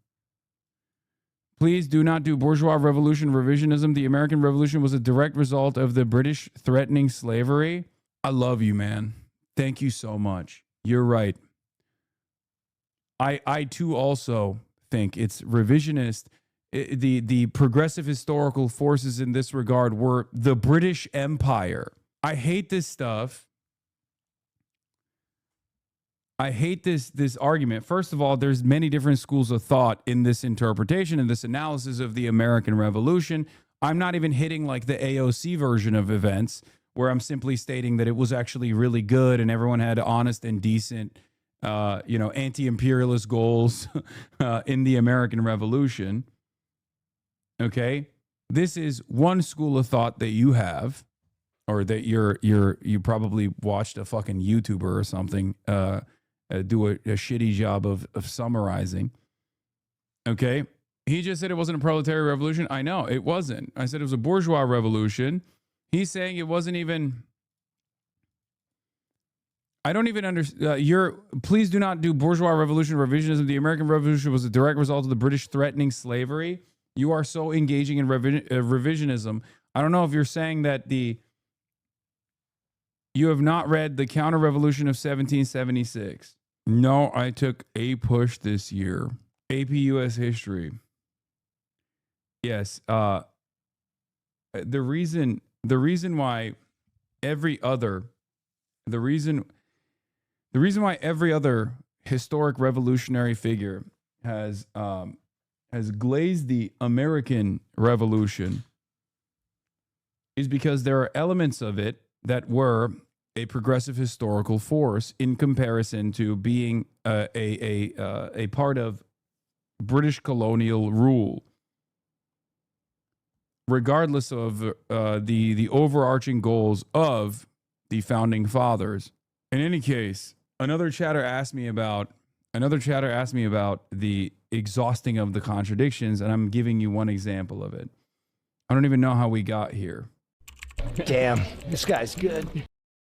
Please do not do bourgeois revolution revisionism. The American Revolution was a direct result of the British threatening slavery. I love you, man. Thank you so much. You're right. I too also think it's revisionist. The progressive historical forces in this regard were the British Empire. I hate this stuff. I hate this argument. First of all, there's many different schools of thought in this interpretation and this analysis of the American Revolution. I'm not even hitting like the AOC version of events, where I'm simply stating that it was actually really good and everyone had honest and decent, anti-imperialist goals in the American Revolution. Okay, this is one school of thought that you have, or that you probably watched a fucking YouTuber or something do a shitty job of summarizing. Okay, he just said it wasn't a proletariat revolution. I know it wasn't. I said it was a bourgeois revolution. He's saying it wasn't even. I don't even understand. Please do not do bourgeois revolution revisionism. The American Revolution was a direct result of the British threatening slavery. You are so engaging in revisionism. I don't know if you're saying that you have not read the Counter-Revolution of 1776. No, I took a push this year. AP US History. Yes. The reason why every other historic revolutionary figure has glazed the American Revolution is because there are elements of it that were a progressive historical force in comparison to being a part of British colonial rule, regardless of the overarching goals of the founding fathers. In any case, another chatter asked me about the exhausting of the contradictions, and I'm giving you one example of it. I don't even know how we got here. Damn, this guy's good.